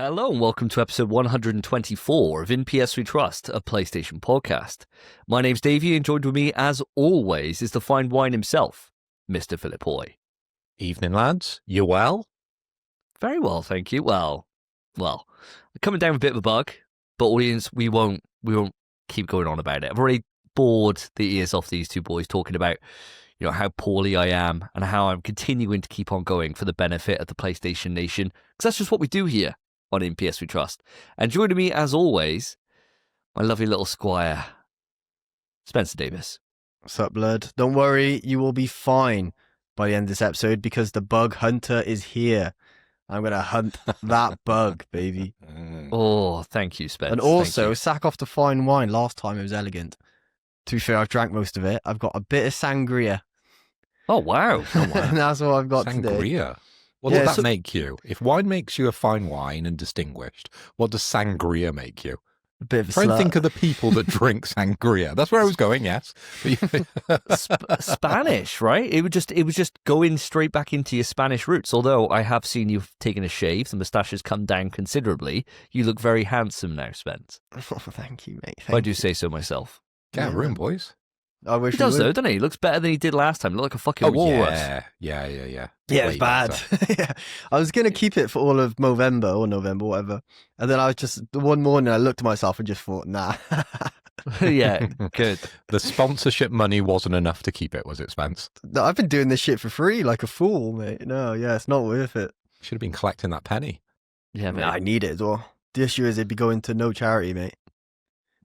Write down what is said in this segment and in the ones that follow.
Hello and welcome to episode 124 of In PS We Trust, a PlayStation podcast. My name's Davey and joined with me, as always, is the fine wine himself, Mr. Philip Hoy. Evening, lads. You well? Very well, thank you. Well, coming down with a bit of a bug, but audience, we won't keep going on about it. I've already bored the ears off these two boys talking about, how poorly I am and how I'm continuing to keep on going for the benefit of the PlayStation Nation, because that's just what we do here on In PS We Trust. And joining me, as always, my lovely little squire, Spencer Davis. What's up, blood? Don't worry, you will be fine by the end of this episode because the bug hunter is here. I'm going to hunt that bug, baby. Oh, thank you, Spence. And also, sack off the fine wine. Last time it was elegant. To be fair, I've drank most of it. I've got a bit of sangria. Oh, wow. And that's what I've got today. Sangria? What does that make you? If wine makes you a fine wine and distinguished, what does sangria make you? A bit of a Try and slut. think of the people that drink sangria. That's where I was going, yes. Spanish, right? It was just going straight back into your Spanish roots. Although I have seen you've taken a shave, the moustache has come down considerably. You look very handsome now, Spence. Oh, thank you, mate. If I do say so myself. Get a room, boys. I wish He does, we would. though, doesn't he? He looks better than he did last time. He looked like a fucking walrus. Yeah. Yeah, Way it's bad. better. Yeah. I was going to keep it for all of November, whatever. And then I was just, one morning I looked at myself and just thought, nah. Yeah, good. The sponsorship money wasn't enough to keep it, was it, Spence? No, I've been doing this shit for free like a fool, mate. No, yeah, it's not worth it. Should have been collecting that penny. Yeah, mate. Nah, I need it as well. The issue is it'd be going to no charity, mate.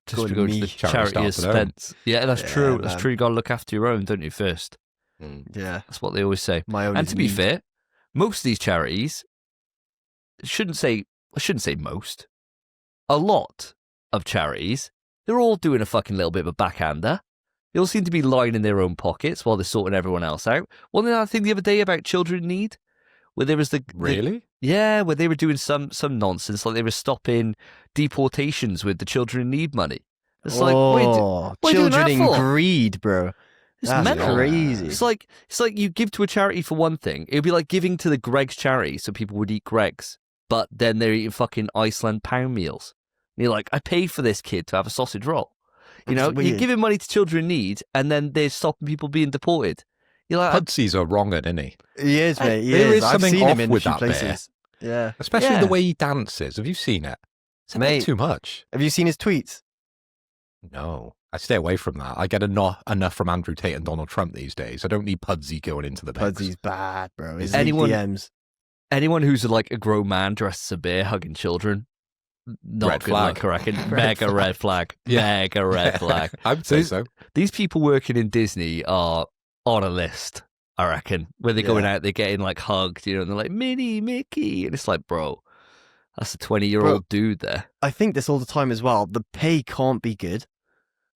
Just Go to to go to me. the Charity charity of starts at home. Spence. Yeah, that's Yeah, true. That's man. true. You got to look after your own, don't you, first? Yeah, That's what they always say. my own. And is to be me. fair, most of these charities, I shouldn't say most, a lot of charities, they're all doing a fucking little bit of a backhander. They all seem to be lining their own pockets while they're sorting everyone else out. Wasn't there that thing the other day about children in need? Where there was Really? Yeah, where they were doing some nonsense, like they were stopping deportations with the children in need money. It's like, what are you doing children that in for? greed, bro. It's That's mental. crazy. It's like you give to a charity for one thing. It'd be like giving to the Greggs charity so people would eat Greggs, but then they're eating fucking Iceland pound meals. And you're like, I paid for this kid to have a sausage roll. You're weird. giving money to children in need, and then they're stopping people being deported. You're like, Pudsy's are wrong, isn't he? He is, mate. He There is I've something seen him off in a with few that bit. places. Yeah. Especially Yeah. the way he dances. Have you seen it? It's a Mate. bit too much. Have you seen his tweets? No, I stay away from that. I get enough from Andrew Tate and Donald Trump these days. I don't need Pudsey going into the mix. Pudsy's bad, bro. His Anyone- DMs. anyone who's like a grown man dressed as a bear hugging children, not Red good flag. luck, I reckon. Mega red flag. Yeah. Mega red flag. I would say These- so. These people working in Disney are on a list, I reckon, where they're going Yeah. out, they're getting like hugged, and they're like, Minnie, Mickey. And it's like, bro, that's a 20-year-old dude there. I think this all the time as well. The pay can't be good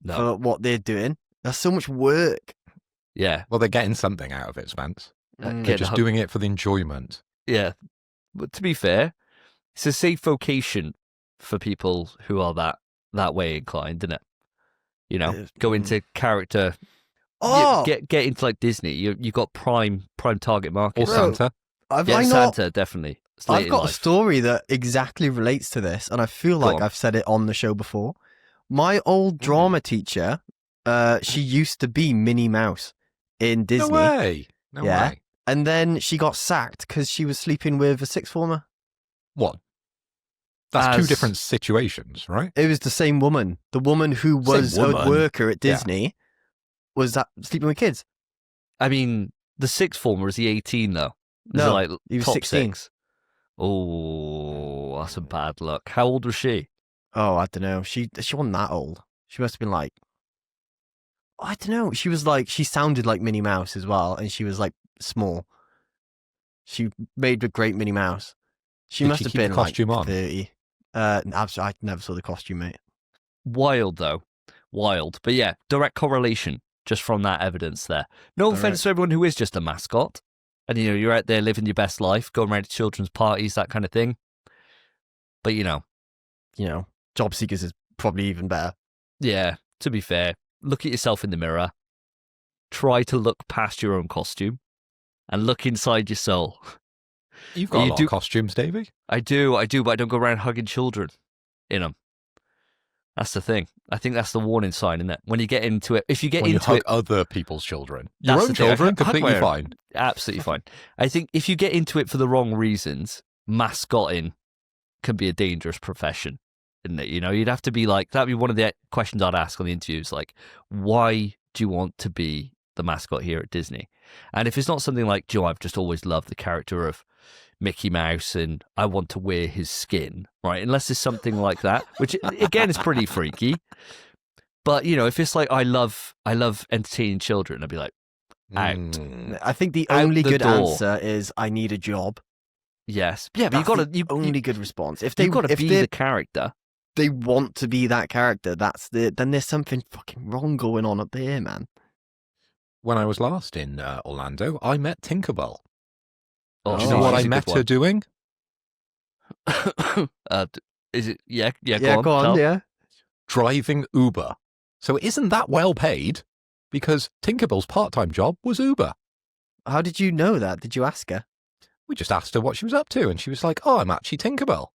No. for what they're doing. That's so much work. Yeah. Well, they're getting something out of it, Spence. Mm. They're Get just hugged. doing it for the enjoyment. Yeah. But to be fair, it's a safe vocation for people who are that way inclined, isn't it? Go into character. Oh, Get into like Disney. You got prime target market. Or Bro, Santa. I've Yeah, I not. Santa, definitely. It's late I've in got a life. story that exactly relates to this, and I feel Go like on. I've said it on the show before. My old drama teacher, she used to be Minnie Mouse in Disney, No way. No Yeah. way. and then she got sacked because she was sleeping with a sixth former. What? That's two As- different situations, right? It was the same woman. The woman who was Same a woman? worker at Yeah. Disney was that sleeping with kids. I mean, the sixth former, is he 18 though? Is No, it like he was top 16. six? Oh, that's a bad look. How old was she? Oh, I don't know. She wasn't that old. She must have been like, I don't know. She was like, she sounded like Minnie Mouse as well, and she was like small. She made a great Minnie Mouse. She Did must she have keep the been costume like on? 30. I never saw the costume, mate. Wild though. Wild. But yeah, direct correlation just from that evidence there. No Direct. offense to everyone who is just a mascot. And you're out there living your best life, going around to children's parties, that kind of thing. But You know, job seekers is probably even better. yeah, to be fair, look at yourself in the mirror. Try to look past your own costume and look inside your soul. You've got a You lot do- of costumes, Davey. I do, but I don't go around hugging children in them. That's the thing. I think that's the warning sign, isn't it? When you get into it, if you get When you into hug it, other people's children. Your that's own the thing. I children, hug my completely own. fine. Absolutely fine. I think if you get into it for the wrong reasons, mascotting can be a dangerous profession, isn't it? You know, you'd have to be like, that'd be one of the questions I'd ask on the interviews, like, why do you want to be the mascot here at Disney? And if it's not something like, Joe, I've just always loved the character of Mickey Mouse and I want to wear his skin, right? Unless it's something like that, which again is pretty freaky. But, you know, if it's like, I love entertaining children, I'd be like, out. I think the Out only the good door. answer is I need a job. Yes. Yeah, but That's the only good response. If you've got to if be the character. they want to be that character, then there's something fucking wrong going on up there, man. When I was last in Orlando, I met Tinkerbell. Oh, Do you know what I she's a met good her doing? Is it? Yeah, Go on, tell. yeah. Driving Uber. So isn't that well paid? Because Tinkerbell's part-time job was Uber. How did you know that? Did you ask her? We just asked her what she was up to, and she was like, "Oh, I'm actually Tinkerbell."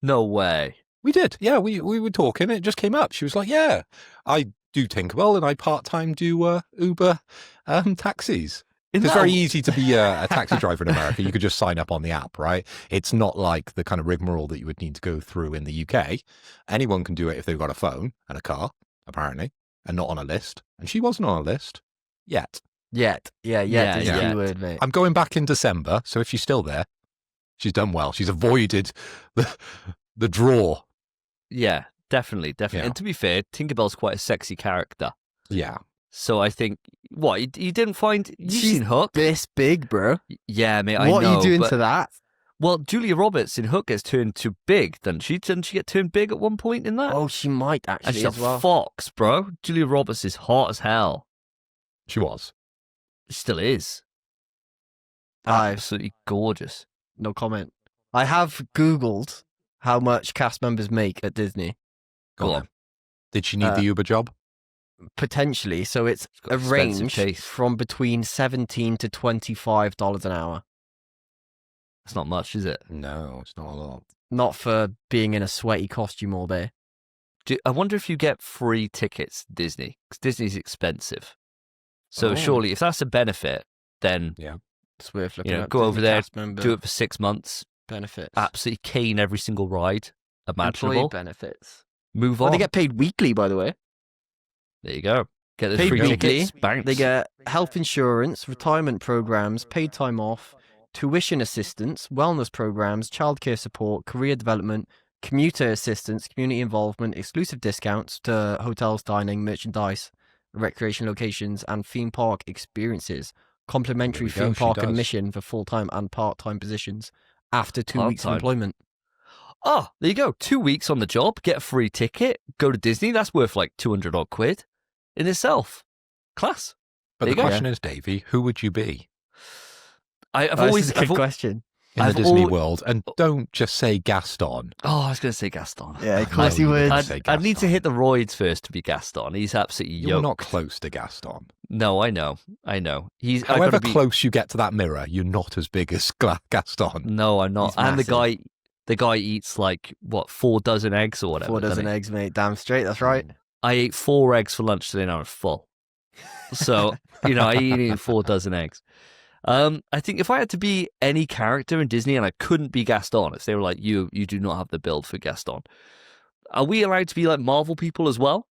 No way. We did, yeah. We were talking, and it just came up. She was like, "Yeah, I do Tinkerbell, and I part-time do Uber taxis." Isn't It's that very a- easy to be a taxi driver in America. You could just sign up on the app, right? It's not like the kind of rigmarole that you would need to go through in the UK. Anyone can do it if they've got a phone and a car, apparently, and not on a list. And she wasn't on a list yet. Yet. Yeah, Yeah, is the yeah. key word, mate. I'm going back in December, so if she's still there, she's done well. She's avoided the draw. Yeah, definitely. Yeah. And to be fair, Tinkerbell's quite a sexy character. Yeah. So I think, what, you didn't find, you've She's seen Hook? This big, bro. Yeah, mate, I know. What are you doing but- to that? Well, Julia Roberts in Hook gets turned too big, doesn't she? Didn't she get turned big at one point in that? Oh, she might and actually she's as a well. fox, bro. Julia Roberts is hot as hell. She was. She still is. I've Absolutely gorgeous. no comment. I have Googled how much cast members make at Disney. Go on. Did she need the Uber job? Potentially, so it's got a expensive range taste. from between $17 to $25 an hour. That's not much, is it? No, it's not a lot. Not for being in a sweaty costume all day. I wonder if you get free tickets to Disney, because Disney's expensive. So Oh. surely, if that's a benefit, then It's worth looking know, up. go Disney over there, cast member do it for 6 months. benefits. Absolutely cane every single ride Employee imaginable. benefits. Move Well, on. they get paid weekly, by the way. There you go. Get the Paid free weekly. tickets. Bounce. They get health insurance, retirement programs, paid time off, tuition assistance, wellness programs, childcare support, career development, commuter assistance, community involvement, exclusive discounts to hotels, dining, merchandise, recreation locations, and theme park experiences. Complimentary There we go, theme she park does. admission for full-time and part-time positions after 2 weeks of Part-time. employment. Oh, there you go. 2 weeks on the job, get a free ticket, go to Disney. That's worth like 200 odd quid in itself. Class. But There the you go. question is, Davey, who would you be I've Oh, always. this is a good question. in I've the Disney al- world? And don't just say Gaston. Oh, I was going to say Gaston. Yeah, I of course know he you would. would. say I'd need to Gaston. hit the roids first to be Gaston. He's absolutely You're yoked. not close to Gaston. No, I know. He's I However gotta be, close you get to that mirror, you're not as big as Gaston. No, I'm not. He's And massive. the guy eats like what 4 dozen eggs or whatever. 4 doesn't dozen he? eggs, mate. Damn straight. That's right. I ate 4 eggs for lunch today and I was full. So, you know, I eat 4 dozen eggs. I think if I had to be any character in Disney and I couldn't be Gaston, if they were like, you do not have the build for Gaston, are we allowed to be like Marvel people as well?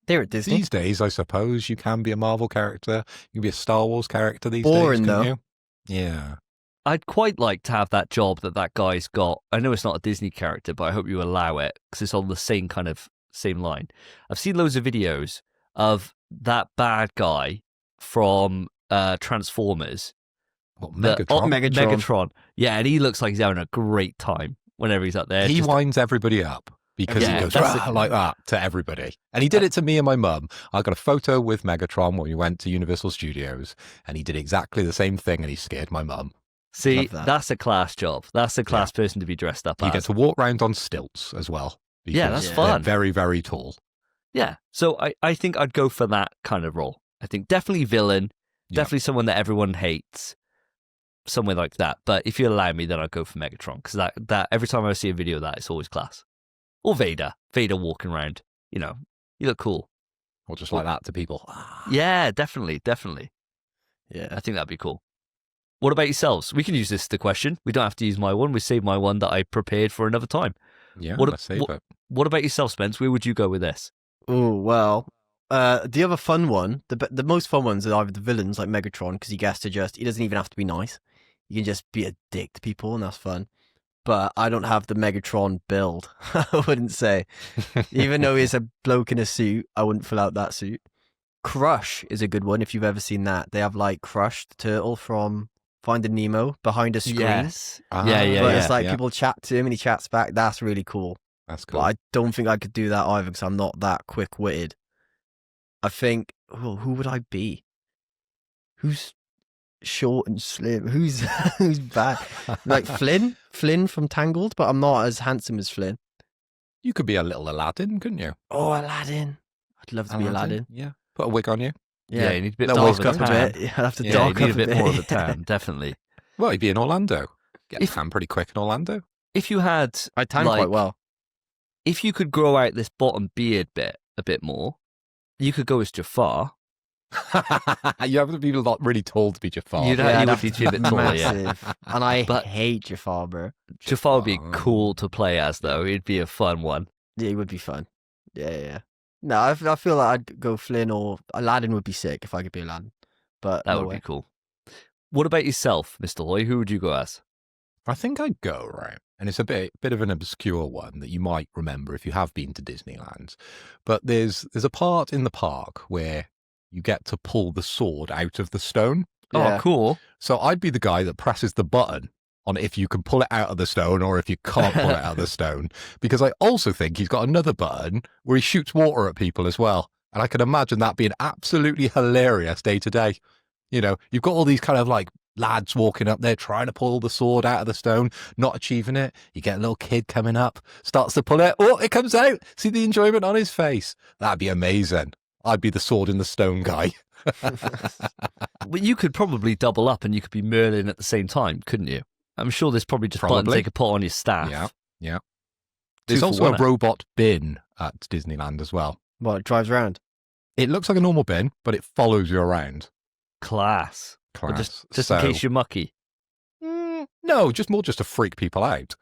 They're at Disney. These days, I suppose you can be a Marvel character. You can be a Star Wars character these Boring, days, though. can't you? Yeah. I'd quite like to have that job that guy's got. I know it's not a Disney character, but I hope you allow it because it's on the same line. I've seen loads of videos of that bad guy from Transformers. What, The- Megatron? Megatron. Yeah, and he looks like he's having a great time whenever he's up there. He Just- winds everybody up because Yeah, he goes that's "Rah," the- like that to everybody. And he did it to me and my mum. I got a photo with Megatron when we went to Universal Studios, and he did exactly the same thing, and he scared my mum. See, Love that. that's a class job. That's a class person to be dressed up You as. get to walk around on stilts as well. Yeah, because that's they're fun. very, very tall. Yeah, so I think I'd go for that kind of role. I think definitely villain, Yeah. definitely someone that everyone hates. somewhere like that. But if you allow me, then I'd go for Megatron, because that every time I see a video of that, it's always class. Or Vader walking around. You know, you look cool. Or just like that to people. Yeah, definitely. Yeah. I think that'd be cool. What about yourselves? We can use this as the question. We don't have to use my one. We saved my one that I prepared for another time. Yeah, let's save it. What about yourself, Spence? Where would you go with this? Oh, well, the other fun one, the most fun ones are either the villains like Megatron, because he doesn't even have to be nice. You can just be a dick to people, and that's fun. But I don't have the Megatron build, I wouldn't say. Even though he's a bloke in a suit, I wouldn't fill out that suit. Crush is a good one, if you've ever seen that. They have, like, Crush, the turtle from Finding Nemo, behind a screen. Yes. But it's like people chat to him and he chats back. That's really cool. That's cool. But I don't think I could do that either, because I'm not that quick-witted. I think, who would I be? Who's short and slim? Who's bad? Like Flynn from Tangled, but I'm not as handsome as Flynn. You could be a little Aladdin, couldn't you? Oh, Aladdin! I'd love to be Aladdin. Yeah, put a wig on you. Yeah, you need a bit dark darker up a tan. bit. I'd have to Yeah, dark you up need a bit bit. more of a tan, definitely. Well, you'd be in Orlando. Get tan pretty quick in Orlando. If you had, I tan like, quite well. if you could grow out this bottom beard bit a bit more, you could go as Jafar. You have to be not really tall to be Jafar. You would need to be a bit taller, yeah. Massive. And I But- hate Jafar, bro. Jafar would be cool to play as, though. It'd be a fun one. Yeah, it would be fun. Yeah. No, I feel like I'd go Flynn, or Aladdin would be sick if I could be Aladdin. But That no would way. be cool. What about yourself, Mr. Hoy? Who would you go as? I think I'd go, right? And it's a bit of an obscure one that you might remember if you have been to Disneyland. But there's a part in the park where you get to pull the sword out of the stone. Yeah. Oh, cool. So I'd be the guy that presses the button on if you can pull it out of the stone or if you can't pull it out of the stone. Because I also think he's got another button where he shoots water at people as well. And I can imagine that being absolutely hilarious day to day. You know, you've got all these kind of like lads walking up there trying to pull the sword out of the stone, not achieving it. You get a little kid coming up, starts to pull it. Oh, it comes out. See the enjoyment on his face. That'd be amazing. I'd be the sword in the stone guy. Well, you could probably double up and you could be Merlin at the same time, couldn't you? I'm sure there's probably just buttons they could put on your staff. Yeah. Two There's for also one, a robot bin at Disneyland as well. Well, it drives around. It looks like a normal bin, but it follows you around. Class. Or Class. just So- in case you're mucky. No, just to freak people out.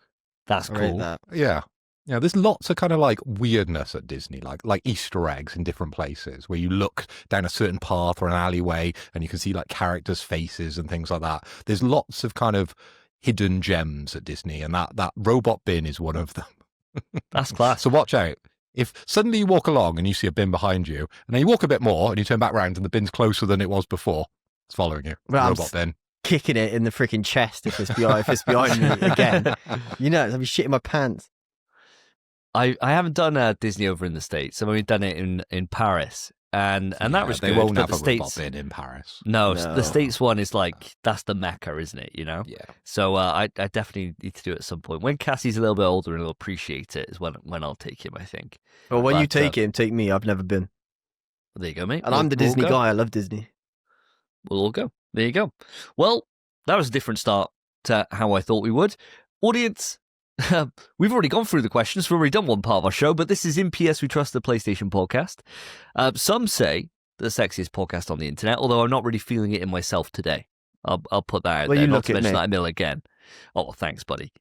That's I rate cool. that. Yeah. Yeah, there's lots of kind of like weirdness at Disney, like Easter eggs in different places where you look down a certain path or an alleyway and you can see like characters' faces and things like that. There's lots of kind of hidden gems at Disney, and that robot bin is one of them. That's class. So watch out. If suddenly you walk along and you see a bin behind you, and then you walk a bit more and you turn back round and the bin's closer than it was before, it's following you. Well, I'm Robot bin. Kicking it in the freaking chest if it's behind me again. You know, I'll be shitting my pants. I haven't done Disney over in the States. I've only done it in Paris. And that was They good. won't but have the a States, robot bin in Paris. No, No. the States one is like, that's the Mecca, isn't it? You know? Yeah. So I definitely need to do it at some point. When Cassie's a little bit older and he'll appreciate it is when I'll take him, I think. Well, when you But, take him, take me. I've never been. Well, there you go, mate. And I'm the We'll Disney go. guy. I love Disney. We'll all go. There you go. Well, that was a different start to how I thought we would. Audience, we've already gone through the questions. We've already done one part of our show, but this is in PS We Trust, the PlayStation podcast. Some say the sexiest podcast on the internet, although I'm not really feeling it in myself today. I'll put that out Well, there. you Not look to at mention me. that Emil again. Oh, well, thanks, buddy.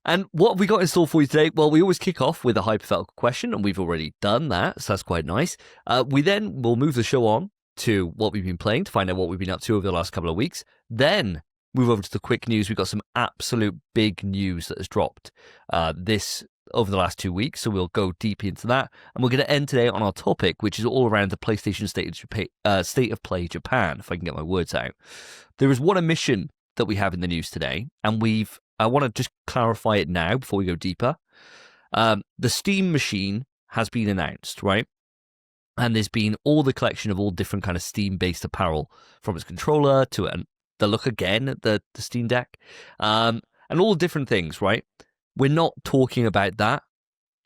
And what have we got in store for you today? Well, we always kick off with a hypothetical question, and we've already done that, so that's quite nice. We then will move the show on to what we've been playing to find out what we've been up to over the last couple of weeks. Then move over to the quick news. We've got some absolute big news that has dropped this over the last 2 weeks, so we'll go deep into that. And we're going to end today on our topic, which is all around the PlayStation State of Play Japan, if I can get my words out. There is one omission that we have in the news today, and I want to just clarify it now before we go deeper. The Steam machine has been announced, right? And there's been all the collection of all different kind of Steam-based apparel, from its controller to the look again at the Steam Deck, and all different things, right? We're not talking about that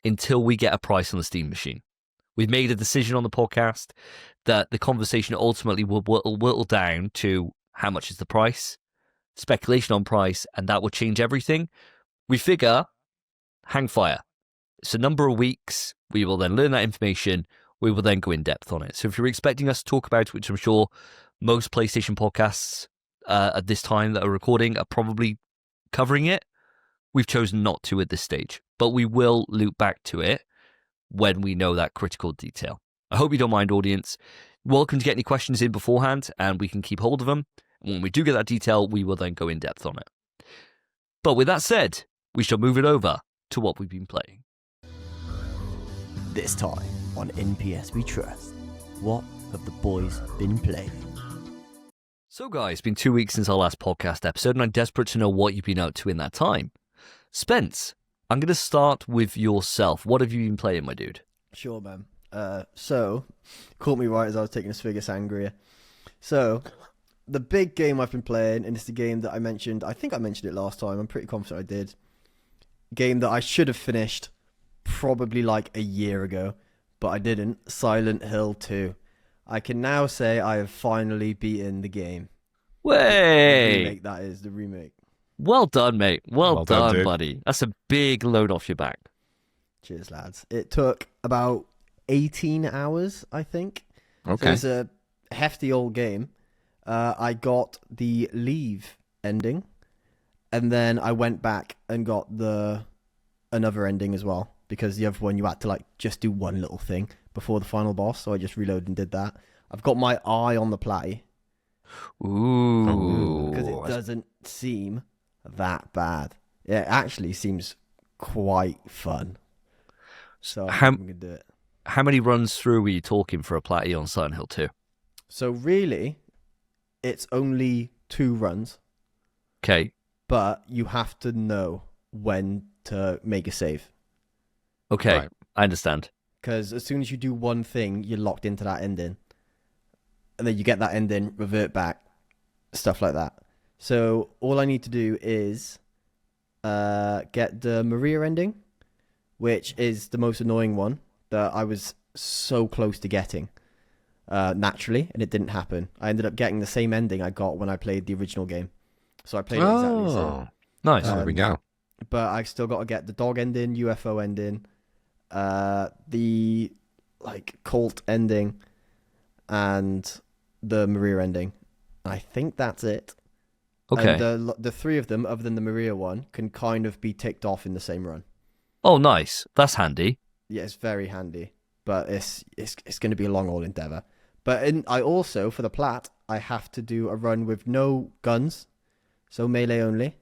until we get a price on the Steam machine. We've made a decision on the podcast that the conversation ultimately will whittle down to how much is the price. speculation on price, and that will change everything. We figure, hang fire. It's a number of weeks. We will then learn that information. We will then go in depth on it. So if you're expecting us to talk about it, which I'm sure most PlayStation podcasts at this time that are recording are probably covering it, we've chosen not to at this stage. But we will loop back to it when we know that critical detail. I hope you don't mind, audience. Welcome to get any questions in beforehand, and we can keep hold of them. When we do get that detail, we will then go in depth on it. But with that said, we shall move it over to what we've been playing. This time on NPS We Trust, what have the boys been playing? So guys, it's been 2 weeks since our last podcast episode, and I'm desperate to know what you've been up to in that time. Spence, I'm going to start with yourself. What have you been playing, my dude? Sure, man. So, caught me right as I was taking a swig of sangria. So, the big game I've been playing, and it's the game that I think I mentioned it last time, I'm pretty confident I did. Game that I should have finished probably like a year ago, but I didn't. Silent Hill 2. I can now say I have finally beaten the game. Way! The remake, that is, the remake. Well done, mate. Well done, dude. buddy. That's a big load off your back. Cheers, lads. It took about 18 hours, I think. Okay. So it's a hefty old game. I got the Leave ending, and then I went back and got another ending as well, because the other one you had to like just do one little thing before the final boss, so I just reloaded and did that. I've got my eye on the platy. Ooh. Because it doesn't seem that bad. It actually seems quite fun. So I'm going to do it. How many runs through were you talking for a platy on Silent Hill 2? So really, it's only 2 runs, Okay. but you have to know when to make a save. Okay. Right. I understand. Because as soon as you do one thing, you're locked into that ending. And then you get that ending, revert back, stuff like that. So all I need to do is get the Maria ending, which is the most annoying one that I was so close to getting naturally, and it didn't happen. I ended up getting the same ending I got when I played the original game. So I played it exactly the same. Nice. There we go. But I still got to get the dog ending, UFO ending, the like cult ending, and the Maria ending. I think that's it. Okay. And the 3 of them, other than the Maria one, can kind of be ticked off in the same run. Oh, nice. That's handy. Yeah, it's very handy, but it's going to be a long old endeavour. But I also, for the plat, I have to do a run with no guns, so melee only.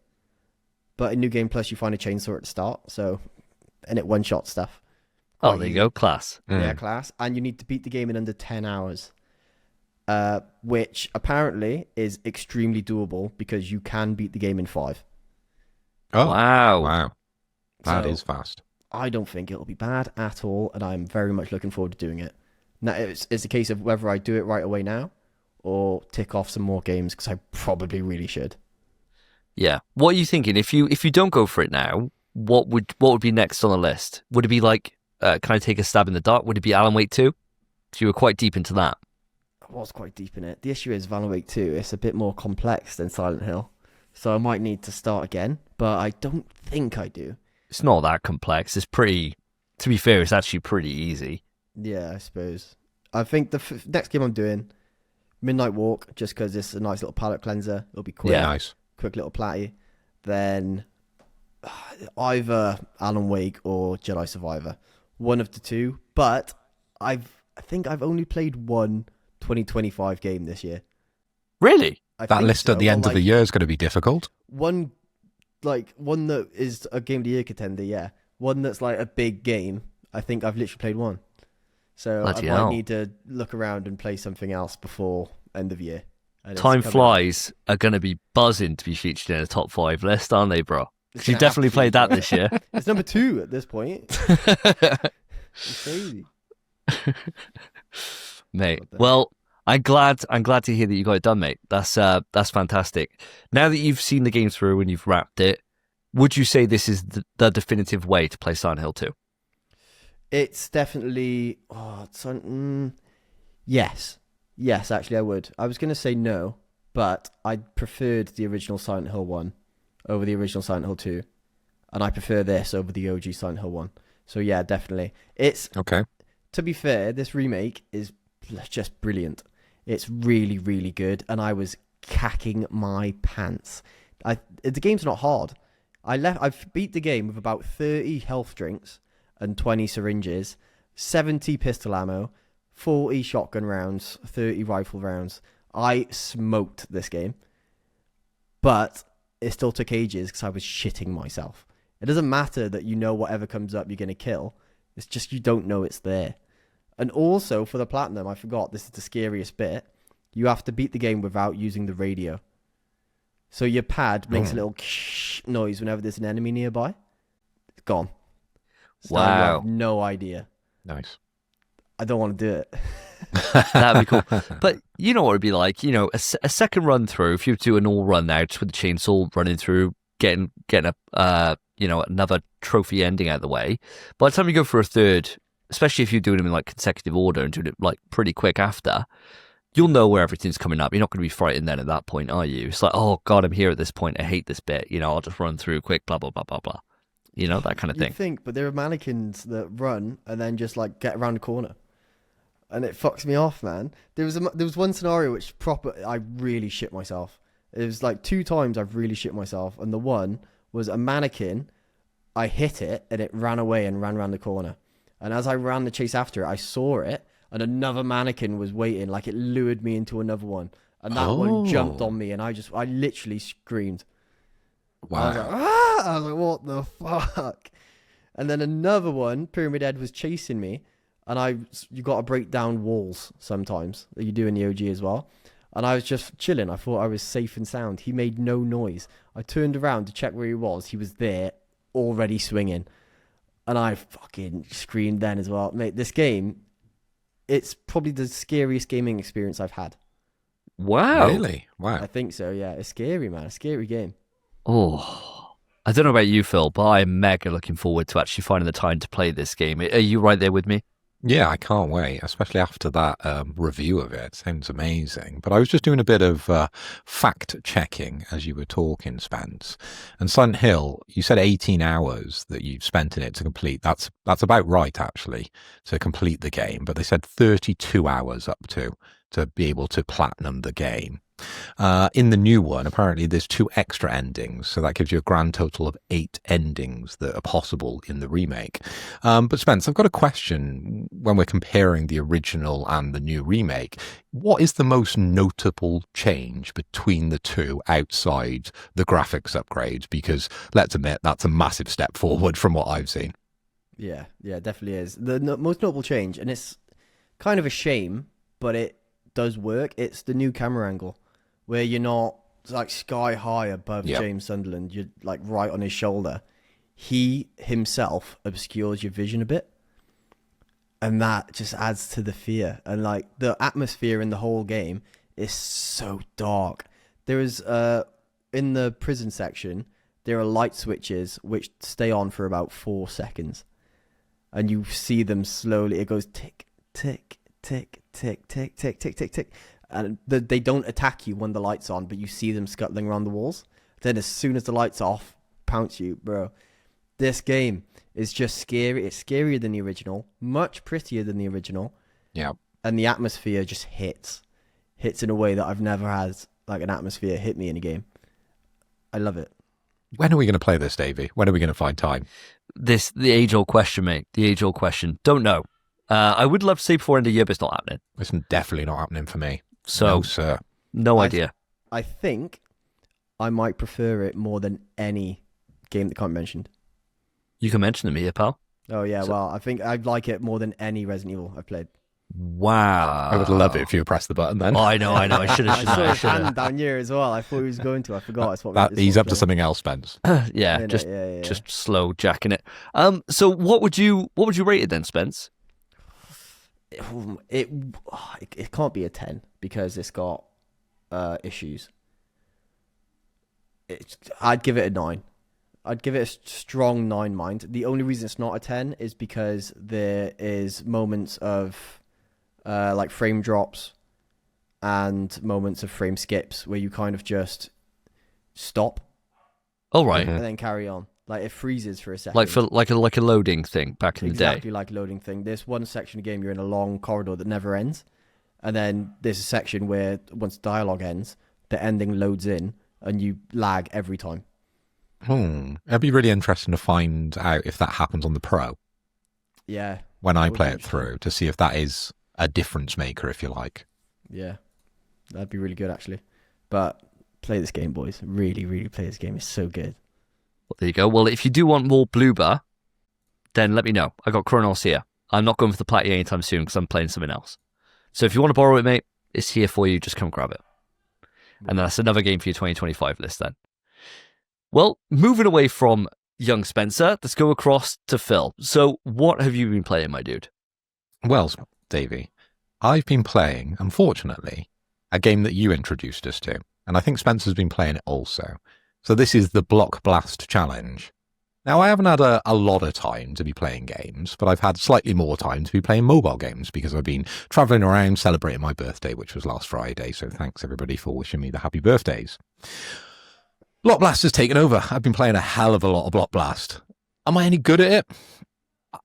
But in New Game Plus, you find a chainsaw at the start, and it one-shot stuff. Oh, Quite there you easy. go. Class. Yeah, class. And you need to beat the game in under 10 hours, which apparently is extremely doable because you can beat the game in 5. Oh, Wow. wow. That So- is fast. I don't think it'll be bad at all, and I'm very much looking forward to doing it. Now, it's a case of whether I do it right away now or tick off some more games, because I probably really should. Yeah. What are you thinking? If you don't go for it now, what would be next on the list? Would it be like, can I take a stab in the dark? Would it be Alan Wake 2? So you were quite deep into that. I was quite deep in it. The issue is Alan Wake 2, it's a bit more complex than Silent Hill, so I might need to start again, but I don't think I do. It's not that complex. It's pretty, to be fair, it's actually pretty easy. Yeah, I suppose. I think the next game I'm doing, Midnight Walk, just because it's a nice little palate cleanser. It'll be quick. Yeah. Nice. Quick little platty. Then either Alan Wake or Jedi Survivor. One of the 2. But I think I've only played one 2025 game this year. Really? I That think list so, at the or end of the like year is going to be difficult. One that is a Game of the Year contender, yeah. One that's like a big game. I think I've literally played one. So Bloody I might hell. need to look around and play something else before end of year. And it's Time coming- Flies are going to be buzzing to be featured in a top 5 list, aren't they, bro? It's You gonna have definitely to played be, that bro. this year. It's number 2 at this point. It's crazy. Mate. What the Well, I'm glad to hear that you got it done, mate. That's fantastic. Now that you've seen the game through and you've wrapped it, would you say this is the definitive way to play Silent Hill 2? It's definitely... yes. Yes, actually, I would. I was going to say no, but I preferred the original Silent Hill 1 over the original Silent Hill 2, and I prefer this over the OG Silent Hill 1. So yeah, definitely. It's Okay. To be fair, this remake is just brilliant. It's really, really good, and I was cacking my pants. The game's not hard. I've beat the game with about 30 health drinks and 20 syringes, 70 pistol ammo, 40 shotgun rounds, 30 rifle rounds. I smoked this game, but it still took ages because I was shitting myself. It doesn't matter that you know whatever comes up you're going to kill. It's just you don't know it's there. And also, for the platinum, I forgot, this is the scariest bit. You have to beat the game without using the radio. So your pad makes a little noise whenever there's an enemy nearby. It's gone. So now you have no idea. Nice. I don't want to do it. That'd be cool. But you know what it'd be like? You know, a second run through, if you do an all run now, just with the chainsaw running through, getting a another trophy ending out of the way. By the time you go for a third, especially if you're doing them in like consecutive order and doing it like pretty quick after, you'll know where everything's coming up. You're not going to be frightened then at that point, are you? It's like, oh God, I'm here at this point. I hate this bit. You know, I'll just run through quick, blah, blah, blah, blah, blah. You know, that kind of thing. You think, but there are mannequins that run and then just like get around the corner. And it fucks me off, man. There was one scenario which I really shit myself. It was like 2 times I've really shit myself. And the one was a mannequin. I hit it and it ran away and ran around the corner. And as I ran the chase after it, I saw it. And another mannequin was waiting, like it lured me into another one. And that one jumped on me and I literally screamed. Wow. I was like, ah! I was like, what the fuck? And then another one, Pyramid Head, was chasing me. And you got to break down walls sometimes, that you do in the OG as well. And I was just chilling. I thought I was safe and sound. He made no noise. I turned around to check where he was. He was there, already swinging. And I fucking screamed then as well. Mate, this game, it's probably the scariest gaming experience I've had. Wow. Really? Wow. I think so, yeah. It's scary, man. A scary game. Oh, I don't know about you, Phil, but I'm mega looking forward to actually finding the time to play this game. Are you right there with me? Yeah, I can't wait, especially after that review of it. It sounds amazing. But I was just doing a bit of fact-checking as you were talking, Spence. And Silent Hill, you said 18 hours that you've spent in it to complete. That's about right, actually, to complete the game. But they said 32 hours up to be able to platinum the game. In the new one, apparently there's 2 extra endings, so that gives you a grand total of 8 endings that are possible in the remake. But Spence, I've got a question when we're comparing the original and the new remake. What is the most notable change between the two outside the graphics upgrades? Because let's admit, that's a massive step forward from what I've seen. Yeah, definitely is. The most notable change, and it's kind of a shame, but it does work. It's the new camera angle, where you're not like sky high above James Sunderland. You're like right on his shoulder. He himself obscures your vision a bit. And that just adds to the fear. And like the atmosphere in the whole game is so dark. There is, in the prison section, there are light switches which stay on for about 4 seconds. And you see them slowly. It goes tick, tick, tick, tick, tick, tick, tick, tick, tick. And they don't attack you when the light's on, but you see them scuttling around the walls. Then as soon as the light's off, pounce you, bro. This game is just scary. It's scarier than the original, much prettier than the original. Yeah. And the atmosphere just hits in a way that I've never had like an atmosphere hit me in a game. I love it. When are we going to play this, Davey? When are we going to find time? The age-old question, mate. The age-old question. Don't know. I would love to see before end of year, but it's not happening. It's definitely not happening for me. So, no, sir. No idea. I think I might prefer it more than any game that can't be mentioned. You can mention them here, pal. Oh, yeah. Well, I think I'd like it more than any Resident Evil I've played. Wow. I would love it if you press the button then. Oh, I know. I should have. I saw his hand down here as well. I thought he was going to. I forgot. He's up to something else, Spence. Yeah, just slow jacking it. So what would you rate it then, Spence? It can't be a 10 because it's got issues. I'd give it a 9. I'd give it a strong 9, mind. The only reason it's not a 10 is because there is moments of like frame drops and moments of frame skips where you kind of just stop All right. and then carry on. Like it freezes for a second. Like a loading thing back in the day. Exactly like a loading thing. There's one section of the game you're in a long corridor that never ends. And then there's a section where once dialogue ends, the ending loads in and you lag every time. It'd be really interesting to find out if that happens on the Pro Yeah. when I would play be it through, to see if that is a difference maker, if you like. Yeah. That'd be really good actually. But play this game, boys. Really, really play this game. It's so good. Well, there you go. Well, if you do want more Bloober, then let me know. I got Chronos here. I'm not going for the Platinum anytime soon because I'm playing something else. So if you want to borrow it, mate, it's here for you. Just come grab it. And that's another game for your 2025 list then. Well, moving away from young Spencer, let's go across to Phil. So what have you been playing, my dude? Well, Davey, I've been playing, unfortunately, a game that you introduced us to. And I think Spencer's been playing it also. So this is the Block Blast Challenge. Now, I haven't had a lot of time to be playing games, but I've had slightly more time to be playing mobile games because I've been traveling around celebrating my birthday, which was last Friday. So thanks, everybody, for wishing me the happy birthdays. Block Blast has taken over. I've been playing a hell of a lot of Block Blast. Am I any good at it?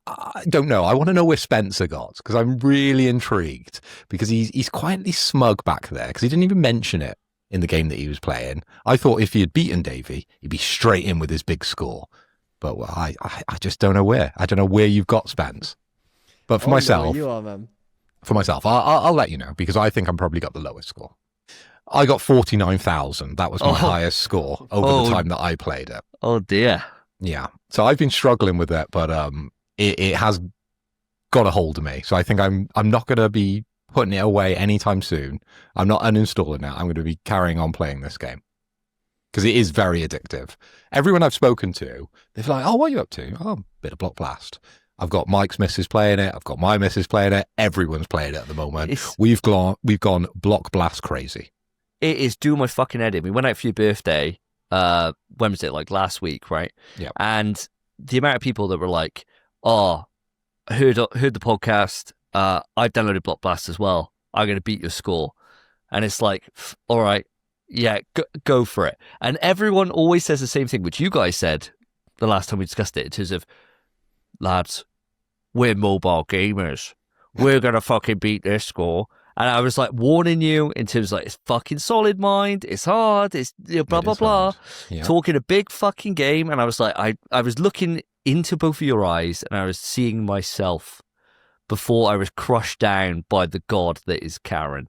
I don't know. I want to know where Spencer got, because I'm really intrigued, because he's quietly smug back there, because he didn't even mention it in the game that he was playing. I thought if he had beaten Davey, he'd be straight in with his big score. But well, I just don't know where. I don't know where you've got, Spence. But for myself, you are, man. For myself, I'll let you know, because I think I'm probably got the lowest score. I got 49,000. That was my highest score over the time that I played it. Oh, dear. Yeah. So I've been struggling with it, but it has got a hold of me. So I think I'm not going to be putting it away anytime soon. I'm not uninstalling it. I'm going to be carrying on playing this game, because it is very addictive. Everyone I've spoken to, they're like, oh, what are you up to? Oh, a bit of Block Blast. I've got Mike's missus playing it. I've got my missus playing it. Everyone's playing it at the moment. We've gone Block Blast crazy. It is doing my fucking head in. We went out for your birthday. When was it? Like last week, right? Yeah. And the amount of people that were like, oh, I heard the podcast. I've downloaded Block Blast as well. I'm going to beat your score. And it's like, all right. Yeah, go for it. And everyone always says the same thing, which you guys said the last time we discussed it, in terms of, lads, we're mobile gamers. We're going to fucking beat this score. And I was like warning you in terms of like, it's fucking solid mind. It's hard. It's blah, blah, blah. Yeah. Talking a big fucking game. And I was like, I was looking into both of your eyes and I was seeing myself before I was crushed down by the god that is Karen.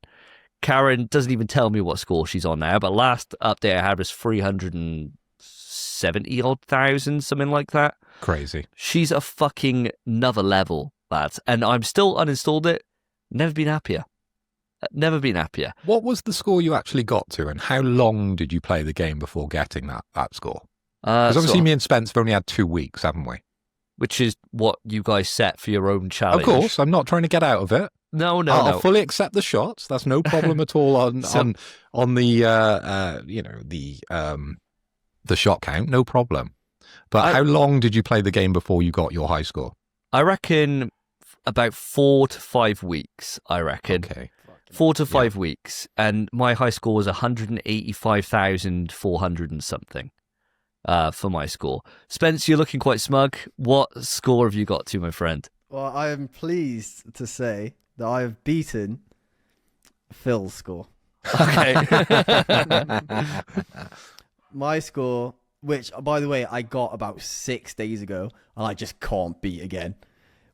Karen doesn't even tell me what score she's on now, but last update I had was 370,000, something like that. Crazy. She's a fucking another level, lads. And I'm still uninstalled it. Never been happier. Never been happier. What was the score you actually got to, and how long did you play the game before getting that score? Because obviously me and Spence have only had 2 weeks, haven't we? Which is what you guys set for your own challenge. Of course, I'm not trying to get out of it. No. I'll fully accept the shots. That's no problem at all on the shot count. No problem. But how long did you play the game before you got your high score? I reckon about 4 to 5 weeks. I reckon. Okay. 4 to 5 weeks, and my high score was 185,400 and something for my score. Spence, you're looking quite smug. What score have you got to, my friend? Well, I am pleased to say that I have beaten Phil's score. Okay. My score, which, by the way, I got about 6 days ago, and I just can't beat again,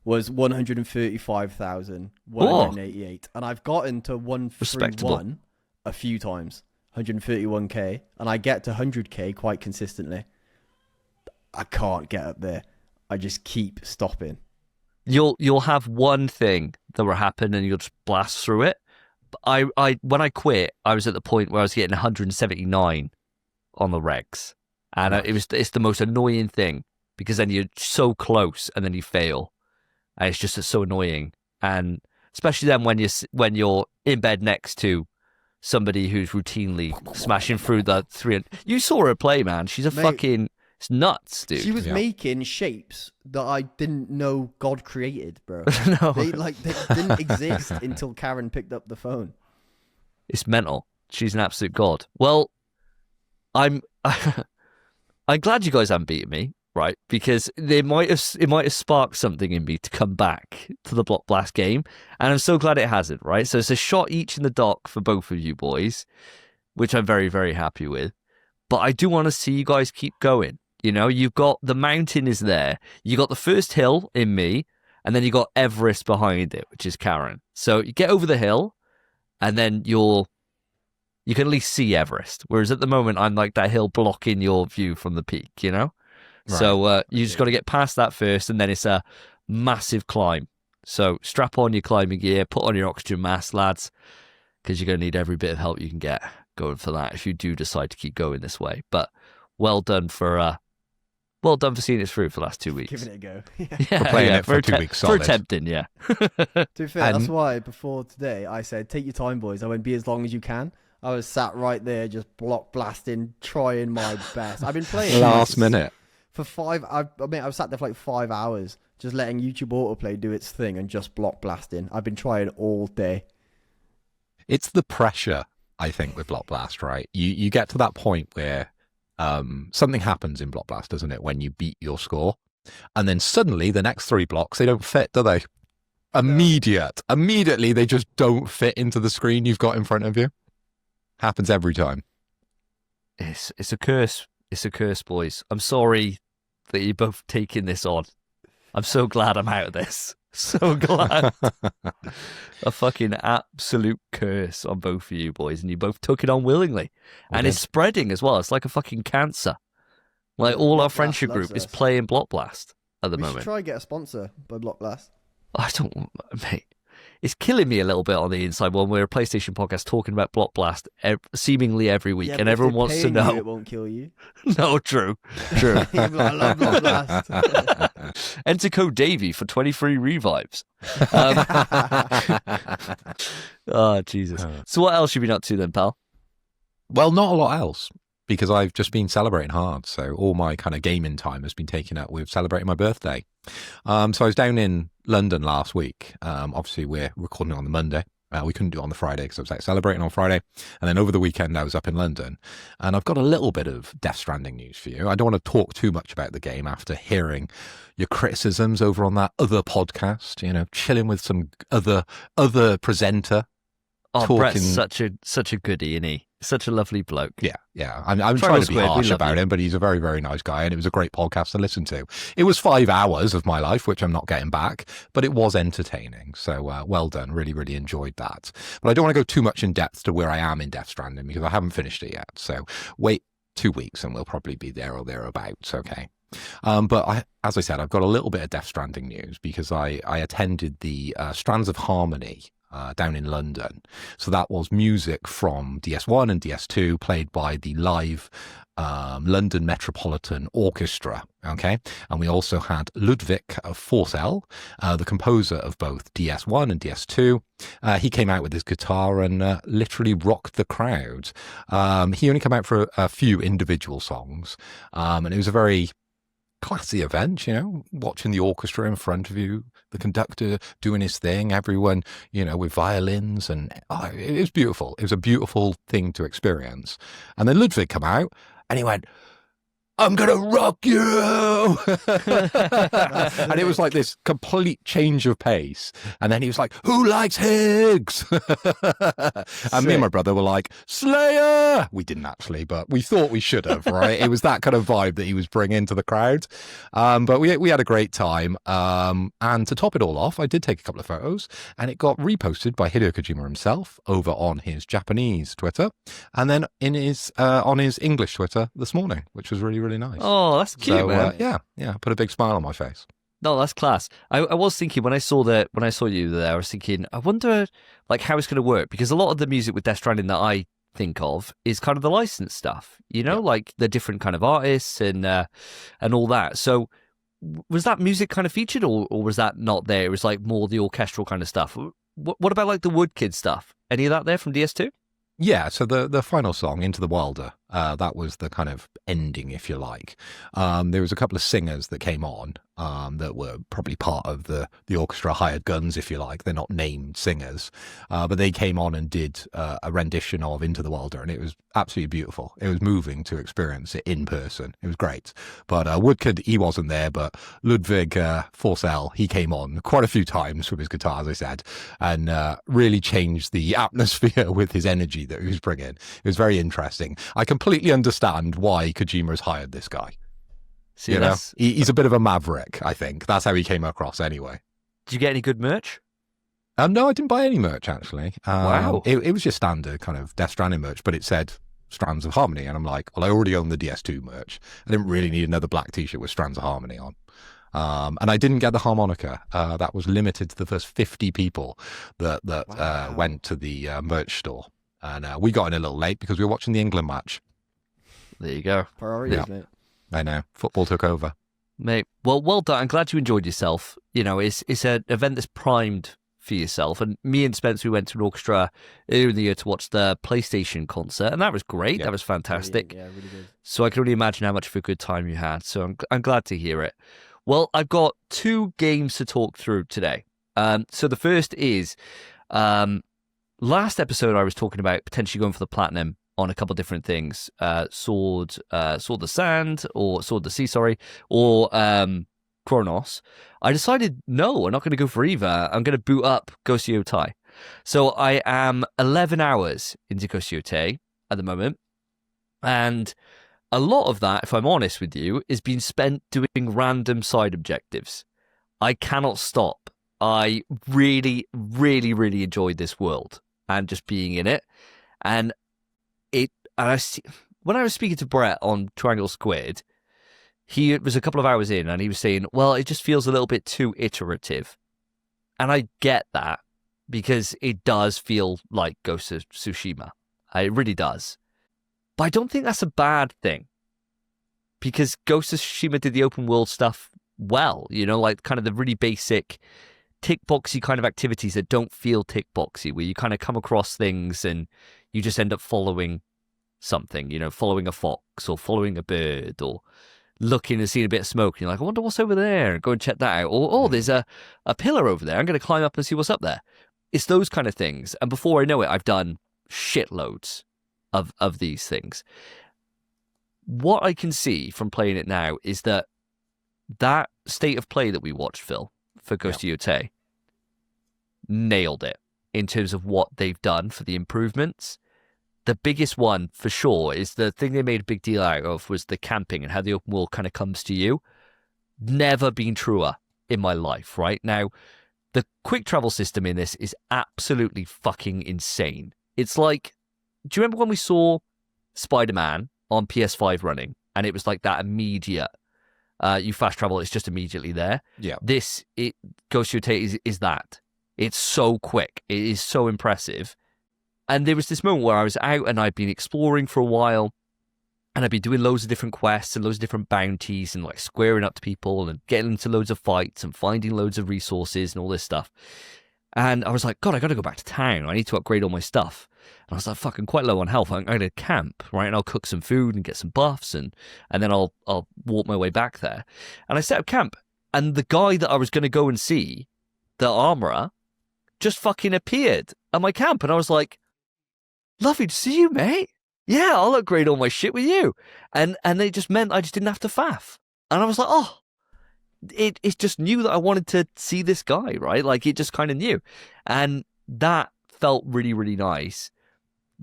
was 135,188. And I've gotten to 131 a few times, 131k, and I get to 100k quite consistently. I can't get up there. I just keep stopping. You'll have one thing that will happen and you'll just blast through it. I when I quit, I was at the point where I was getting 179 on the regs, and it's the most annoying thing, because then you're so close and then you fail, and it's just so annoying. And especially then when you're in bed next to somebody who's routinely smashing through the 300. You saw her play, man. She's fucking. It's nuts, dude. She was making shapes that I didn't know God created, bro. No. They didn't exist until Karen picked up the phone. It's mental. She's an absolute god. Well, I'm I'm glad you guys haven't beaten me, right? Because it might have sparked something in me to come back to the Block Blast game, and I'm so glad it hasn't, right? So it's a shot each in the dock for both of you boys, which I'm very, very happy with. But I do want to see you guys keep going. You know, you've got the mountain is there. You got the first hill in me, and then you got Everest behind it, which is Karen. So you get over the hill, and then you can at least see Everest. Whereas at the moment, I'm like that hill blocking your view from the peak, you know? Right. So you just got to get past that first, and then it's a massive climb. So strap on your climbing gear, put on your oxygen mask, lads, because you're going to need every bit of help you can get going for that if you do decide to keep going this way. But well done for seeing it through for the last 2 weeks. Giving it a go. For playing it for 2 weeks solid. For attempting, yeah. To be fair, that's why before today I said, take your time, boys. I went, be as long as you can. I was sat right there just block blasting, trying my best. I've been playing last minute. For I was sat there for like 5 hours just letting YouTube autoplay do its thing and just block blasting. I've been trying all day. It's the pressure, I think, with Block Blast, right? You get to that point where something happens in Block Blast, doesn't it, when you beat your score, and then suddenly the next 3 blocks, they don't fit, do they? Immediately they just don't fit into the screen you've got in front of you. Happens every time. It's a curse. It's a curse, boys. I'm sorry that you're both taking this on. I'm so glad I'm out of this. So glad. A fucking absolute curse on both of you boys, and you both took it on willingly. And it's spreading as well. It's like a fucking cancer. Like all our friendship group is playing Block Blast at the moment. We should try and get a sponsor by Block Blast. I don't, mate. It's killing me a little bit on the inside when we're a PlayStation podcast talking about Block Blast seemingly every week, and everyone wants to know. It won't kill you. No, true. I love Block Blast. Enter code Davey for 23 revives. Oh, Jesus. So what else have you been up to then, pal? Well, not a lot else, because I've just been celebrating hard. So all my kind of gaming time has been taken up with celebrating my birthday. So I was down in London last week. Obviously, we're recording on the Monday. We couldn't do it on the Friday because I was out celebrating on Friday. And then over the weekend, I was up in London. And I've got a little bit of Death Stranding news for you. I don't want to talk too much about the game after hearing your criticisms over on that other podcast, you know, chilling with some other presenter. Oh, Brett's such a goodie, isn't he? Such a lovely bloke. Yeah. I'm trying to be harsh about him, but he's a very, very nice guy, and it was a great podcast to listen to. It was 5 hours of my life, which I'm not getting back, but it was entertaining. So well done. Really, really enjoyed that. But I don't want to go too much in depth to where I am in Death Stranding because I haven't finished it yet. So wait 2 weeks and we'll probably be there or thereabouts. Okay. But as I said, I've got a little bit of Death Stranding news because I attended the Strands of Harmony down in London. So that was music from DS1 and DS2 played by the live London Metropolitan Orchestra. Okay. And we also had Ludwig Forsell, the composer of both DS1 and DS2. He came out with his guitar and literally rocked the crowd. He only came out for a few individual songs. And it was a very classy event, you know, watching the orchestra in front of you, the conductor doing his thing, everyone, you know, with violins, and it was beautiful. It was a beautiful thing to experience. And then Ludwig came out and he went, "I'm going to rock you." And it was like this complete change of pace. And then he was like, "Who likes Higgs?" And me and my brother were like, "Slayer." We didn't actually, but we thought we should have, right? It was that kind of vibe that he was bringing to the crowd. But we had a great time. And to top it all off, I did take a couple of photos and it got reposted by Hideo Kojima himself over on his Japanese Twitter and then in his on his English Twitter this morning, which was really, really nice. Oh, that's cute, man. Yeah, put a big smile on my face. No, that's class. I was thinking when I saw you there, I was thinking, I wonder like how it's going to work, because a lot of the music with Death Stranding that I think of is kind of the licensed stuff, you know, like the different kind of artists and all that. So was that music kind of featured, or was that not there? It was like more the orchestral kind of stuff. What about like the Woodkid stuff? Any of that there from DS2? Yeah, so the final song, Into the Wilder, that was the kind of ending, if you like. There was a couple of singers that came on, that were probably part of the orchestra, hired guns, if you like. They're not named singers, but they came on and did a rendition of Into the Wilder, and it was absolutely beautiful. It was moving to experience it in person. It was great. But Woodkid, he wasn't there, but Ludwig Forsell, he came on quite a few times with his guitar, as I said, and really changed the atmosphere with his energy that he was bringing. It was very interesting. I completely understand why Kojima has hired this guy. See, He's a bit of a maverick, I think. That's how he came across anyway. Did you get any good merch? No, I didn't buy any merch, actually. Wow. It was just standard kind of Death Stranding merch, but it said Strands of Harmony. And I'm like, well, I already own the DS2 merch. I didn't really need another black t-shirt with Strands of Harmony on. And I didn't get the harmonica. That was limited to the first 50 people that Wow. went to the merch store. And we got in a little late because we were watching the England match. There you go. Priorities, Yeah. mate. I know. Football took over. Mate, well done. I'm glad you enjoyed yourself. You know, it's an event that's primed for yourself. And me and Spence, we went to an orchestra earlier in the year to watch the PlayStation concert, and that was great. Yeah. That was fantastic. Brilliant. Yeah, really good. So I can only imagine how much of a good time you had. So I'm glad to hear it. Well, I've got 2 games to talk through today. So the first is last episode I was talking about potentially going for the platinum on a couple of different things. Sword the Sand, or Sword the Sea, sorry, or Kronos. I decided, no, I'm not going to go for either. I'm going to boot up Ghost of Yotei. So I am 11 hours into Ghost of Yotei at the moment. And a lot of that, if I'm honest with you, is being spent doing random side objectives. I cannot stop. I really, really, really enjoyed this world and just being in it. And when I was speaking to Brett on Triangle Squid, he was a couple of hours in and he was saying, well, it just feels a little bit too iterative. And I get that, because it does feel like Ghost of Tsushima. It really does. But I don't think that's a bad thing, because Ghost of Tsushima did the open world stuff well, you know, like kind of the really basic tick boxy kind of activities that don't feel tick boxy, where you kind of come across things and you just end up following something, you know, following a fox or following a bird, or looking and seeing a bit of smoke, and you're like, I wonder what's over there, and go and check that out. Or, oh, there's a pillar over there, I'm going to climb up and see what's up there. It's those kind of things. And before I know it, I've done shitloads of these things. What I can see from playing it now is that state of play that we watched, Phil, for Ghost of Yotei, nailed it in terms of what they've done for the improvements. The biggest one, for sure, is the thing they made a big deal out of was the camping and how the open world kind of comes to you. Never been truer in my life, right? Now, the quick travel system in this is absolutely fucking insane. It's like, do you remember when we saw Spider-Man on PS5 running, and it was like that immediate, you fast travel, it's just immediately there? Yeah. Ghost of Yotei is that. It's so quick. It is so impressive. And there was this moment where I was out and I'd been exploring for a while, and I'd been doing loads of different quests and loads of different bounties and like squaring up to people and getting into loads of fights and finding loads of resources and all this stuff. And I was like, God, I got to go back to town. I need to upgrade all my stuff. And I was like, fuck, I'm quite low on health. I'm going to camp, right? And I'll cook some food and get some buffs, and then I'll walk my way back there. And I set up camp, and the guy that I was going to go and see, the armorer, just fucking appeared at my camp. And I was like, lovely to see you, mate. Yeah, I'll upgrade all my shit with you. And it just meant I just didn't have to faff. And I was like, oh, it just knew that I wanted to see this guy, right? Like, it just kind of knew. And that felt really, really nice.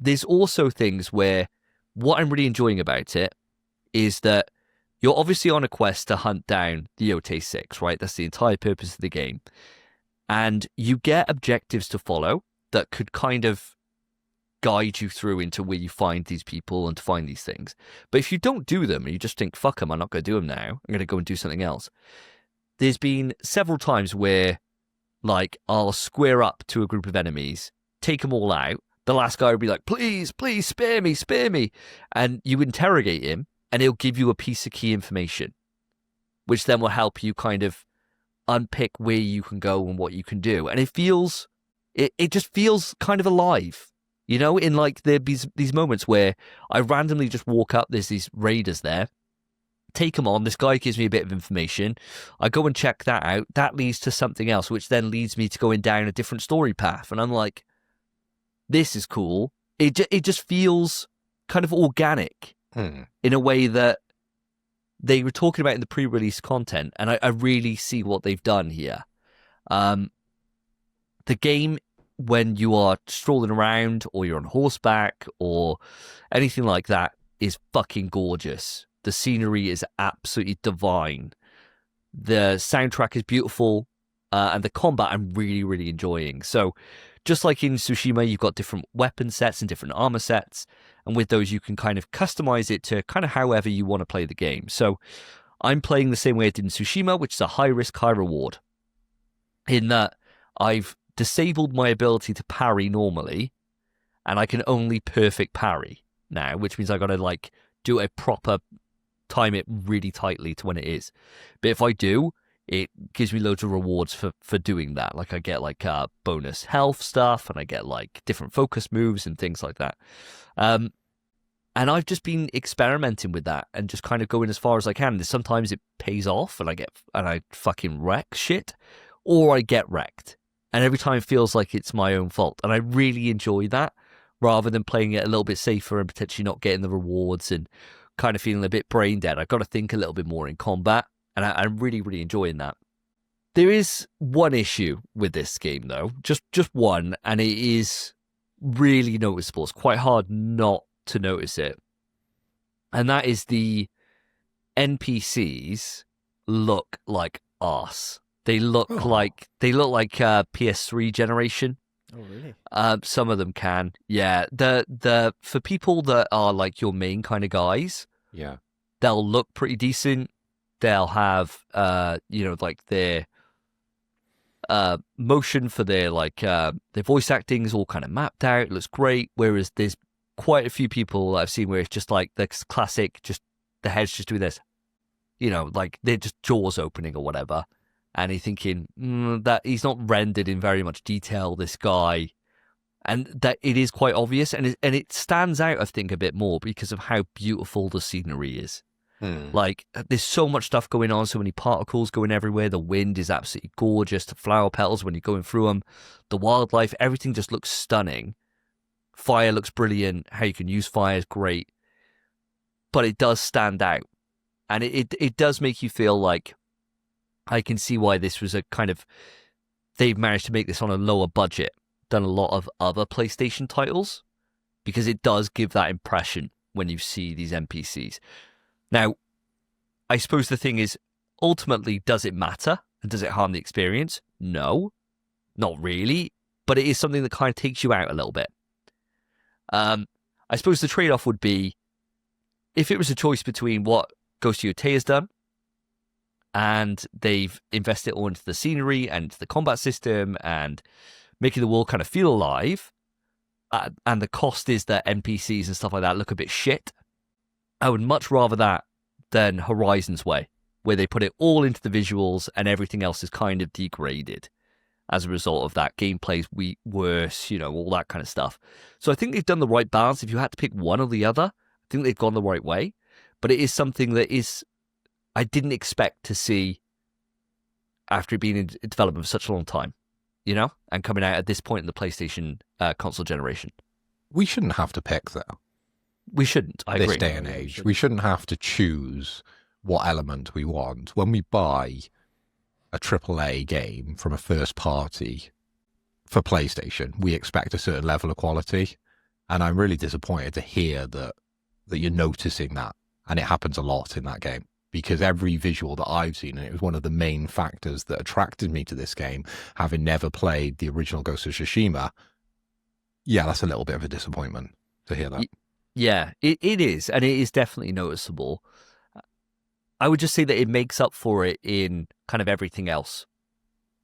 There's also things where what I'm really enjoying about it is that you're obviously on a quest to hunt down the Yotei 6, right? That's the entire purpose of the game. And you get objectives to follow that could kind of guide you through into where you find these people and to find these things. But if you don't do them and you just think, fuck them, I'm not going to do them now, I'm going to go and do something else. There's been several times where, like, I'll square up to a group of enemies, take them all out. The last guy will be like, please, please, spare me, spare me. And you interrogate him and he'll give you a piece of key information, which then will help you kind of unpick where you can go and what you can do. And it just feels kind of alive. You know, in like these moments where I randomly just walk up, there's these raiders there, take them on. This guy gives me a bit of information. I go and check that out. That leads to something else, which then leads me to going down a different story path. And I'm like, this is cool. It just feels kind of organic in a way that they were talking about in the pre-release content. And I really see what they've done here. The game, when you are strolling around or you're on horseback or anything like that, is fucking gorgeous. The scenery is absolutely divine. The soundtrack is beautiful, and the combat I'm really, really enjoying. So just like in Tsushima, you've got different weapon sets and different armor sets, and with those you can kind of customize it to kind of however you want to play the game. So I'm playing the same way I did in Tsushima, which is a high risk, high reward, in that I've disabled my ability to parry normally, and I can only perfect parry now, which means I got to like do a proper time it really tightly to when it is. But if I do, it gives me loads of rewards for doing that. Like I get like bonus health stuff, and I get like different focus moves and things like that. And I've just been experimenting with that and just kind of going as far as I can. Sometimes it pays off and I fucking wreck shit, or I get wrecked. And every time it feels like it's my own fault. And I really enjoy that, rather than playing it a little bit safer and potentially not getting the rewards and kind of feeling a bit brain dead. I've got to think a little bit more in combat, and I'm really, really enjoying that. There is one issue with this game, though, just one, and it is really noticeable. It's quite hard not to notice it, and that is the NPCs look like arse. They look like PS3 generation. Oh, really? Some of them can, yeah. The for people that are like your main kind of guys, Yeah. they'll look pretty decent. They'll have like their motion for their their voice acting is all kind of mapped out. It looks great. Whereas there's quite a few people I've seen where it's just like the classic, just the head's just doing this, like they're just jaws opening or whatever. And you're thinking that he's not rendered in very much detail, this guy, and that it is quite obvious, and it stands out, I think, a bit more because of how beautiful the scenery is. Like, there's so much stuff going on, so many particles going everywhere. The wind is absolutely gorgeous. The flower petals when you're going through them, the wildlife, everything just looks stunning. Fire looks brilliant. How you can use fire is great, but it does stand out, and it does make you feel like, I can see why this was a kind of, they've managed to make this on a lower budget than a lot of other PlayStation titles, because it does give that impression when you see these NPCs. Now, I suppose the thing is, ultimately, does it matter? And does it harm the experience? No, not really, but it is something that kind of takes you out a little bit. I suppose the trade-off would be, if it was a choice between what Ghost of Yotei has done, and they've invested all into the scenery and the combat system and making the world kind of feel alive, and the cost is that NPCs and stuff like that look a bit shit, I would much rather that than Horizon's way, where they put it all into the visuals and everything else is kind of degraded as a result of that. Gameplay's worse, all that kind of stuff. So I think they've done the right balance. If you had to pick one or the other, I think they've gone the right way. But it is something that I didn't expect to see after it being in development for such a long time, and coming out at this point in the PlayStation console generation. We shouldn't have to pick, though. We shouldn't, I agree. This day and age. We shouldn't have to choose what element we want. When we buy a AAA game from a first party for PlayStation, we expect a certain level of quality. And I'm really disappointed to hear that you're noticing that. And it happens a lot in that game. Because every visual that I've seen, and it was one of the main factors that attracted me to this game, having never played the original Ghost of Tsushima, yeah, that's a little bit of a disappointment to hear that. Yeah, it is, and it is definitely noticeable. I would just say that it makes up for it in kind of everything else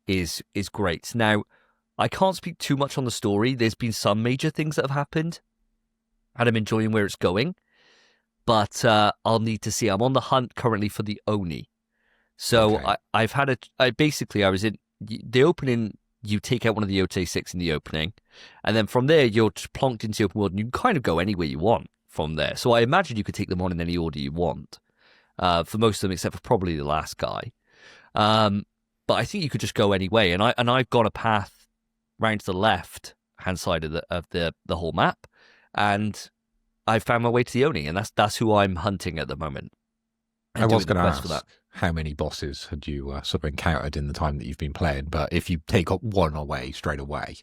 is great. Now, I can't speak too much on the story. There's been some major things that have happened, and I'm enjoying where it's going. But I'll need to see. I'm on the hunt currently for the Oni. So okay. I was in the opening. You take out one of the Yotei 6 in the opening, and then from there you're just plonked into the open world, and you can kind of go anywhere you want from there. So I imagine you could take them on in any order you want. for most of them, except for probably the last guy. But I think you could just go any way, and I've gone a path round to the left hand side of the whole map, and I found my way to the Oni, and that's who I'm hunting at the moment. I was going to ask how many bosses had you sort of encountered in the time that you've been playing, but if you take up one away straight away,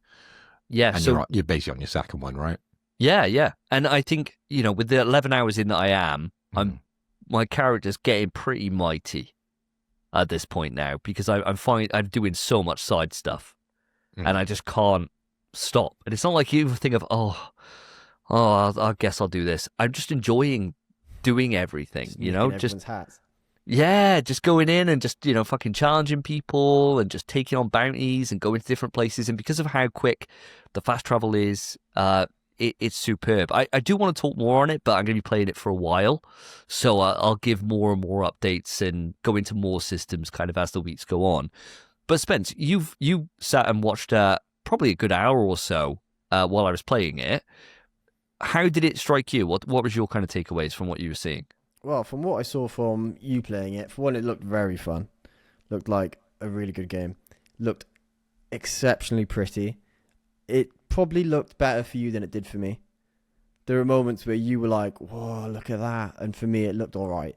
yeah, and so you're basically on your second one, right? yeah, and I think with the 11 hours in that I am, my character's getting pretty mighty at this point now, because I'm doing so much side stuff, and I just can't stop. And it's not like you think of I guess I'll do this. I'm just enjoying doing everything, just hats. Yeah, just going in and just fucking challenging people and just taking on bounties and going to different places. And because of how quick the fast travel is, it's superb. I do want to talk more on it, but I'm going to be playing it for a while, so I'll give more and more updates and go into more systems kind of as the weeks go on. But Spence, you sat and watched probably a good hour or so while I was playing it. How did it strike you? What was your kind of takeaways from what you were seeing? Well, from what I saw from you playing it, for one, it looked very fun. Looked like a really good game. Looked exceptionally pretty. It probably looked better for you than it did for me. There were moments where you were like, whoa, look at that. And for me, it looked all right,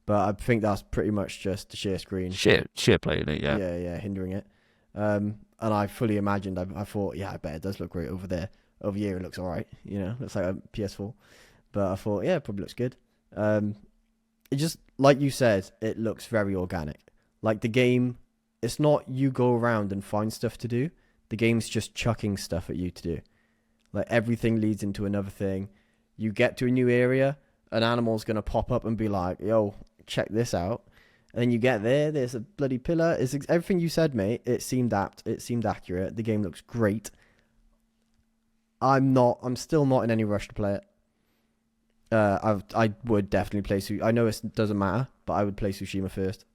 But I think that's pretty much just the share screen. Share playing it, yeah. Yeah, hindering it. And I fully imagined, I thought, yeah, I bet it does look great over there. Over here, it looks all right, looks like a PS4. But I thought, yeah, it probably looks good. It just, like you said, it looks very organic. Like the game, it's not you go around and find stuff to do. The game's just chucking stuff at you to do. Like everything leads into another thing. You get to a new area, an animal's going to pop up and be like, yo, check this out. And then you get there's a bloody pillar. It's everything you said, mate. It seemed apt. It seemed accurate. The game looks great. I'm still not in any rush to play it. I would definitely play I know it doesn't matter, but I would play Tsushima first,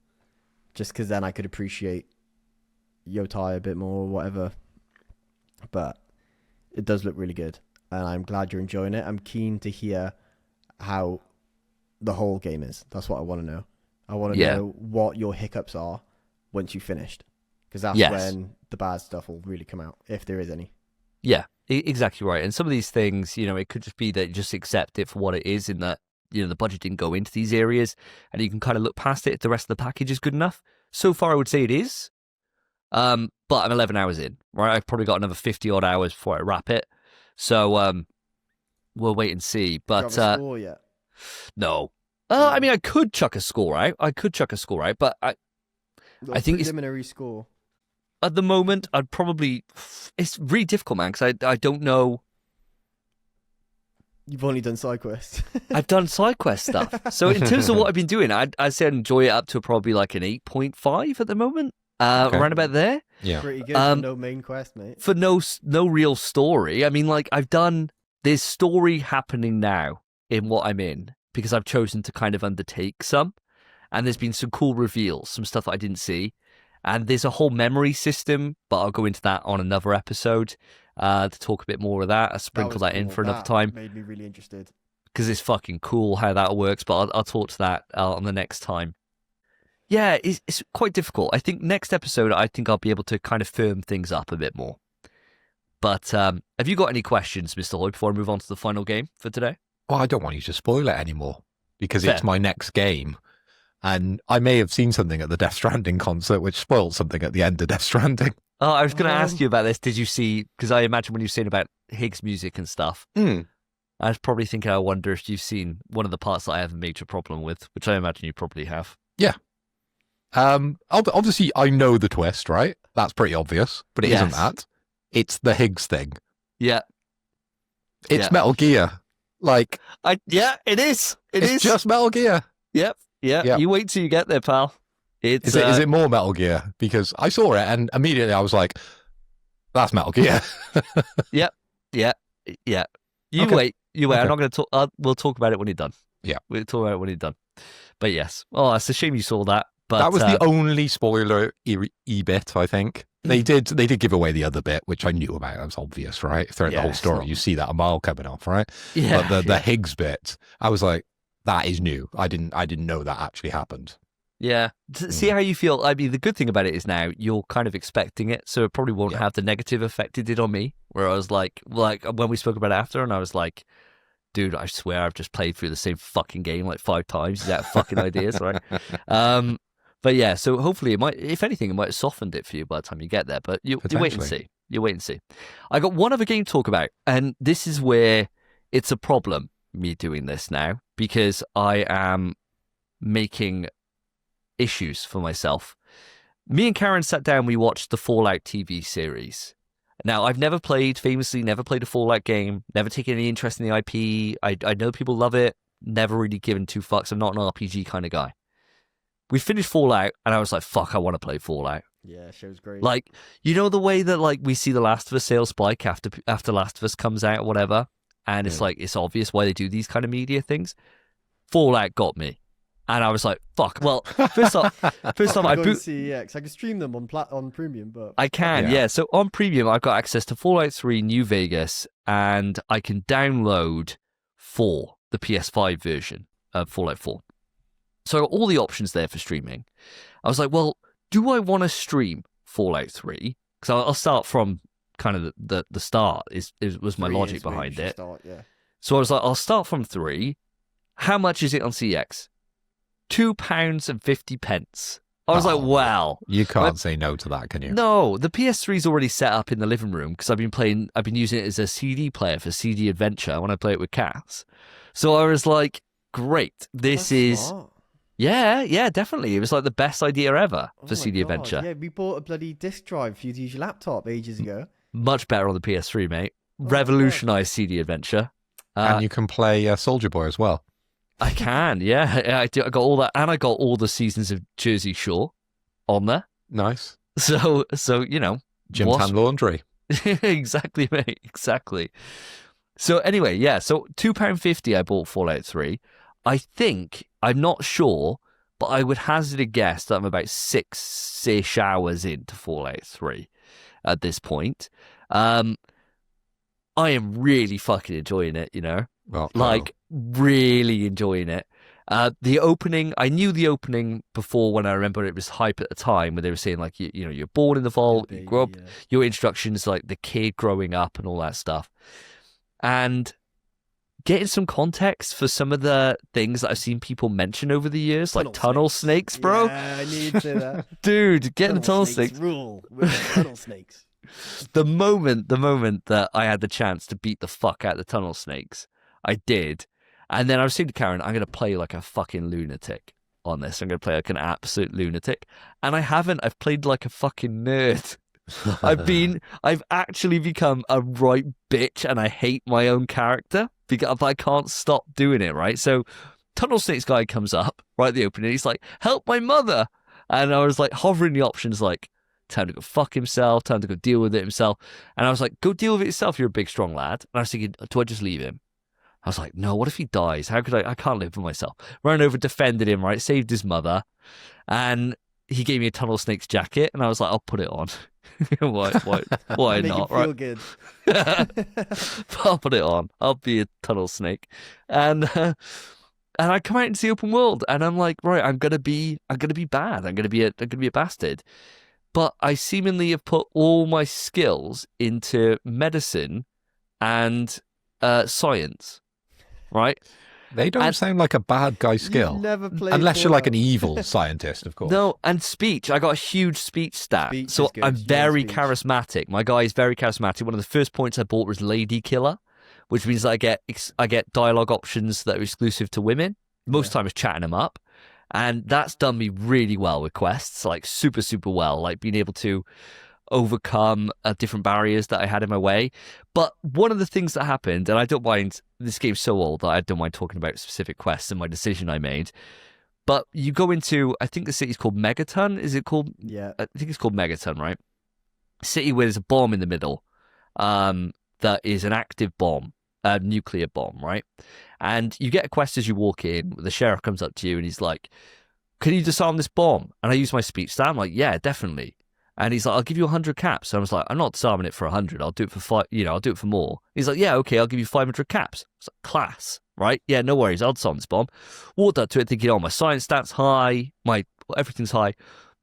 just because then I could appreciate Yotai a bit more or whatever. But it does look really good, and I'm glad you're enjoying it. I'm keen to hear how the whole game is. That's what I want to know. I want to know what your hiccups are once you've finished, because that's when the bad stuff will really come out, if there is any. Yeah, exactly right. And some of these things, it could just be that you just accept it for what it is, in that, the budget didn't go into these areas, and you can kind of look past it if the rest of the package is good enough. So far, I would say it is. But I'm 11 hours in, right? I've probably got another 50 odd hours before I wrap it. So we'll wait and see. But do you have a score yet? No. I mean, I could chuck a score out. But I think it's preliminary score. At the moment, I'd probably... It's really difficult, man, because I don't know... You've only done side quests. I've done side quest stuff. So in terms of what I've been doing, I'd say I'd enjoy it up to probably like an 8.5 at the moment. Around about there. Yeah. Pretty good for no main quest, mate. For no real story. I mean, like, there's story happening now in what I'm in, because I've chosen to kind of undertake some. And there's been some cool reveals, some stuff that I didn't see. And there's a whole memory system, but I'll go into that on another episode to talk a bit more of that. I'll sprinkle that in for another time. Made me really interested. Because it's fucking cool how that works, but I'll talk to that on the next time. Yeah, it's quite difficult. I think next episode, I'll be able to kind of firm things up a bit more. But have you got any questions, Mr. Lloyd, before I move on to the final game for today? Well, I don't want you to spoil it anymore, because Fair. It's my next game. And I may have seen something at the Death Stranding concert, which spoiled something at the end of Death Stranding. Oh, I was going to ask you about this. Did you see, because I imagine when you're saying about Higgs music and stuff, I was probably thinking, I wonder if you've seen one of the parts that I have a major problem with, which I imagine you probably have. Yeah. Obviously, I know the twist, right? That's pretty obvious, but it isn't that. It's the Higgs thing. Yeah. It's Metal Gear. Like, it is. It's just Metal Gear. Yep. Yeah. You wait till you get there, pal. Is it more Metal Gear? Because I saw it and immediately I was like, that's Metal Gear. Yep. Yeah. You wait. I'm not going to talk. We'll talk about it when you're done. Yeah. We'll talk about it when you're done. But yes. Oh, it's a shame you saw that. But that was the only spoiler bit, I think. They did give away the other bit, which I knew about. That was obvious, right? Throughout the whole story, you see that a mile coming off, right? Yeah. But the Higgs bit, I was like, that is new. I didn't know that actually happened. Yeah. See how you feel. I mean, the good thing about it is now you're kind of expecting it, so it probably won't have the negative effect it did on me, where I was like when we spoke about it after, and I was like, dude, I swear I've just played through the same fucking game like 5 times. He's out of fucking ideas, right? But yeah, so hopefully it might, if anything, it might have softened it for you by the time you get there. But you wait and see. You wait and see. I got one other game to talk about, and this is where it's a problem, me doing this now, because I am making issues for myself. Me and Karen sat down, we watched the Fallout TV series. Now, I've famously never played a Fallout game, never taken any interest in the IP. I know people love it, never really given 2 fucks. I'm not an RPG kind of guy. We finished Fallout, and I was like, fuck, I want to play Fallout. Yeah, show's great. Like, you know the way that like we see the Last of Us sales spike after Last of Us comes out or whatever, and it's like, it's obvious why they do these kind of media things? Fallout got me. And I was like, fuck. Well, first off, I boot CEX. I can stream them on Premium, but I can, yeah. So on Premium, I've got access to Fallout 3 New Vegas, and I can download 4, the PS5 version of Fallout 4. So I got all the options there for streaming. I was like, well, do I want to stream Fallout 3? Because I'll start from kind of the start. Was my logic behind it. So I was like, I'll start from 3. How much is it on CX? £2.50. I was like, wow. You can't say no to that, can you? No, the PS3 is already set up in the living room because I've been using it as a CD player for CD Adventure when I play it with cats. So I was like, great. This is smart. Yeah, definitely. It was like the best idea ever for CD Adventure. Yeah, we bought a bloody disc drive for you to use your laptop ages ago. Much better on the PS3, mate. Revolutionized CD Adventure. And you can play Soldier Boy as well. I can, yeah. I got all that, and I got all the seasons of Jersey Shore on there. Nice. So you know, Jim Tan Laundry. Exactly, mate. Exactly. So anyway, yeah. So £2.50 I bought Fallout 3. I think, I'm not sure, but I would hazard a guess that I'm about 6-ish hours into Fallout 3 at this point. I am really fucking enjoying it, you know. Well, really enjoying it. The opening, I knew the opening before when I remember it was hype at the time, where they were saying like, you know, you're born in the vault, you grow up, your instructions like the kid growing up and all that stuff. And getting some context for some of the things that I've seen people mention over the years, like tunnel snakes, bro. Yeah, I need to say that. Dude, getting the tunnel snakes. Rule with tunnel snakes. The moment that I had the chance to beat the fuck out of the tunnel snakes, I did. And then I was saying to Karen, I'm going to play like a fucking lunatic on this. I'm going to play like an absolute lunatic. And I haven't. I've played like a fucking nerd. I've actually become a right bitch, and I hate my own character because I can't stop doing it, right? So Tunnel Snakes guy comes up right at the opening. He's like, help my mother. And I was like hovering the options like, time to go fuck himself, time to go deal with it himself. And I was like, go deal with it yourself. You're a big, strong lad. And I was thinking, do I just leave him? I was like, no, what if he dies? How could I can't live for myself. Ran over, defended him, right? Saved his mother. And he gave me a Tunnel Snakes jacket. And I was like, I'll put it on. Why not, right? Feel good. I'll put it on. I'll be a Tunnel Snake. And I come out into the open world and I'm like, right, I'm gonna be bad. I'm gonna be a bastard. But I seemingly have put all my skills into medicine and science. Right? They don't sound like a bad guy skill. Never played unless you're like an evil scientist, of course. No, and speech. I got a huge speech stat. So I'm very charismatic. My guy is very charismatic. One of the first points I bought was Lady Killer, which means that I get dialogue options that are exclusive to women. Most time it's chatting them up. And that's done me really well with quests, like super, super well, like being able to overcome different barriers that I had in my way. But one of the things that happened, and I don't mind, this game's so old that I don't mind talking about specific quests and my decision I made. But you go into, I think the city's called Megaton. Is it called? Yeah. I think it's called Megaton, right? City where there's a bomb in the middle that is an active bomb, a nuclear bomb, right? And you get a quest as you walk in. The sheriff comes up to you and he's like, can you disarm this bomb? And I use my speech stat. I'm like, yeah, definitely. And he's like, I'll give you 100 caps. And I was like, I'm not disarming it for 100. I'll do it for I'll do it for more. He's like, yeah, okay, I'll give you 500 caps. I was like, class. right? Yeah, no worries. I'll disarm this bomb. Walked up to it thinking, oh, my science stats high, everything's high.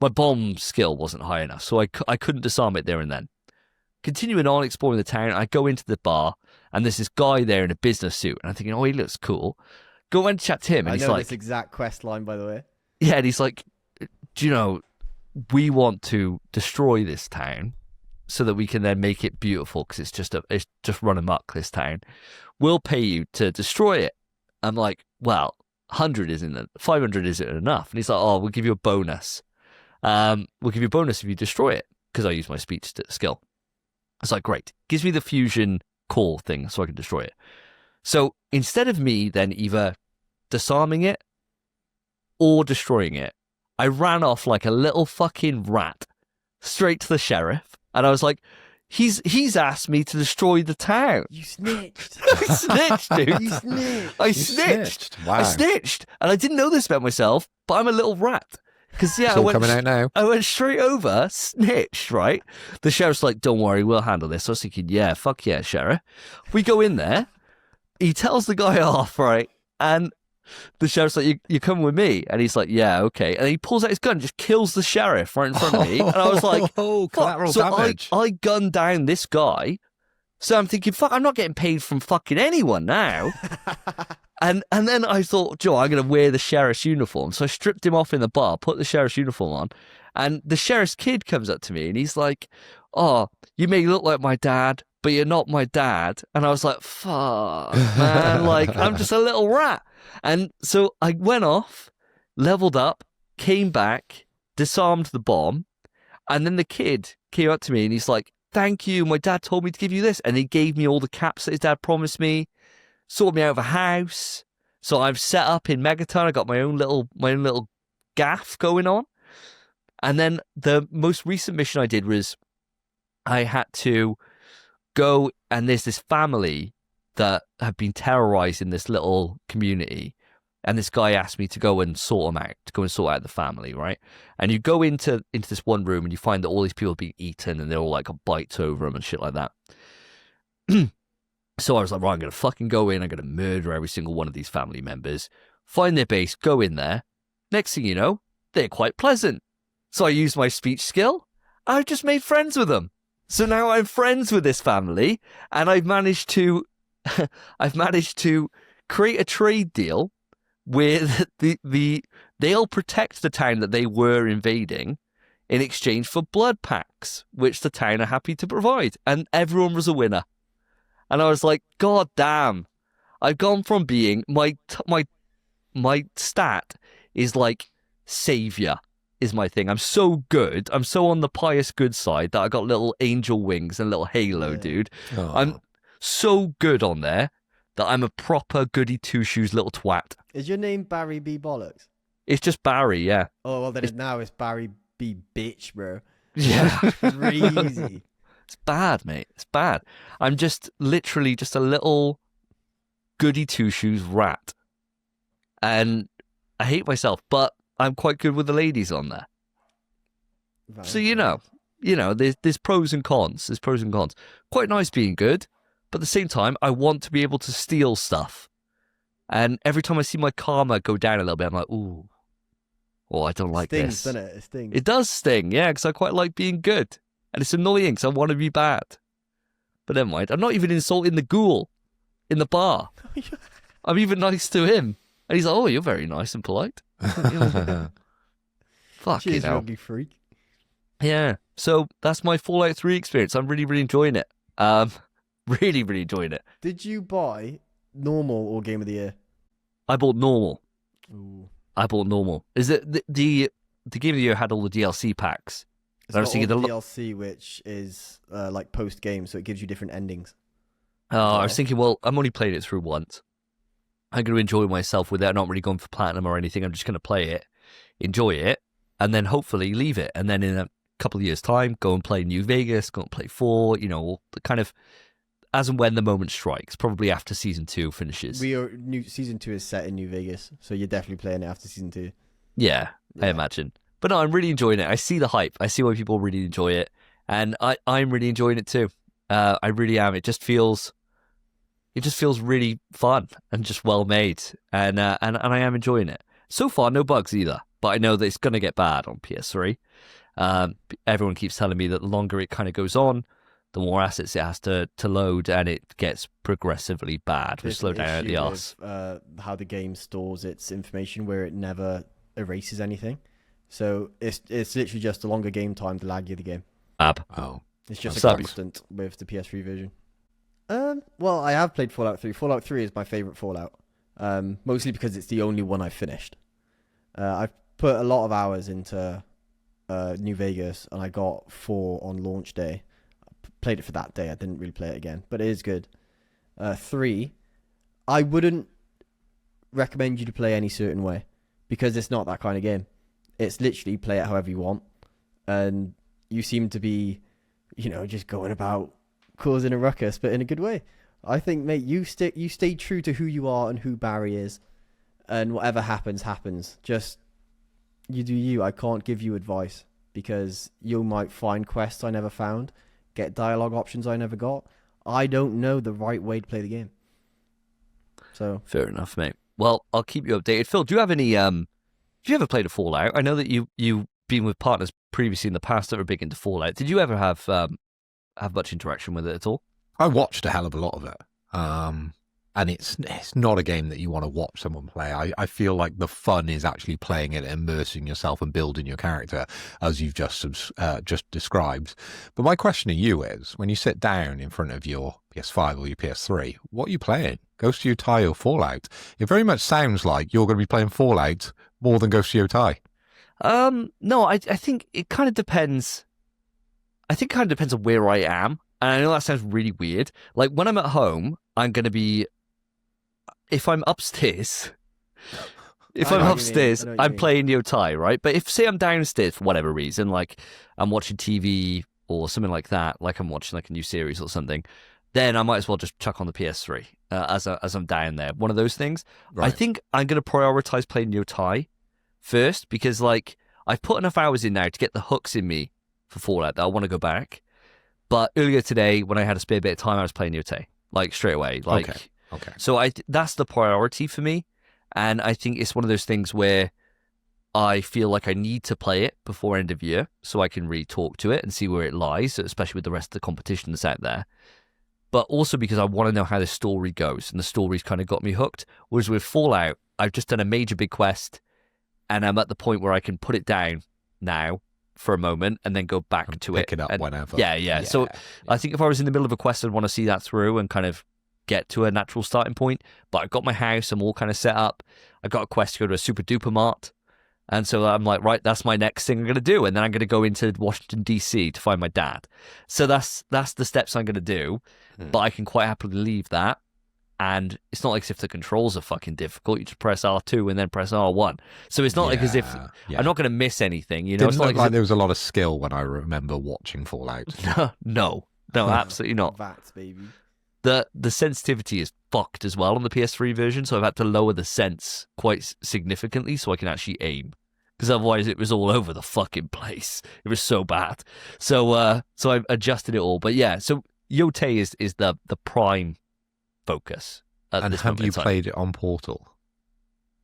My bomb skill wasn't high enough, so I couldn't disarm it there and then. Continuing on, exploring the town, I go into the bar, and there's this guy there in a business suit, and I'm thinking, oh, he looks cool. Go and chat to him, and I he's know like, this exact quest line, by the way. yeah, and he's like, do you know, we want to destroy this town so that we can then make it beautiful because it's just run amok, this town. We'll pay you to destroy it. I'm like, well, 500 isn't enough. And he's like, oh, we'll give you a bonus. We'll give you a bonus if you destroy it because I use my speech skill. It's like, great. Gives me the fusion core thing so I can destroy it. So instead of me then either disarming it or destroying it, I ran off like a little fucking rat straight to the sheriff. And I was like, he's asked me to destroy the town. You snitched. I snitched, dude. You snitched. I You snitched. Wow. I snitched. And I didn't know this about myself, but I'm a little rat. Because, yeah, It's all coming out now. I went straight over, snitched, right? The sheriff's like, don't worry, we'll handle this. I was thinking, yeah, fuck yeah, sheriff. We go in there. He tells the guy off, right? And the sheriff's like, you're coming with me? And he's like, yeah, okay. And he pulls out his gun and just kills the sheriff right in front of me. And I was like, oh, collateral so damage. I gunned down this guy. So I'm thinking, fuck, I'm not getting paid from fucking anyone now. And then I thought, Joe, I'm going to wear the sheriff's uniform. So I stripped him off in the bar, put the sheriff's uniform on. And the sheriff's kid comes up to me and he's like, oh, you may look like my dad, but you're not my dad. And I was like, fuck, man. Like, I'm just a little rat. And so I went off, leveled up, came back, disarmed the bomb. And then the kid came up to me and he's like, thank you. My dad told me to give you this. And he gave me all the caps that his dad promised me. Sorted me out of a house. So I've set up in Megaton. I got my own little gaff going on. And then the most recent mission I did was I had to go, and there's this family that have been terrorized in this little community. And this guy asked me to go and sort them out, to go and sort out the family, right? And you go into this one room and you find that all these people have been eaten and they're all like got bites over them and shit like that. So I was like, right, I'm going to fucking go in. I'm going to murder every single one of these family members, find their base, go in there. Next thing you know, they're quite pleasant. So I used my speech skill. I've just made friends with them. So now I'm friends with this family, and I've managed to create a trade deal with they'll protect the town that they were invading in exchange for blood packs, which the town are happy to provide. And everyone was a winner. And I was like, God damn, I've gone from being my stat is like savior is my thing. I'm so good. I'm so on the pious good side that I got little angel wings and little halo, dude. Oh. I'm so good on there that I'm a proper goody two shoes little twat. Is your name Barry B. Bollocks? It's just Barry, yeah. Oh, well, then now it's Barry B. Bitch, bro. Yeah. Crazy. It's bad, mate. It's bad. I'm just literally just a little goody two shoes rat. And I hate myself, but I'm quite good with the ladies on there. Right. So, you know, there's pros and cons. There's pros and cons. Quite nice being good, but at the same time, I want to be able to steal stuff. And every time I see my karma go down a little bit, I'm like, ooh, oh, I don't like Stings, this. doesn't it? It stings. It does sting, yeah, because I quite like being good. And it's annoying because I want to be bad. But never mind. I'm not even insulting the ghoul in the bar. I'm even nice to him. And he's like, oh, you're very nice and polite. Fuck, Cheers, you know. rugby freak. Yeah. So that's my Fallout 3 experience. I'm really, really enjoying it. Really, really enjoying it. Did you buy normal or Game of the Year? I bought normal. Ooh. I bought normal. Is it the Game of the Year had all the DLC packs? It's I was got thinking all the DLC, which is like post game, so it gives you different endings. I was thinking, well, I'm only playing it through once. I'm going to enjoy myself with it. I'm not really going for platinum or anything. I'm just going to play it, enjoy it, and then hopefully leave it. And then in a couple of years' time, go and play New Vegas, go and play 4, kind of as and when the moment strikes, probably after Season 2 finishes. Season 2 is set in New Vegas, so you're definitely playing it after Season 2. Yeah, I imagine. But no, I'm really enjoying it. I see the hype. I see why people really enjoy it. And I'm really enjoying it too. I really am. It just feels it just feels really fun and just well made, and I am enjoying it. So far, no bugs either, but I know that it's going to get bad on PS3. Everyone keeps telling me that the longer it kind of goes on, the more assets it has to load, and it gets progressively bad. We There's slow an down at the issue arse. with, how the game stores its information, where it never erases anything. So it's literally just the longer game time, the laggier the game. Oh, It's just That a sucks. constant with the PS3 version. Well, I have played Fallout 3. Fallout 3 is my favorite Fallout, mostly because it's the only one I finished. I've put a lot of hours into New Vegas, and I got 4 on launch day. I played it for that day. I didn't really play it again, but it is good. 3, I wouldn't recommend you to play any certain way, because it's not that kind of game. It's literally play it however you want, and you seem to be, just going about causing a ruckus, but in a good way. I think, mate, you stay true to who you are and who Barry is, and whatever happens. Just you do you. I can't give you advice, because you might find quests I never found, get dialogue options I never got. I don't know the right way to play the game. So Fair enough, mate. Well, I'll keep you updated. Phil, do you have any? Have you ever played a Fallout? I know that you've been with partners previously in the past that were big into Fallout. Did you ever have much interaction with it at all? I watched a hell of a lot of it. And it's not a game that you want to watch someone play. I feel like the fun is actually playing it, immersing yourself and building your character, as you've just described. But my question to you is, when you sit down in front of your PS5 or your PS3, what are you playing? Ghost of Yotei or Fallout? It very much sounds like you're going to be playing Fallout more than Ghost of Yotei. No, I think it kind of depends. I think it kind of depends on where I am. And I know that sounds really weird. Like, when I'm at home, I'm going to be... If I'm upstairs... I know what you mean. I'm playing Yotei, right? But if, say, I'm downstairs for whatever reason, like I'm watching TV or something like that, like I'm watching like a new series or something, then I might as well just chuck on the PS3 as I'm down there. One of those things. Right. I think I'm going to prioritize playing Yotei first, because like I've put enough hours in now to get the hooks in me for Fallout that I want to go back. But earlier today, when I had a spare bit of time, I was playing Yotei, like straight away. Like, Okay. So that's the priority for me. And I think it's one of those things where I feel like I need to play it before end of year so I can really talk to it and see where it lies, especially with the rest of the competition that's out there. But also because I want to know how the story goes, and the story's kind of got me hooked. Whereas with Fallout, I've just done a major big quest, and I'm at the point where I can put it down now for a moment and then go back And to pick it. it up And whenever. Yeah. So I think if I was in the middle of a quest, I'd want to see that through and kind of get to a natural starting point. But I've got my house, I'm all kind of set up. I've got a quest to go to a super duper mart. And so I'm like, right, that's my next thing I'm going to do. And then I'm going to go into Washington, D.C. to find my dad. So that's the steps I'm going to do. But I can quite happily leave that. And it's not like as if the controls are fucking difficult. You just press R2 and then press R1. So it's not like as if I'm not going to miss anything. You know, Didn't it's not look like, like there was a lot of skill when I remember watching Fallout. No, absolutely not. Vats, baby. The sensitivity is fucked as well on the PS3 version, so I've had to lower the sense quite significantly so I can actually aim, because otherwise it was all over the fucking place. It was so bad. So I've adjusted it all. But yeah, so Yotei is the prime focus. And have you played it on Portal?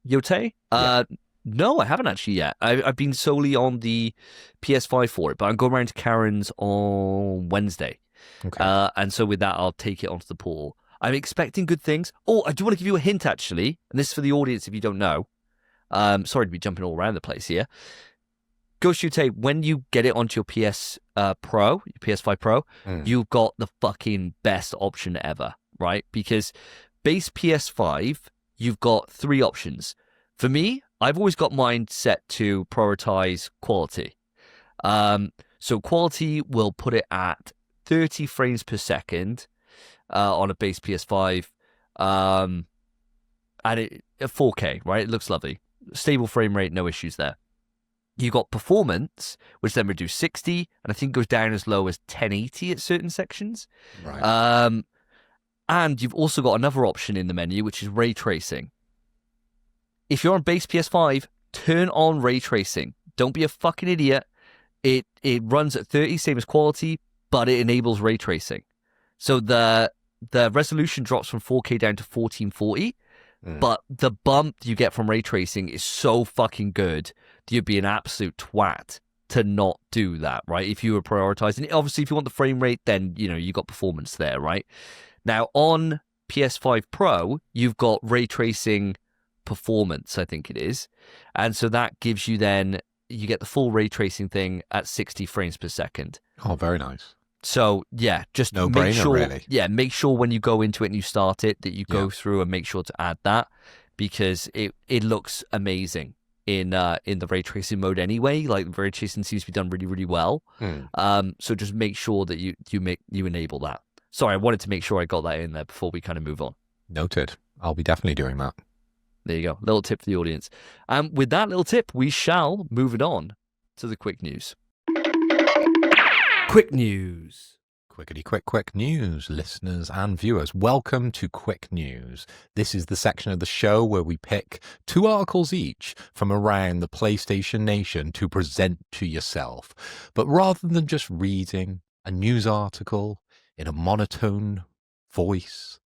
Yotei? Yeah. No, I haven't actually yet. I've been solely on the PS5 for it, but I'm going around to Karen's on Wednesday. Okay. And so with that, I'll take it onto the portal. I'm expecting good things. Oh, I do want to give you a hint, actually. And this is for the audience if you don't know. Sorry to be jumping all around the place here. Ghost Yotei, when you get it onto your PS Pro, your PS5 Pro, you've got the fucking best option ever, right? Because base PS5, you've got 3 options. For me, I've always got mine set to prioritize quality. So quality will put it at 30 frames per second on a base PS5, and it 4K, right? It looks lovely. Stable frame rate, no issues there. You got performance, which then reduces 60, and I think goes down as low as 1080 at certain sections. Right. And you've also got another option in the menu, which is ray tracing. If you're on base PS5, turn on ray tracing. Don't be a fucking idiot. It runs at 30, same as quality, but it enables ray tracing. So the the resolution drops from 4K down to 1440. But the bump you get from ray tracing is so fucking good that you'd be an absolute twat to not do that, right? If you were prioritizing, obviously, if you want the frame rate, then you got performance there, right? Now on PS5 Pro, you've got ray tracing performance, I think it is, and so that gives you you get the full ray tracing thing at 60 frames per second. Oh, very nice. So yeah, just No make brainer, sure. really. Yeah, make sure when you go into it and you start it that you go through and make sure to add that, because it looks amazing in the ray tracing mode anyway. Like ray tracing seems to be done really, really well. So just make sure that you enable that. Sorry, I wanted to make sure I got that in there before we kind of move on. Noted. I'll be definitely doing that. There you go. Little tip for the audience. With that little tip, we shall move it on to the quick news. Quick news. Quick news, listeners and viewers. Welcome to Quick News. This is the section of the show where we pick 2 articles each from around the PlayStation Nation to present to yourself. But rather than just reading a news article in a monotone voice,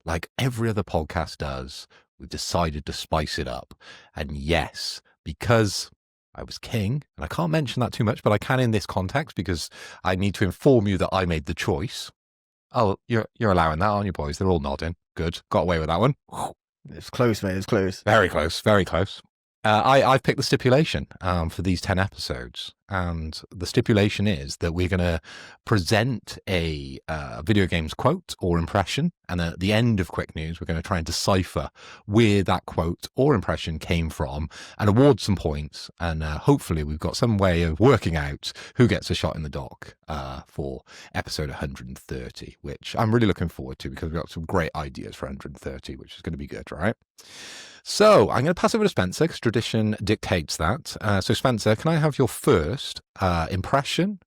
like every other podcast does, we've decided to spice it up. And yes, because I was king, and I can't mention that too much, but I can in this context because I need to inform you that I made the choice. Oh, you're allowing that, aren't you, boys? They're all nodding. Good. Got away with that one. It's close, mate. It's close. Very close. Very close. I've picked the stipulation for these 10 episodes, and the stipulation is that we're going to present a video games quote or impression, and at the end of Quick News, we're going to try and decipher where that quote or impression came from and award some points, and hopefully we've got some way of working out who gets a shot in the dock for episode 130, which I'm really looking forward to because we've got some great ideas for 130, which is going to be good, right? So I'm going to pass over to Spencer because tradition dictates that. So Spencer, can I have your first impression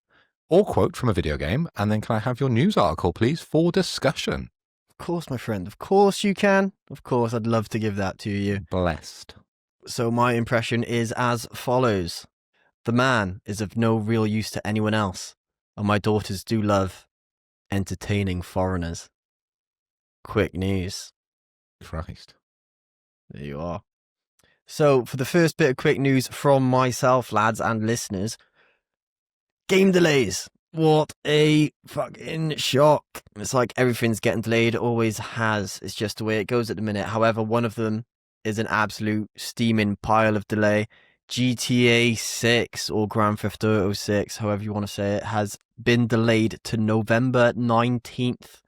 or quote from a video game? And then can I have your news article, please, for discussion? Of course, my friend. Of course you can. Of course, I'd love to give that to you. Blessed. So my impression is as follows. The man is of no real use to anyone else, and my daughters do love entertaining foreigners. Quick news. Christ. There you are. So, for the first bit of quick news from myself, lads and listeners, game delays. What a fucking shock. It's like everything's getting delayed, always has. It's just the way it goes at the minute. However, one of them is an absolute steaming pile of delay. GTA 6 or Grand Theft Auto 6, however you want to say it, has been delayed to November 19th,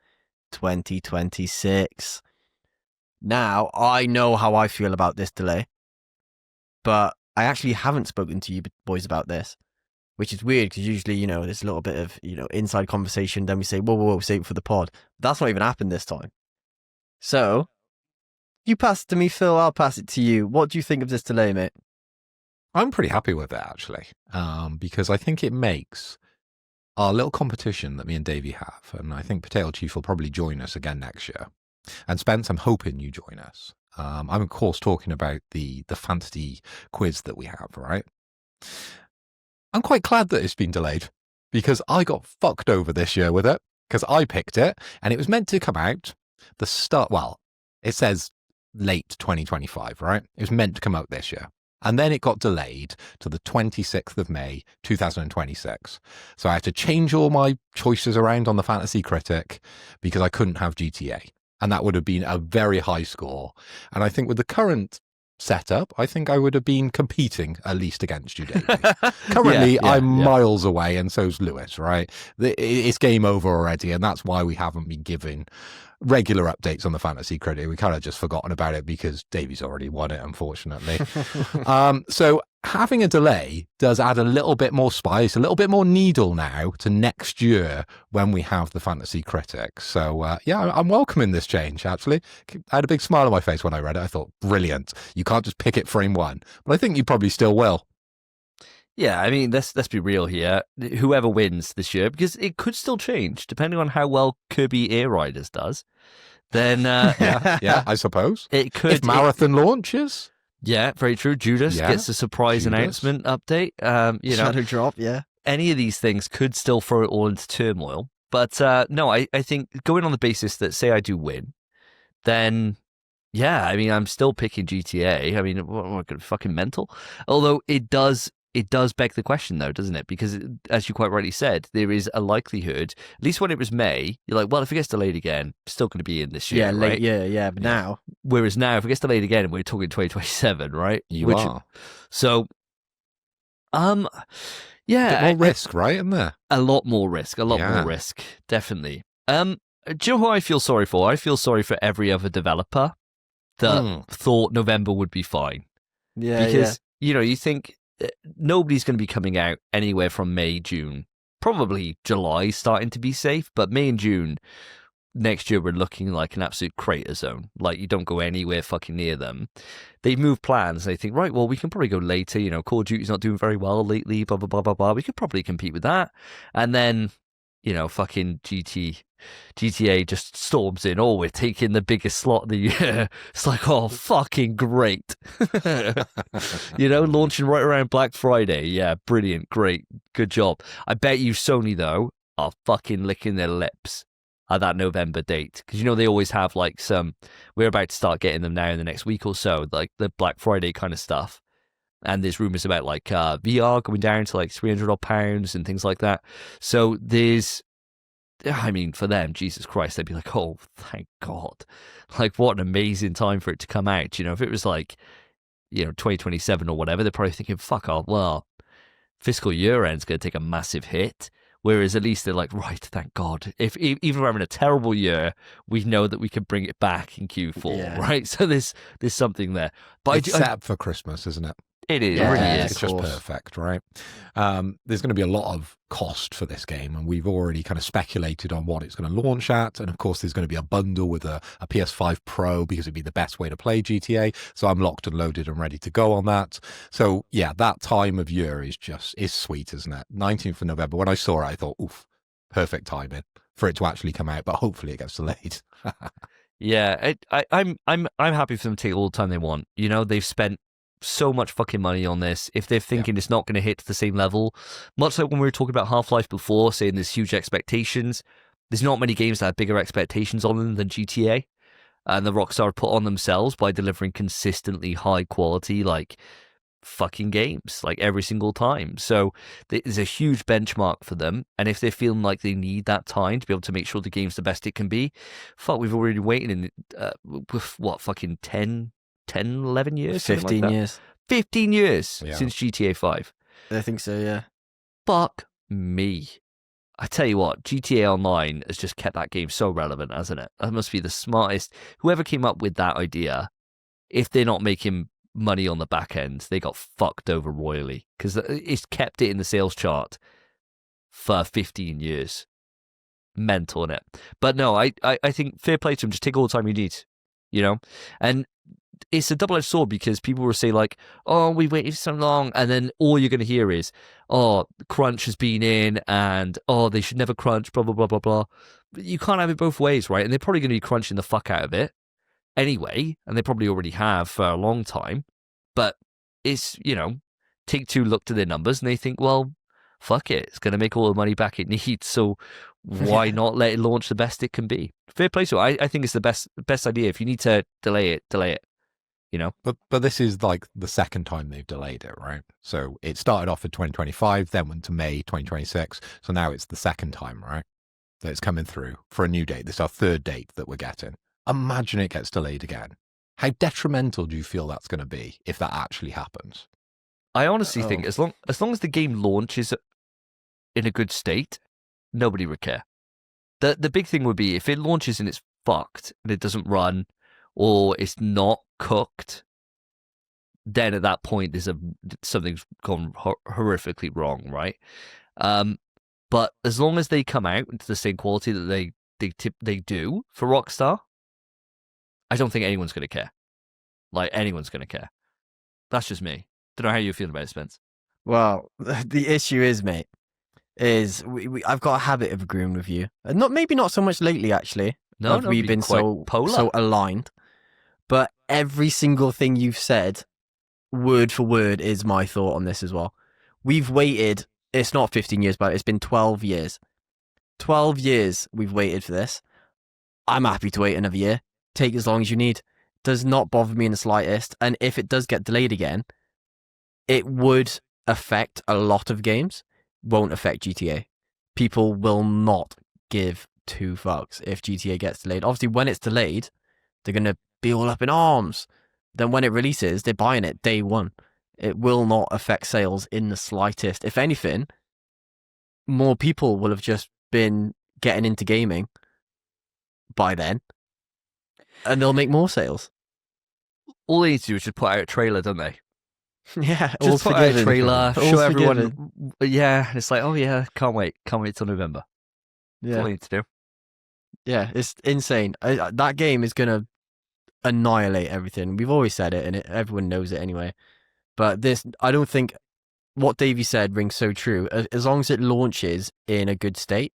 2026. Now, I know how I feel about this delay, but I actually haven't spoken to you boys about this, which is weird because usually, there's a little bit of, inside conversation. Then we say, whoa, save it for the pod. That's not even happened this time. So, you pass it to me, Phil. I'll pass it to you. What do you think of this delay, mate? I'm pretty happy with it, actually, because I think it makes our little competition that me and Davey have, and I think Potato Chief will probably join us again next year. And Spence, I'm hoping you join us. I'm, of course, talking about the fantasy quiz that we have, right? I'm quite glad that it's been delayed because I got fucked over this year with it because I picked it and it was meant to come out it says late 2025, right? It was meant to come out this year. And then it got delayed to the 26th of May, 2026. So I had to change all my choices around on the Fantasy Critic because I couldn't have GTA. And that would have been a very high score. And I think with the current setup, I think I would have been competing at least against you, Davey. Currently, I'm miles away, and so's Lewis, right? It's game over already, and that's why we haven't been giving regular updates on the Fantasy Critic. We kind of just forgotten about it because Davey's already won it, unfortunately. So having a delay does add a little bit more spice, a little bit more needle now to next year when we have the Fantasy Critic. So I'm welcoming this change, actually. I had a big smile on my face when I read it. I thought, brilliant. You can't just pick it frame one. But I think you probably still will. Yeah, I mean, let's be real here. Whoever wins this year, because it could still change depending on how well Kirby Air Riders does. Then yeah, I suppose it could. If Marathon launches, yeah, very true. Judas gets a surprise announcement update. Shadow drop, yeah. Any of these things could still throw it all into turmoil. But no, I think going on the basis that say I do win, then yeah, I mean I'm still picking GTA. I mean, what fucking mental? Although it does beg the question though, doesn't it? Because as you quite rightly said, there is a likelihood. At least when it was May, you're like, well, if it gets delayed again, it's still going to be in this year, Yeah, right? late year, yeah. But now, Whereas now, if it gets delayed again, we're talking 2027, right? You are. So, yeah, Bit more risk, right? Isn't there? a lot more risk, definitely. Do you know who I feel sorry for? I feel sorry for every other developer that thought November would be fine. yeah, Because, you know, you think nobody's going to be coming out anywhere from May, June. Probably July starting to be safe, but May and June next year we're looking like an absolute crater zone. Like you don't go anywhere fucking near them. They move plans. They think, right, well, we can probably go later. You know, Call of Duty's not doing very well lately, blah, blah, blah, blah, blah. We could probably compete with that. And then, you know, fucking GTA just storms in. Oh, we're taking the biggest slot of the year. It's like, oh, fucking great. You know, launching right around Black Friday. Yeah, brilliant, great, good job. I bet you Sony, though, are fucking licking their lips at that November date. Because, you know, they always have like we're about to start getting them now in the next week or so, like the Black Friday kind of stuff. And there's rumors about like VR going down to like £300 and things like that. So I mean, for them, Jesus Christ, they'd be like, oh, thank God. Like, what an amazing time for it to come out. You know, if it was like, you know, 2027 or whatever, they're probably thinking, fuck off, well, fiscal year end's going to take a massive hit. Whereas at least they're like, right, thank God. If even we're having a terrible year, we know that we can bring it back in Q4, right? So there's something there. But it's set up for Christmas, isn't it? It is. Yeah, It really It's is. just perfect, right? There's going to be a lot of cost for this game, and we've already kind of speculated on what it's going to launch at. And of course, there's going to be a bundle with a PS5 Pro because it'd be the best way to play GTA. So I'm locked and loaded and ready to go on that. So yeah, that time of year is sweet, isn't it? 19th of November. When I saw it, I thought, oof, perfect timing for it to actually come out. But hopefully, it gets delayed. Yeah, I'm happy for them to take all the time they want. You know, they've spent so much fucking money on this. If they're thinking it's not going to hit to the same level, much like when we were talking about Half-Life before, saying there's huge expectations, there's not many games that have bigger expectations on them than GTA, and the Rockstar put on themselves by delivering consistently high quality, like, fucking games, like, every single time. So there's a huge benchmark for them, and if they're feeling like they need that time to be able to make sure the game's the best it can be, fuck, we've already waited in what, fucking 10, 11 years? 15 like years. 15 years Yeah. since GTA 5. I think so, yeah. Fuck me. I tell you what, GTA Online has just kept that game so relevant, hasn't it? That must be the smartest. Whoever came up with that idea, if they're not making money on the back end, they got fucked over royally because it's kept it in the sales chart for 15 years. Mental, innit? But no, I think fair play to them. Just take all the time you need, you know? And it's a double-edged sword because people will say like, oh, we waited so long, and then all you're going to hear is, oh, crunch has been in, and oh, they should never crunch, blah, blah, blah, blah, blah. But you can't have it both ways, right? And they're probably going to be crunching the fuck out of it anyway, and they probably already have for a long time. But it's, you know, Take-Two look to their numbers and they think, well, fuck it, it's going to make all the money back it needs, so why not let it launch the best it can be? Fair play to it. I think it's the best idea. If you need to delay it, delay it. You know, but this is like the second time they've delayed it, right? So it started off in 2025, then went to May 2026. So now it's the second time, right? That it's coming through for a new date. This is our third date that we're getting. Imagine it gets delayed again. How detrimental do you feel that's going to be if that actually happens? I honestly think as long as the game launches in a good state, nobody would care. The big thing would be if it launches and it's fucked and it doesn't run, or it's not cooked, then at that point something's gone horrifically wrong, right? But as long as they come out into the same quality that they do for Rockstar, I don't think anyone's going to care. Like, anyone's going to care. That's just me. Don't know how you feel about it, Spence. Well, the issue is, mate, is I've got a habit of agreeing with you. Maybe not so much lately, actually. We've been so aligned. But every single thing you've said, word for word, is my thought on this as well. We've waited, it's not 15 years, but it's been 12 years 12 years we've waited for this. I'm happy to wait another year. Take as long as you need. Does not bother me in the slightest. And if it does get delayed again, it would affect a lot of games. Won't affect GTA. People will not give two fucks if GTA gets delayed. Obviously, when it's delayed, they're going to be all up in arms. Then when it releases, they're buying it day one. It will not affect sales in the slightest. If anything, more people will have just been getting into gaming by then, and they'll make more sales. All they need to do is just put out a trailer, don't they? Yeah, Just put out a trailer, show All's everyone. forgiven. Yeah, and it's like, oh yeah, can't wait till November. That's all Yeah, they need to do. yeah, it's insane. That game is gonna annihilate everything. We've always said it, and everyone knows it anyway. But this, I don't think what Davey said rings so true. As long as it launches in a good state,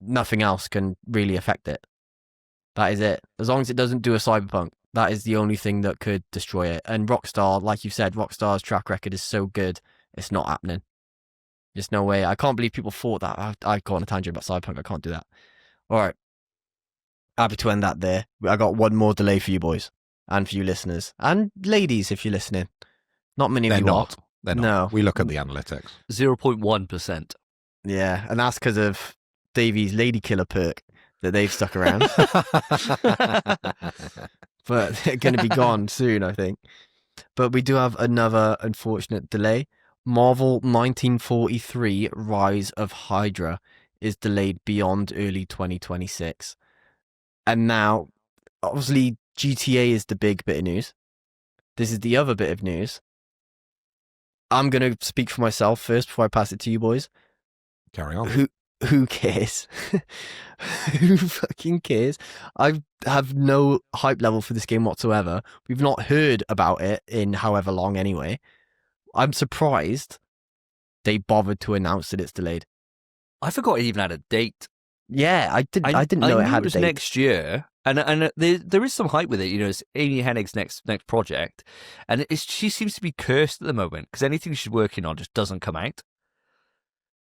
nothing else can really affect it. That is it. As long as it doesn't do a Cyberpunk, that is the only thing that could destroy it. And Rockstar, like you said, Rockstar's track record is so good, it's not happening. There's no way. I can't believe people thought that. I go on a tangent about Cyberpunk. I can't do that. All right. Happy to end that there. I got one more delay for you boys and for you listeners and ladies if you're listening. Not many of They're you not. are. They're not. No. We look at the analytics. 0.1%. Yeah, and that's because of Davey's lady killer perk that they've stuck around. But they're going to be gone soon, I think. But we do have another unfortunate delay. Marvel 1943 Rise of Hydra is delayed beyond early 2026. And now, obviously, GTA is the big bit of news. This is the other bit of news. I'm going to speak for myself first before I pass it to you boys. Carry on. Who cares? Who fucking cares? I have no hype level for this game whatsoever. We've not heard about it in however long anyway. I'm surprised they bothered to announce that it's delayed. I forgot it even had a date. Yeah, I didn't know it knew had it was a date. next year, and there is some hype with it. You know, it's Amy Hennig's next project, and she seems to be cursed at the moment because anything she's working on just doesn't come out.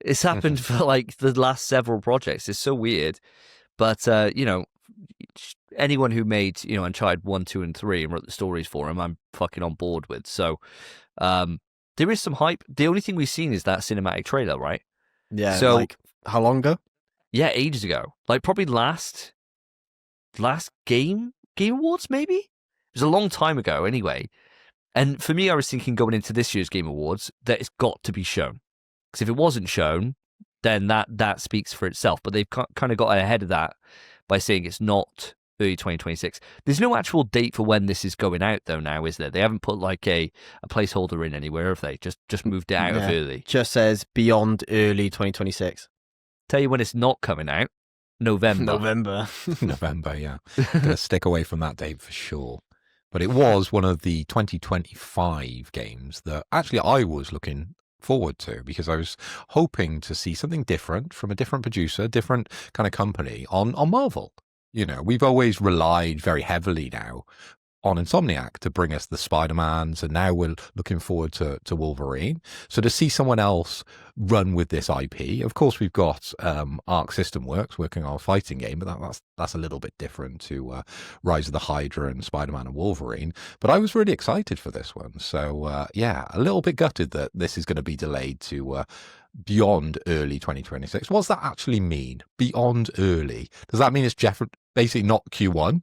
It's happened for like the last several projects. It's so weird, but you know, anyone who made Uncharted 1, 2, and 3 and wrote the stories for them, I'm fucking on board with. So there is some hype. The only thing we've seen is that cinematic trailer, right? Yeah. So like how long ago? yeah, ages ago. Like probably last game awards, maybe. It was a long time ago, anyway. And for me, I was thinking going into this year's Game Awards that it's got to be shown. Because if it wasn't shown, then that speaks for itself. But they've kind of got ahead of that by saying it's not early 2026. There's no actual date for when this is going out, though, now, is there? They haven't put like a placeholder in anywhere, have they? Just moved it out of early. Just says beyond early 2026. Tell you when it's not coming out. November. November, yeah. Gonna stick away from that date for sure. But it was one of the 2025 games that actually I was looking forward to because I was hoping to see something different from a different producer, different kind of company on Marvel. You know, we've always relied very heavily now on Insomniac to bring us the Spider-Mans, and now we're looking forward to Wolverine. So to see someone else run with this IP, of course we've got Arc System Works working on a fighting game, but that's a little bit different to Rise of the Hydra and Spider-Man and Wolverine. But I was really excited for this one. So yeah, a little bit gutted that this is going to be delayed to beyond early 2026. What does that actually mean? Beyond early? Does that mean it's basically not Q1?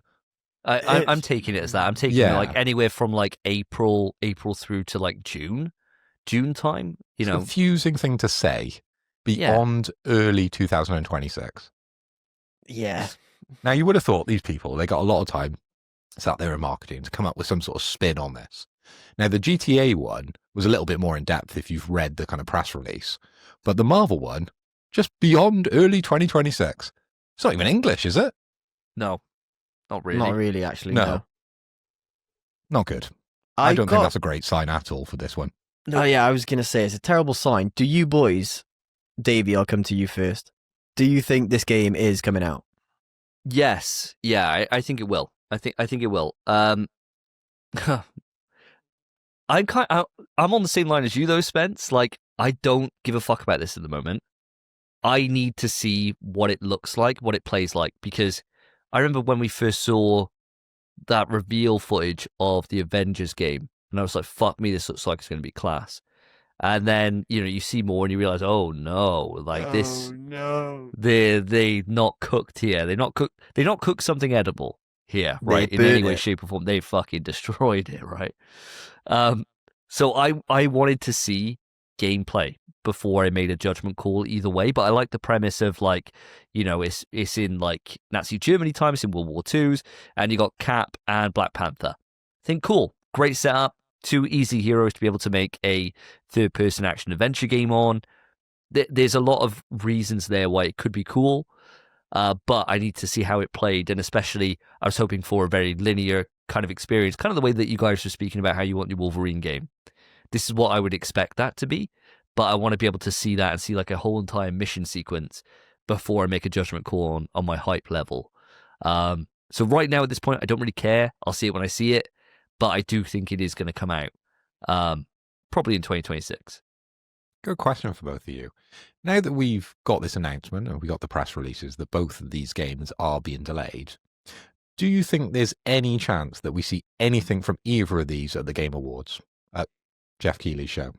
I'm taking it as that. I'm taking it like anywhere from like April through to like June time. You know, confusing thing to say. Beyond early 2026. Yeah. Now you would have thought these people, they got a lot of time sat there in marketing to come up with some sort of spin on this. Now the GTA one was a little bit more in depth if you've read the kind of press release, but the Marvel one, just beyond early 2026. It's not even English, is it? No. Not really. Not really, actually. No. Not good. I don't think that's a great sign at all for this one. Oh, yeah, I was going to say, it's a terrible sign. Do you boys, Davey, I'll come to you first. Do you think this game is coming out? Yes. Yeah, I think it will. I think it will. I'm on the same line as you, though, Spence. Like, I don't give a fuck about this at the moment. I need to see what it looks like, what it plays like, because I remember when we first saw that reveal footage of the Avengers game, and I was like, fuck me, this looks like it's going to be class. And then, you see more and you realize, oh no, like this, no. they not cooked here. They not cooked something edible here, right? In any burnt way, it. shape, or form. They fucking destroyed it, right? So I wanted to see gameplay before I made a judgment call either way. But I like the premise of like, it's in like Nazi Germany times, it's in World War II's, and you got Cap and Black Panther. I think cool, great setup, two easy heroes to be able to make a third-person action adventure game on. There's a lot of reasons there why it could be cool, but I need to see how it played, and especially I was hoping for a very linear kind of experience, kind of the way that you guys were speaking about how you want your Wolverine game. This is what I would expect that to be, but I want to be able to see that and see like a whole entire mission sequence before I make a judgment call on my hype level. So right now at this point, I don't really care. I'll see it when I see it, but I do think it is going to come out probably in 2026. Good question for both of you. Now that we've got this announcement and we got the press releases that both of these games are being delayed, do you think there's any chance that we see anything from either of these at the Game Awards at Jeff Keighley's show?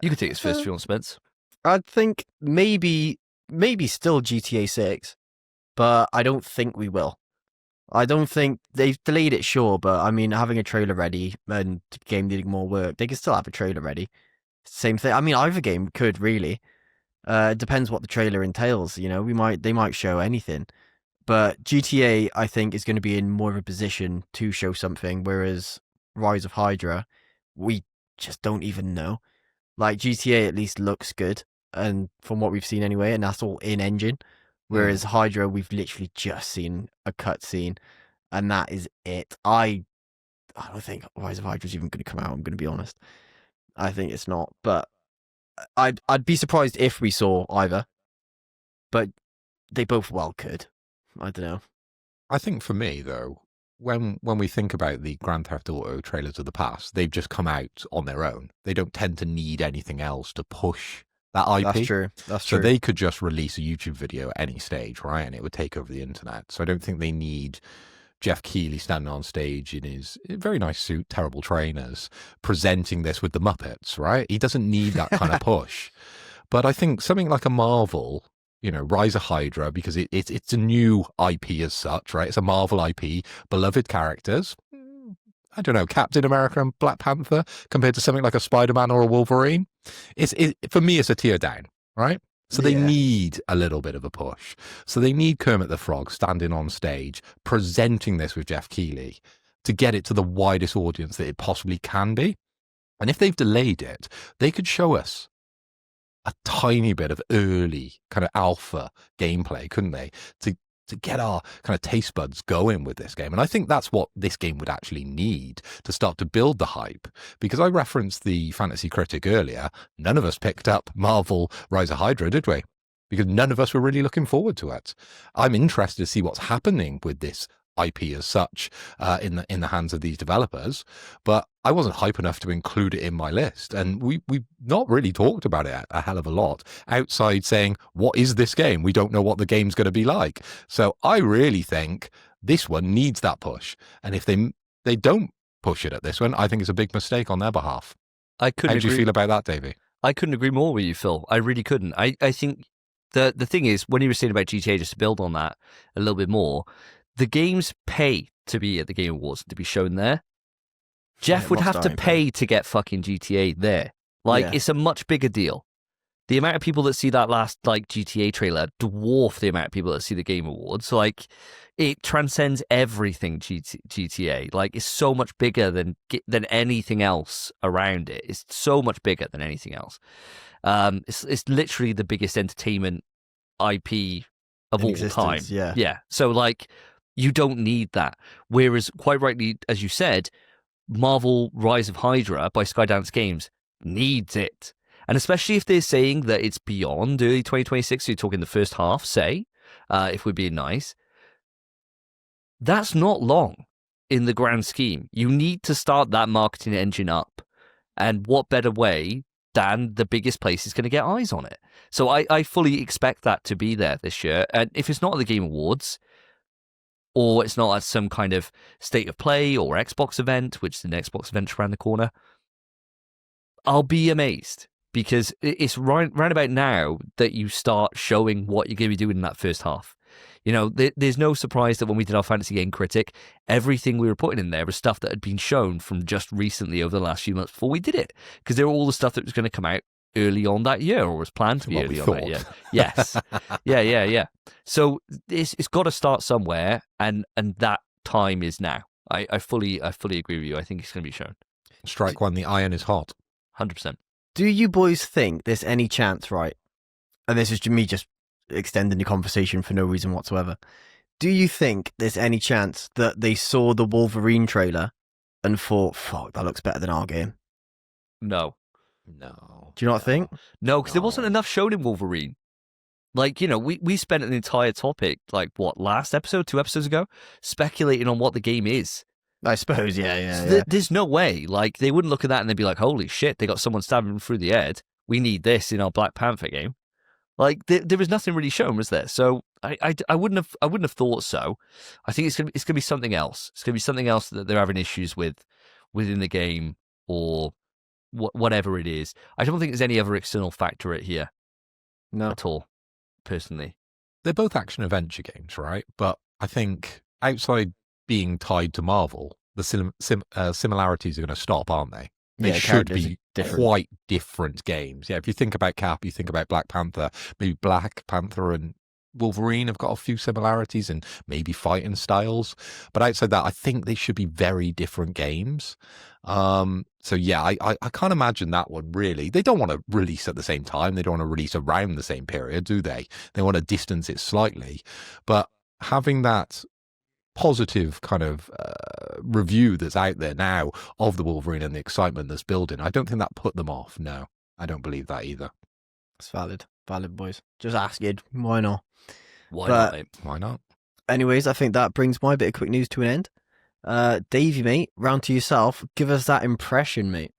You can take this first if you want, Spence. I think maybe still GTA 6, but I don't think we will. I don't think they've delayed it, sure, but I mean, having a trailer ready and the game needing more work, they can still have a trailer ready. Same thing. I mean, either game could really. It depends what the trailer entails. They might show anything, but GTA I think is going to be in more of a position to show something, whereas Rise of Hydra, we just don't even know. Like GTA at least looks good, and from what we've seen anyway, and that's all in engine. Whereas Hydra, we've literally just seen a cutscene, and that is it. I don't think Rise of Hydra is even going to come out. I'm going to be honest. I think it's not, but I'd be surprised if we saw either. But they both well could. I don't know. I think for me though, when we think about the Grand Theft Auto trailers of the past, they've just come out on their own. They don't tend to need anything else to push that IP. That's true. So they could just release a YouTube video at any stage, right? And it would take over the internet. So I don't think they need Jeff Keighley standing on stage in his very nice suit, terrible trainers, presenting this with the Muppets, right? He doesn't need that kind of push. But I think something like a Marvel, Rise of Hydra, because it's a new IP as such, right? It's a Marvel IP, beloved characters. I don't know, Captain America and Black Panther compared to something like a Spider-Man or a Wolverine. For me, it's a tier down, right? So they need a little bit of a push. So they need Kermit the Frog standing on stage, presenting this with Jeff Keighley to get it to the widest audience that it possibly can be. And if they've delayed it, they could show us a tiny bit of early kind of alpha gameplay, couldn't they? To get our kind of taste buds going with this game. And I think that's what this game would actually need to start to build the hype. Because I referenced the Fantasy Critic earlier. None of us picked up Marvel Rise of Hydra, did we? Because none of us were really looking forward to it. I'm interested to see what's happening with this IP as such in the hands of these developers, but I wasn't hype enough to include it in my list, and we've not really talked about it a hell of a lot outside saying, what is this game? We don't know what the game's going to be like. So I really think this one needs that push, and if they don't push it at this one, I think it's a big mistake on their behalf. How do you feel about that, Davey? I couldn't agree more with you, Phil. I really couldn't. I think the thing is, when you were saying about GTA, just to build on that a little bit more, the games pay to be at the Game Awards, to be shown there. Jeff would have to pay to get fucking GTA there. It's a much bigger deal. The amount of people that see that last GTA trailer dwarf the amount of people that see the Game Awards. It transcends everything GTA. It's so much bigger than anything else around it. It's so much bigger than anything else. It's literally the biggest entertainment IP of all time. Yeah. So you don't need that. Whereas, quite rightly, as you said, Marvel Rise of Hydra by Skydance Games needs it. And especially if they're saying that it's beyond early 2026, so you're talking the first half, say, if we're being nice, that's not long in the grand scheme. You need to start that marketing engine up. And what better way Dan, the biggest place is going to get eyes on it. So I fully expect that to be there this year. And if it's not at the Game Awards, or it's not at some kind of State of Play or Xbox event, which the next Xbox event's around the corner, I'll be amazed. Because it's right about now that you start showing what you're going to be doing in that first half. You know, there's no surprise that when we did our Fantasy Game Critic, everything we were putting in there was stuff that had been shown from just recently over the last few months before we did it. Because they were all the stuff that was going to come out early on that year, or was planned to be early on that year. Yes. Yeah. So it's got to start somewhere, and that time is now. I fully agree with you. I think it's going to be shown. Strike one, the iron is hot. 100%. Do you boys think there's any chance, right? And this is me just extending the conversation for no reason whatsoever. Do you think there's any chance that they saw the Wolverine trailer and thought, fuck, that looks better than our game? No. Do you not think? No, because there wasn't enough shown in Wolverine. Like, you know, we spent an entire topic, like, what, last episode, 2 episodes ago, speculating on what the game is. I suppose, yeah. So there's no way. Like, they wouldn't look at that and they'd be like, holy shit, they got someone stabbing them through the head. We need this in our Black Panther game. Like, there was nothing really shown, was there? So I wouldn't have thought so. I think it's gonna be something else. It's gonna be something else that they're having issues with within the game, or whatever it is. I don't think there's any other external factor here. No. At all, personally. They're both action-adventure games, right? But I think outside being tied to Marvel, the similarities are going to stop, aren't they? They should be quite different games. Yeah, if you think about Cap, you think about Black Panther. Maybe Black Panther and Wolverine have got a few similarities and maybe fighting styles. But outside that, I think they should be very different games. So yeah, I can't imagine that one, really. They don't want to release at the same time. They don't want to release around the same period, do they? They want to distance it slightly. But having that positive kind of review that's out there now of the Wolverine and the excitement that's building, I don't think that put them off. No, I don't believe that either. It's valid, boys. Just asking, why not? Why not, mate? Why not? Anyways, I think that brings my bit of quick news to an end. Davey, mate, round to yourself. Give us that impression, mate.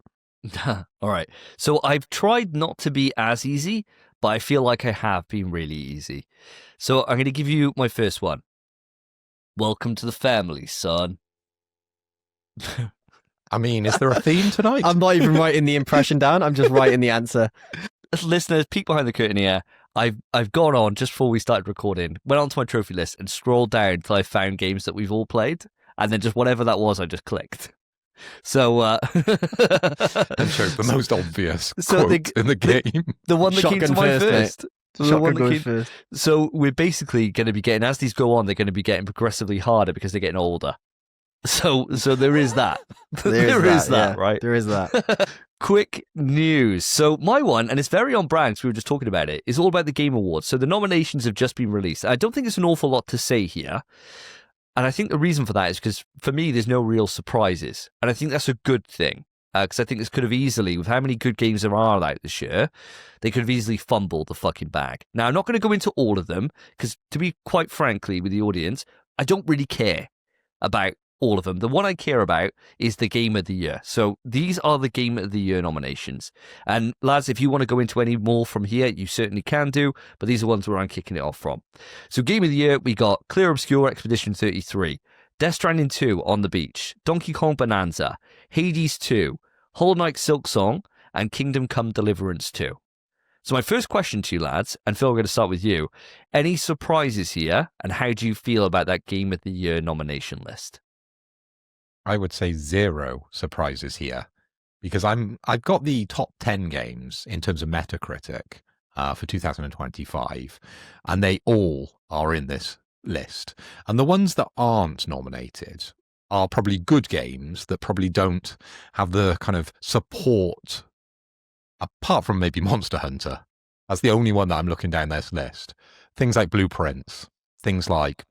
All right. So I've tried not to be as easy, but I feel like I have been really easy. So I'm going to give you my first one. Welcome to the family, son. I mean, is there a theme tonight? I'm not even writing the impression down. I'm just writing the answer. Listeners, peek behind the curtain here. I've gone on just before we started recording, went onto my trophy list and scrolled down till I found games that we've all played, and then just whatever that was, I just clicked. So and chose the most obvious quote in the game. The one that came to mind first. First. So we're basically going to be getting, as these go on, they're going to be getting progressively harder because they're getting older. So there is that. There is that, right? There is that. Quick news. So my one, and it's very on brand because we were just talking about it, is all about the Game Awards. So the nominations have just been released. I don't think there's an awful lot to say here. And I think the reason for that is because, for me, there's no real surprises. And I think that's a good thing. Because I think this could have easily, with how many good games there are out this year, they could have easily fumbled the fucking bag. Now, I'm not going to go into all of them, because to be quite frankly with the audience, I don't really care about all of them. The one I care about is the Game of the Year. So these are the Game of the Year nominations. And lads, if you want to go into any more from here, you certainly can do, but these are ones where I'm kicking it off from. So Game of the Year, we got Clear Obscure Expedition 33, Death Stranding 2 On the Beach, Donkey Kong Bonanza, Hades 2, Hollow Knight Silksong, and Kingdom Come Deliverance 2. So my first question to you lads, and Phil, we're going to start with you. Any surprises here, and how do you feel about that Game of the Year nomination list? I would say 0 surprises here, because I've got the top 10 games in terms of Metacritic for 2025, and they all are in this list. And the ones that aren't nominated are probably good games that probably don't have the kind of support, apart from maybe Monster Hunter. That's the only one that I'm looking down this list. Things like Blueprints, things like,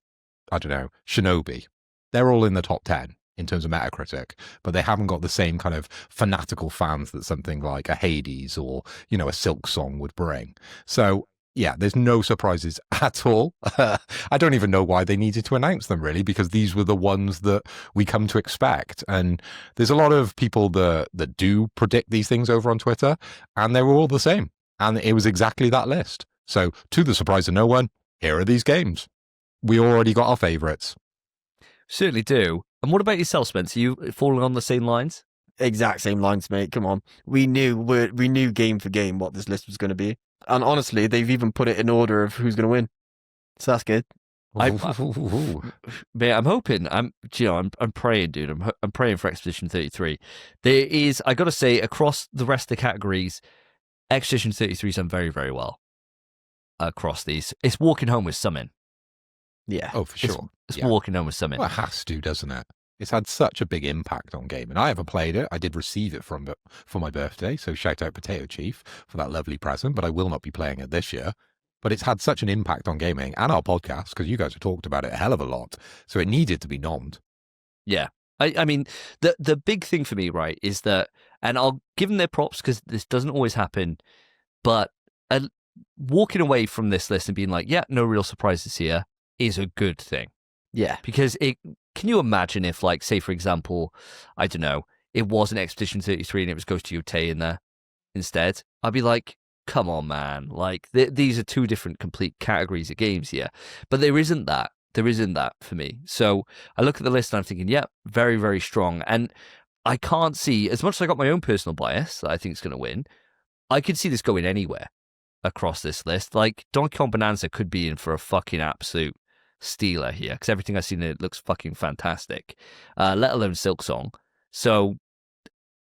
I don't know, Shinobi. They're all in the top 10 in terms of Metacritic, but they haven't got the same kind of fanatical fans that something like a Hades or, you know, a Silksong would bring. So yeah, there's no surprises at all. I don't even know why they needed to announce them, really, because these were the ones that we come to expect. And there's a lot of people that do predict these things over on Twitter, and they were all the same. And it was exactly that list. So, to the surprise of no one, here are these games. We already got our favourites. Certainly do. And what about yourself, Spence? Are you falling on the same lines? Exact same lines, mate. Come on. We knew game for game what this list was going to be. And honestly, they've even put it in order of who's going to win. So that's good. Man, I'm hoping. I'm praying, dude. I'm praying for Expedition 33. There is, I got to say, across the rest of the categories, Expedition 33's done very, very well. Across these, it's walking home with something. Yeah. Oh, for sure. It's walking home with something. Well, it has to, doesn't it? It's had such a big impact on gaming. I haven't played it. I did receive it for my birthday, so shout out Potato Chief for that lovely present, but I will not be playing it this year. But it's had such an impact on gaming and our podcast, because you guys have talked about it a hell of a lot, so it needed to be nommed. Yeah. I mean, the big thing for me, right, is that, and I'll give them their props because this doesn't always happen, but walking away from this list and being like, yeah, no real surprises here is a good thing. Yeah. Because can you imagine if, like, say, for example, I don't know, it wasn't Expedition 33 and it was Ghost of Yotei in there instead? I'd be like, come on, man. Like, these are two different complete categories of games here. But there isn't that. There isn't that for me. So I look at the list and I'm thinking, yeah, very, very strong. And I can't see, as much as I got my own personal bias that I think is going to win, I could see this going anywhere across this list. Like, Donkey Kong Bonanza could be in for a fucking absolute stealer here, because everything I've seen in it looks fucking fantastic, let alone Silksong. So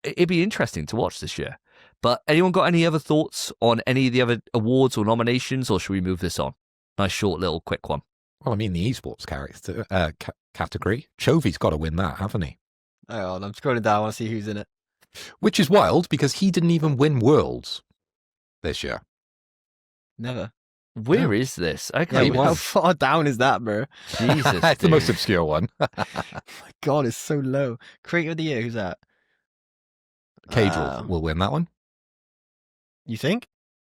it'd be interesting to watch this year. But anyone got any other thoughts on any of the other awards or nominations, or should we move this on? Nice short little quick one. Well, I mean, the esports category, Chovy's got to win that, haven't he? Hang on, I'm scrolling down. I want to see who's in it. Which is wild, because he didn't even win Worlds this year. Never. Where is this? I Yeah, can't even... how far down is that, bro? Jesus, It's the most obscure one. Oh my God, it's so low. Creator of the Year, who's that? Cage will win that one. You think?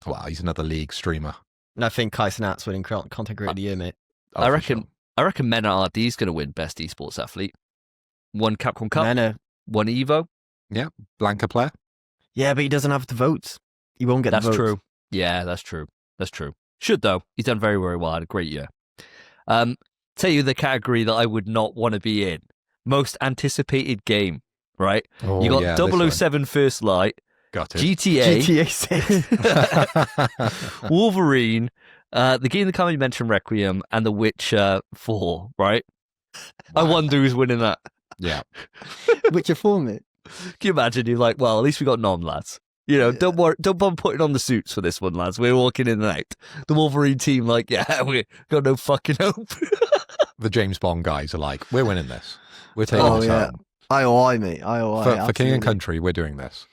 Wow, he's another league streamer. And I think Kai Cenat's winning Content Creator of the Year, mate. Oh, I for reckon. sure. I reckon Mena RD's going to win Best Esports Athlete. One Capcom Cup, Mena. one Evo. Yeah, Blanca player. Yeah, but he doesn't have the votes. He won't get the That's votes. true. Yeah, that's true. That's true. Should, though. He's done very, very well. Had a great year. Tell you the category that I would not want to be in. Most anticipated game, right? Oh, You got yeah, this 007 First Light, Got it. GTA, GTA 6. Wolverine, the game that can't be mentioned, Requiem, and The Witcher 4, right? I wonder who's winning that. Yeah. Witcher 4, mate. Can you imagine? You're like, well, at least we got nom, lads. You know, don't worry, don't bother putting on the suits for this one, lads. We're walking in and out. The Wolverine team, like, yeah, we got no fucking hope. The James Bond guys are like, we're winning this. We're taking this home. IOI, mate. IOI. For King and Country, we're doing this.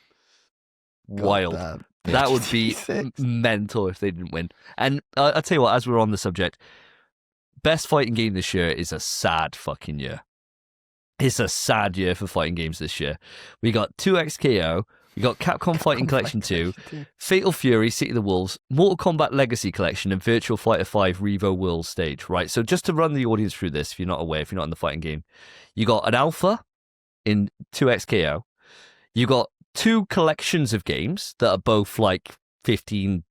Wild. damn. That would be mental if they didn't win. And I'll tell you what, as we're on the subject, best fighting game this year is a sad fucking year. It's a sad year for fighting games this year. We got 2XKO, we got Capcom Fighting Collection 2, Fatal Fury, City of the Wolves, Mortal Kombat Legacy Collection, and Virtual Fighter 5 Revo World Stage, right? So just to run the audience through this, if you're not aware, if you're not in the fighting game, you got an alpha in 2XKO, you got 2 collections of games that are both like 15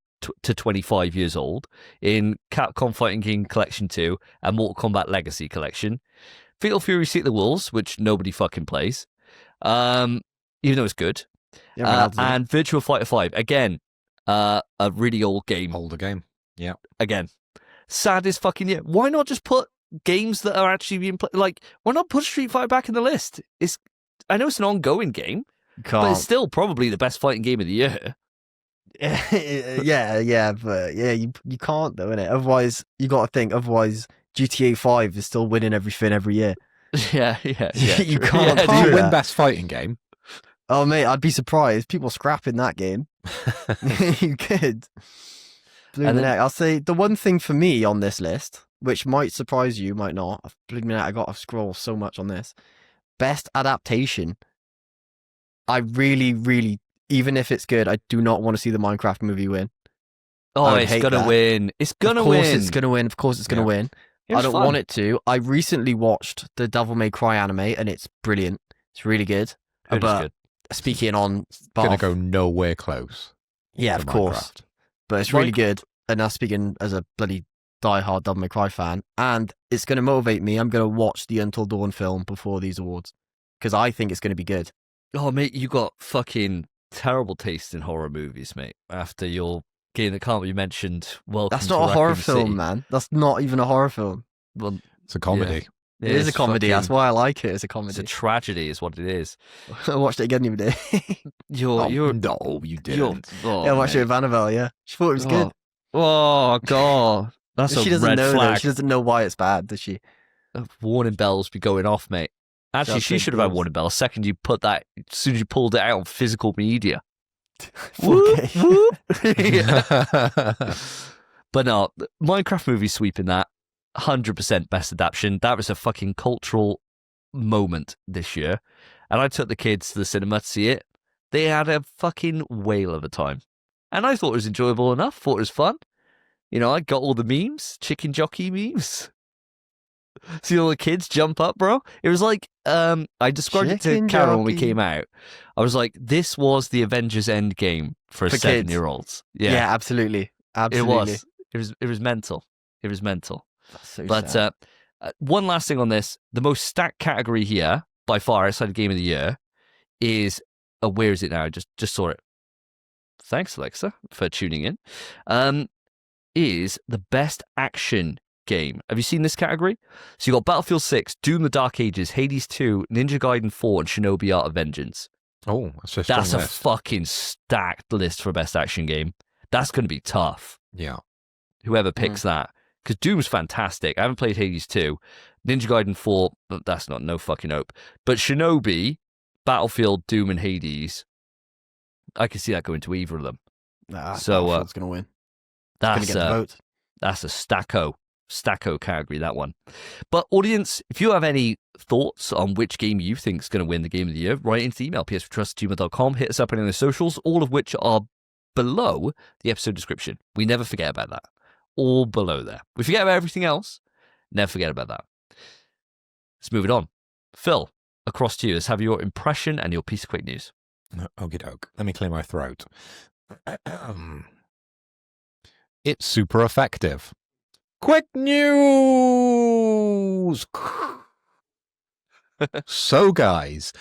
to 25 years old in Capcom Fighting Game Collection 2 and Mortal Kombat Legacy Collection. Fatal Fury City of the Wolves, which nobody fucking plays, even though it's good. Yeah, and Virtual Fighter 5, again, a really old game. Older game. Yeah. Again, saddest fucking year. Why not just put games that are actually being played? Like, why not put Street Fighter back in the list? I know it's an ongoing game, but it's still probably the best fighting game of the year. yeah, but yeah, you can't though, innit? Otherwise, you got to think. Otherwise, GTA 5 is still winning everything every year. Yeah. You true. can't Yeah, do Can't that. win best fighting game. Oh mate, I'd be surprised. People scrapping that game. You could. And then- I'll say the one thing for me on this list, which might surprise you, might not. I got to scroll so much on this. Best adaptation. I really, really, even if it's good, I do not want to see the Minecraft movie win. Oh, I would it's hate gonna that. win. It's gonna Of course win. it's gonna win. Of course it's gonna Yeah. win. It I was don't fun. want it to. I recently watched the Devil May Cry anime, and it's brilliant. It's really good. Heard it's But good. speaking on Gonna behalf, go nowhere close. yeah, to of course. Minecraft. But it's really Like- good. And now speaking as a bloody diehard Devil May Cry fan, and it's going to motivate me. I'm going to watch the Until Dawn film before these awards because I think it's going to be good. Oh, mate, you got fucking terrible taste in horror movies, mate. After your game that can't be mentioned, welcome. That's to not a horror Raccoon film, City. man. That's not even a horror film. Well, It's a comedy. It is a it's comedy. That's fucking- why I like it. It's a It's comedy. a tragedy, is what it is. I watched it again the other day. You're, No, you you're. didn't. Oh, yeah, I watched it mate. with Annabelle. Yeah, she thought it was good. Oh god, that's She a doesn't red know. Though. flag. She doesn't know why it's bad, does she? Warning bells be going off, mate. Actually, That's she big should have had balls. warning bells. Second, you put that as soon as you pulled it out on physical media. 4K. Whoop, whoop. Yeah. But no, the Minecraft movie sweeping that 100% best adaptation. That was a fucking cultural moment this year, and I took the kids to the cinema to see it. They had a fucking whale of a time, and I thought it was enjoyable enough. Thought it was fun. You know, I got all the memes, chicken jockey memes. See all the kids jump up, bro. It was like I described it to Chicken Karen when we jockey. came out. I was like, this was the Avengers Endgame for For kids. 7-year-olds. Yeah, absolutely. Absolutely. It was mental. It was mental. That's so But sad. one last thing on this: the most stacked category here, by far, outside of Game of the Year, is where is it now? Just saw it. Thanks, Alexa, for tuning in. Is the best action game. Have you seen this category? So you got Battlefield 6, Doom: The Dark Ages, Hades 2, Ninja Gaiden 4, and Shinobi Art of Vengeance. Oh, that's a strong That's a list. fucking stacked list for best action game. That's going to be tough. Yeah. Whoever picks that. Because Doom's fantastic. I haven't played Hades 2. Ninja Gaiden 4, that's not no fucking hope. But Shinobi, Battlefield, Doom, and Hades, I can see that going to either of them. Nah, so, Battlefield's going to win. Going to That's get the vote. that's a stacko category, that one. But audience, if you have any thoughts on which game you think is going to win the Game of the Year, write into the email, ps4trust@gmail.com. Hit us up on the socials, all of which are below the episode description. We never forget about that. All below there. We forget about everything else. Never forget about that. Let's move it on. Phil, across to you. Let's have your impression and your piece of quick news. Okie doke. Let me clear my throat. It's super effective. Quick news! So, guys,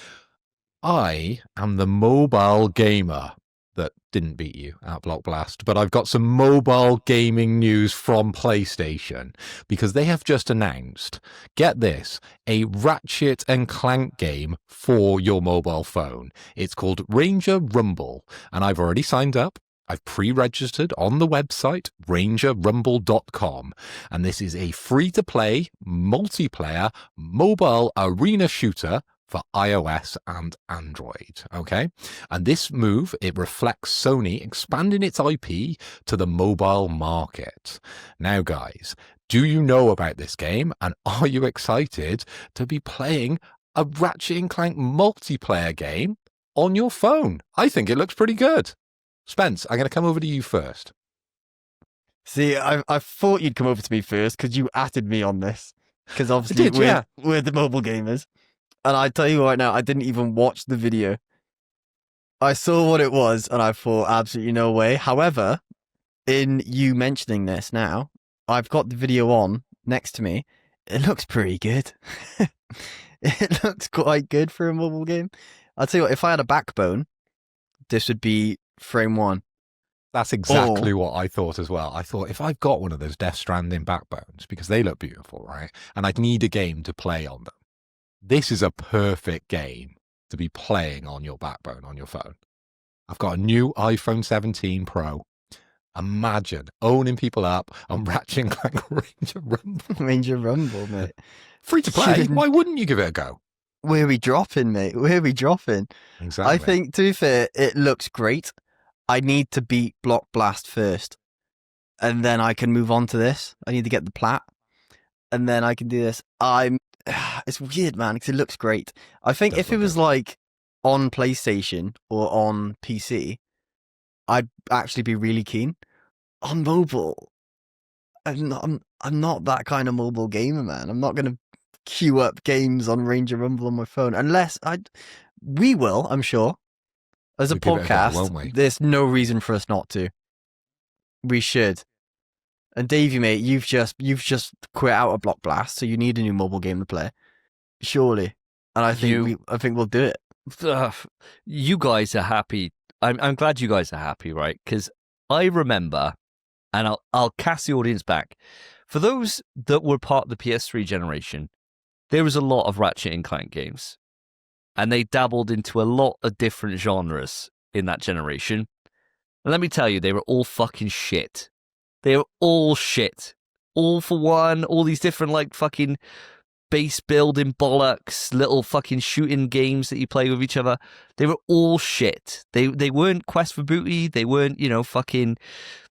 I am the mobile gamer that didn't beat you at Block Blast, but I've got some mobile gaming news from PlayStation because they have just announced, get this, a Ratchet and Clank game for your mobile phone. It's called Ranger Rumble, and I've already signed up. I've pre-registered on the website, rangerrumble.com, and this is a free-to-play, multiplayer, mobile arena shooter for iOS and Android, okay? And this move, it reflects Sony expanding its IP to the mobile market. Now, guys, do you know about this game, and are you excited to be playing a Ratchet and Clank multiplayer game on your phone? I think it looks pretty good. Spence, I'm going to come over to you first. See, I thought you'd come over to me first because you atted me on this. Because obviously did, yeah. we're the mobile gamers. And I tell you right now, I didn't even watch the video. I saw what it was and I thought, absolutely no way. However, in you mentioning this now, I've got the video on next to me. It looks pretty good. It looks quite good for a mobile game. I'll tell you what, if I had a backbone, this would be frame one. That's exactly what I thought as well. I thought if I've got one of those Death Stranding backbones, because they look beautiful, right? And I'd need a game to play on them. This is a perfect game to be playing on your backbone, on your phone. I've got a new iPhone 17 Pro. Imagine owning people up on Ratchet and Clank Ranger Rumble. Ranger Rumble, mate. Free to play. Shouldn't- Why wouldn't you give it a go? Where are we dropping, mate? Where are we dropping? Exactly. I think, to be fair, it looks great. I need to beat Block Blast first. And then I can move on to this. I need to get the plat. And then I can do this. It's weird, man, because it looks great. I think Does if it look was good. like on PlayStation or on PC, I'd actually be really keen. on mobile. I'm not that kind of mobile gamer, man. I'm not gonna queue up games on Ranger Rumble on my phone unless we will, I'm sure. As a We'll give it a go, podcast, won't we? there's no reason for us not to. We should. And Davey, mate, you've just quit out of Block Blast, so you need a new mobile game to play. Surely. And I think we'll do it. You guys are happy. I'm glad you guys are happy, right? Because I remember, and I'll cast the audience back. For those that were part of the PS3 generation, there was a lot of Ratchet and Clank games. And they dabbled into a lot of different genres in that generation. And let me tell you, they were all fucking shit. They were all shit. All for one, all these different like fucking base building bollocks, little fucking shooting games that you play with each other. They were all shit. They weren't Quest for Booty. They weren't, fucking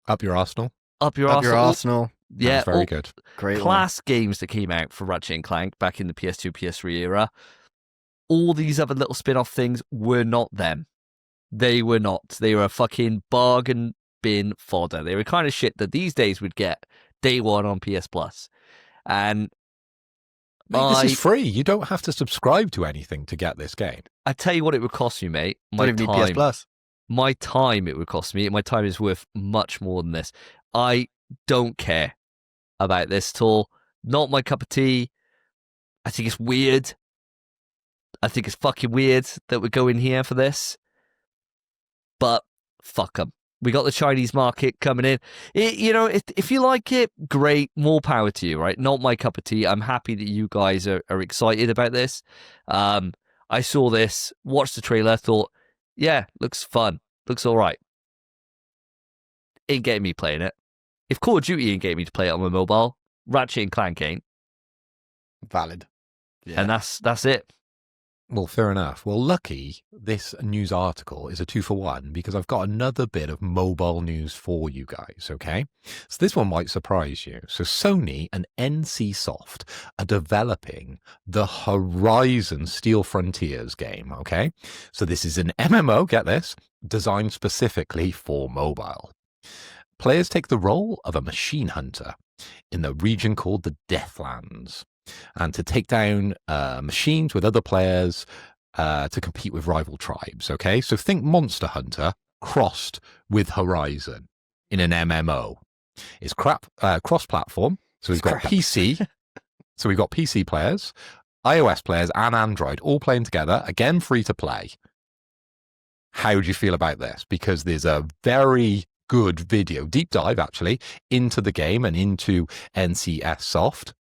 Up your arsenal. up your Up your arsenal. arsenal. Yeah, That's very all good. Great class games that came out for Ratchet and Clank back in the PS2, PS3 era. All these other little spin-off things were not them. They were not. They were a fucking bargain bin fodder. They were kind of shit that these days would get day one on PS Plus. And Mate, this is free. You don't have to subscribe to anything to get this game. I tell you what it would cost you, mate. Don't even need PS Plus. My time it would cost me. My time is worth much more than this. I don't care about this at all. Not my cup of tea. I think it's weird. I think it's fucking weird that we're going here for this. But fuck them. We got the Chinese market coming in. If you like it, great. More power to you, right? Not my cup of tea. I'm happy that you guys are excited about this. I saw this, watched the trailer, thought, yeah, looks fun. Looks all right. Ain't getting me playing it. If Call of Duty ain't getting me to play it on my mobile, Ratchet and Clank ain't. Valid. Yeah. And that's it. Well, fair enough. Well, lucky this news article is a 2-for-1 because I've got another bit of mobile news for you guys, okay? So this one might surprise you. So Sony and NC Soft are developing the Horizon Steel Frontiers game, okay? So this is an MMO, get this, designed specifically for mobile. Players take the role of a machine hunter in the region called the Deathlands, and to take down machines with other players to compete with rival tribes, okay? So think Monster Hunter crossed with Horizon in an MMO. It's cross-platform, so we've got PC. So we've got PC players, iOS players, and Android all playing together, again, free to play. How do you feel about this? Because there's a very good video, deep dive actually, into the game and into NCS Soft.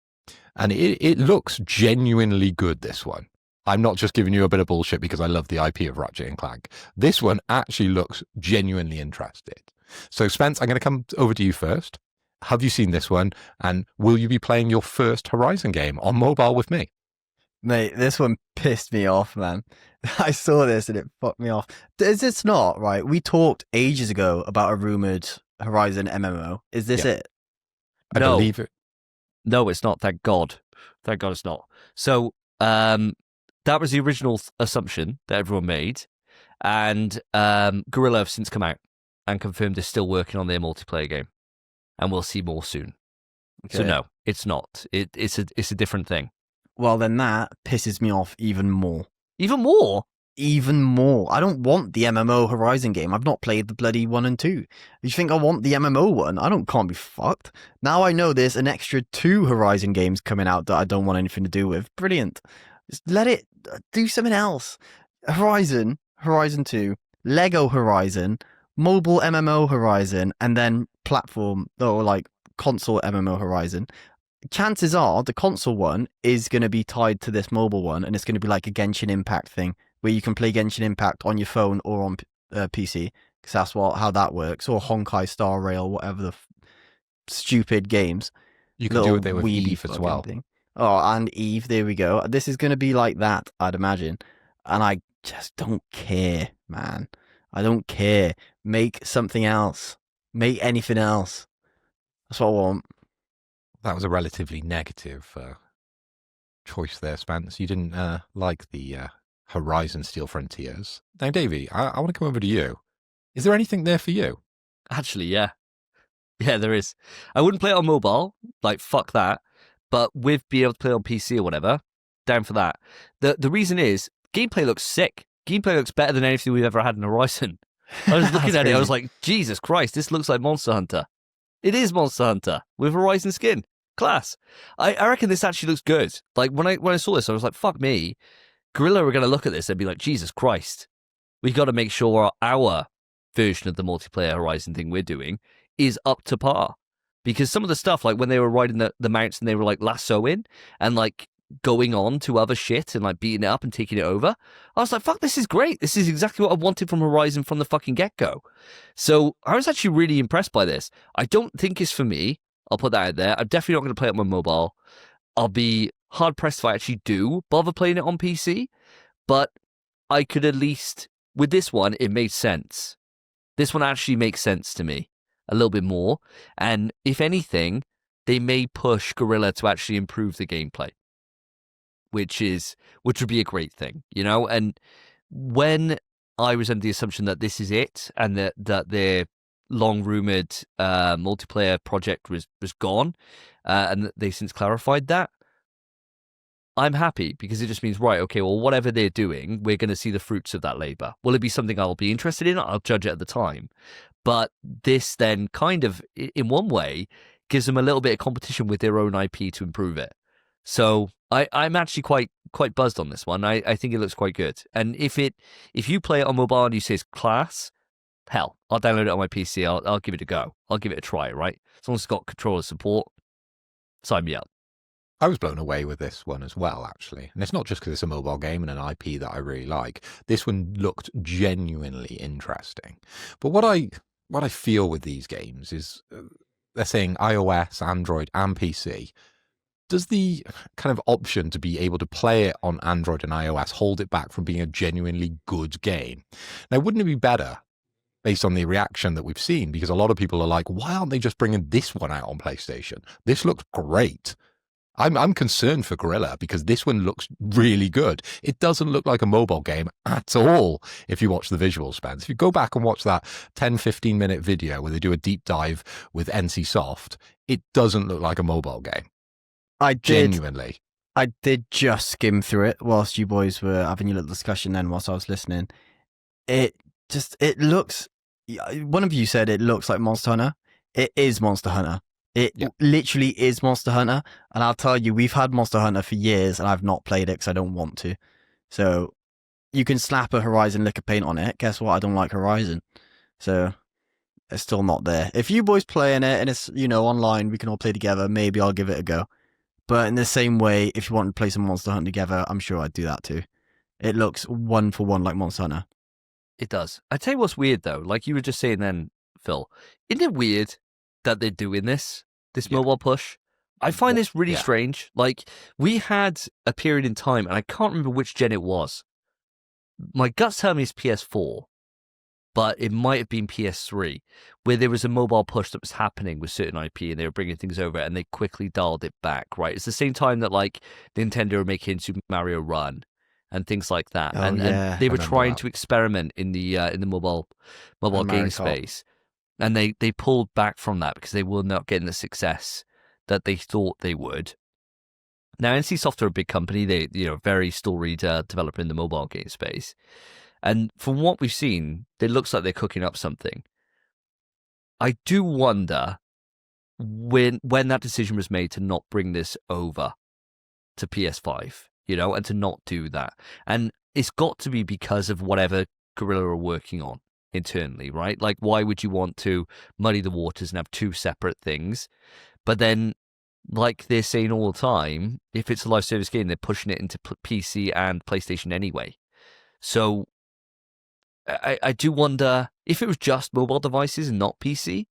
And it looks genuinely good, this one. I'm not just giving you a bit of bullshit because I love the IP of Ratchet and Clank. This one actually looks genuinely interested. So, Spence, I'm going to come over to you first. Have you seen this one? And will you be playing your first Horizon game on mobile with me? Mate, this one pissed me off, man. I saw this and it fucked me off. Is this not, right? We talked ages ago about a rumoured Horizon MMO. Is this it? I believe it. No, it's not. Thank God. Thank God it's not. So that was the original assumption that everyone made. And Guerrilla have since come out and confirmed they're still working on their multiplayer game. And we'll see more soon. Okay. So no, it's not. It's a different thing. Well, then that pisses me off even more. Even more? Even more. I don't want the MMO Horizon game. I've not played the bloody 1 and 2. You think I want the MMO one? Can't be fucked. Now I know there's an extra 2 Horizon games coming out that I don't want anything to do with. Brilliant. Just let it do something else. Horizon 2, Lego Horizon, mobile MMO Horizon, and then platform or like console MMO Horizon. Chances are the console one is going to be tied to this mobile one, and it's going to be like a Genshin Impact thing where you can play Genshin Impact on your phone or on PC, because that's how that works, or Honkai Star Rail, whatever the stupid games. You can do it there with Eve as well. Thing. Oh, and Eve, there we go. This is going to be like that, I'd imagine. And I just don't care, man. I don't care. Make something else. Make anything else. That's what I want. That was a relatively negative choice there, Spence. You didn't like the Horizon Steel Frontiers. Now, Davey, I want to come over to you. Is there anything there for you? Actually, yeah. Yeah, there is. I wouldn't play it on mobile. Like, fuck that. But with being able to play on PC or whatever, down for that. The reason is, gameplay looks sick. Gameplay looks better than anything we've ever had in Horizon. I was looking at it, I was like, Jesus Christ, this looks like Monster Hunter. It is Monster Hunter with Horizon skin. Class. I reckon this actually looks good. Like, when I saw this, I was like, fuck me. Guerrilla are going to look at this and be like, Jesus Christ. We got to make sure our version of the multiplayer Horizon thing we're doing is up to par. Because some of the stuff, like when they were riding the mounts and they were like lassoing and like going on to other shit and like beating it up and taking it over, I was like, fuck, this is great. This is exactly what I wanted from Horizon from the fucking get-go. So I was actually really impressed by this. I don't think it's for me. I'll put that out there. I'm definitely not going to play it on my mobile. I'll be hard-pressed if I actually do bother playing it on PC. But I could at least, with this one, it made sense. This one actually makes sense to me a little bit more. And if anything, they may push Guerrilla to actually improve the gameplay, which would be a great thing, you know? And when I was under the assumption that this is it and that their long-rumored multiplayer project was gone and that they since clarified that, I'm happy because it just means, right, okay, well, whatever they're doing, we're going to see the fruits of that labor. Will it be something I'll be interested in? I'll judge it at the time. But this then kind of, in one way, gives them a little bit of competition with their own IP to improve it. So I'm actually quite buzzed on this one. I think it looks quite good. And if you play it on mobile and you say it's class, hell, I'll download it on my PC. I'll give it a go. I'll give it a try, right? As long as it's got controller support, sign me up. I was blown away with this one as well, actually. And it's not just because it's a mobile game and an IP that I really like. This one looked genuinely interesting. But what I feel with these games is they're saying iOS, Android, and PC. Does the kind of option to be able to play it on Android and iOS hold it back from being a genuinely good game? Now, wouldn't it be better based on the reaction that we've seen? Because a lot of people are like, why aren't they just bringing this one out on PlayStation? This looks great. I'm concerned for Guerrilla because this one looks really good. It doesn't look like a mobile game at all if you watch the visuals, Spence. If you go back and watch that 10-15 minute video where they do a deep dive with NC Soft, it doesn't look like a mobile game. Genuinely. I did just skim through it whilst you boys were having your little discussion then whilst I was listening. It looks, one of you said it looks like Monster Hunter. It is Monster Hunter. It literally is Monster Hunter. And I'll tell you, we've had Monster Hunter for years and I've not played it because I don't want to. So you can slap a Horizon lick of paint on it. Guess what? I don't like Horizon. So it's still not there. If you boys playing it and it's, online, we can all play together. Maybe I'll give it a go. But in the same way, if you want to play some Monster Hunter together, I'm sure I'd do that too. It looks one for one like Monster Hunter. It does. I tell you what's weird though, like you were just saying then, Phil, isn't it weird that they're doing this mobile push? I find this really strange. Like, we had a period in time, and I can't remember which gen it was. My guts tell me it's PS4, but it might have been PS3, where there was a mobile push that was happening with certain IP, and they were bringing things over, and they quickly dialed it back, right? It's the same time that, like, Nintendo were making Super Mario Run and things like that. And they were trying to experiment in the mobile game space. And they pulled back from that because they were not getting the success that they thought they would. Now, NC Soft are a big company. They, very storied developer in the mobile game space. And from what we've seen, it looks like they're cooking up something. I do wonder when that decision was made to not bring this over to PS5, and to not do that. And it's got to be because of whatever Guerrilla are working on internally, right? Like, why would you want to muddy the waters and have two separate things? But then, like they're saying all the time, if it's a live service game, they're pushing it into PC and PlayStation anyway. So I do wonder if it was just mobile devices and not PC,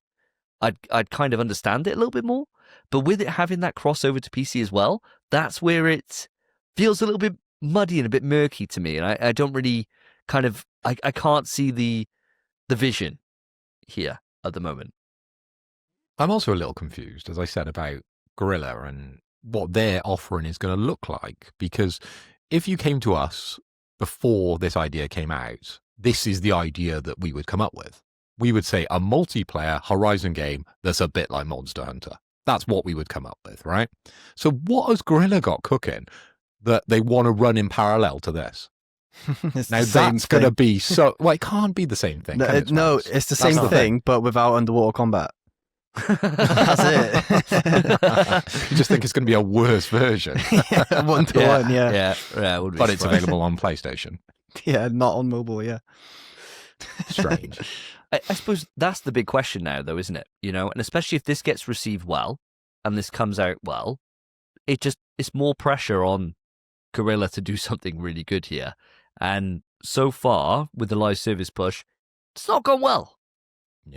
I'd kind of understand it a little bit more. But with it having that crossover to PC as well, that's where it feels a little bit muddy and a bit murky to me. And I don't really I can't see the vision here at the moment. I'm also a little confused, as I said, about Guerrilla and what their offering is going to look like. Because if you came to us before this idea came out, this is the idea that we would come up with. we would say a multiplayer Horizon game that's a bit like Monster Hunter. That's what we would come up with, right? So what has Guerrilla got cooking that they want to run in parallel to this? It's Now the same that's going to thing. be so... Well, it can't be the same thing. No, can it, no, Spence? it's the That's same the thing, but without underwater combat. That's it. You just think it's going to be a worse version, One to one, yeah. Yeah. Would be but it's surprised. available on PlayStation. Yeah, not on mobile, yeah. Strange. I suppose that's the big question now, though, isn't it? You know, and especially if this gets received well and this comes out well, it's more pressure on Guerrilla to do something really good here. And so far, with the live service push, it's not gone well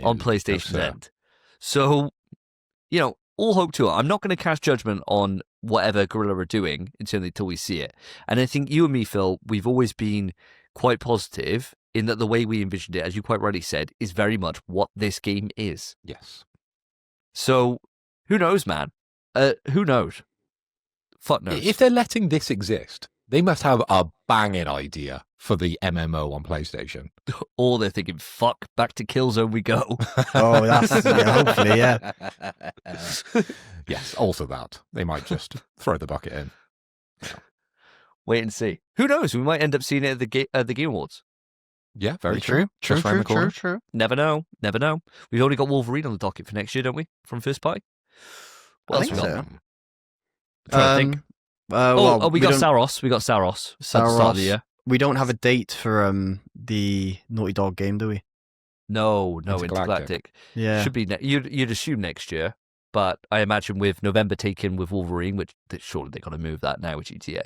on PlayStation's end. So, you know, all hope to it. I'm not going to cast judgment on whatever Guerrilla are doing until we see it. And I think you and me, Phil, we've always been quite positive in that the way we envisioned it, as you quite rightly said, is very much what this game is. Yes. So, who knows, man? Who knows? Fuck knows. If they're letting this exist, they must have a banging idea for the MMO on PlayStation. Or they're thinking, fuck, back to Killzone we go. Oh, that's hopefully, yeah. Yes, also that. They might just throw the bucket in. Wait and see. Who knows? We might end up seeing it at the Game Awards. Yeah, very true. True, Just round the corner. true. Never know. We've only got Wolverine on the docket for next year, don't we? From First Party. What I else think we so. got? Trying to think. We got don't- Saros. We got Saros. At the start of the Saros. year. We don't have a date for the Naughty Dog game, do we? No, Intergalactic. Intergalactic. Yeah. Should be. You'd assume next year, but I imagine with November taken with Wolverine, which surely they're going to move that now with GTA.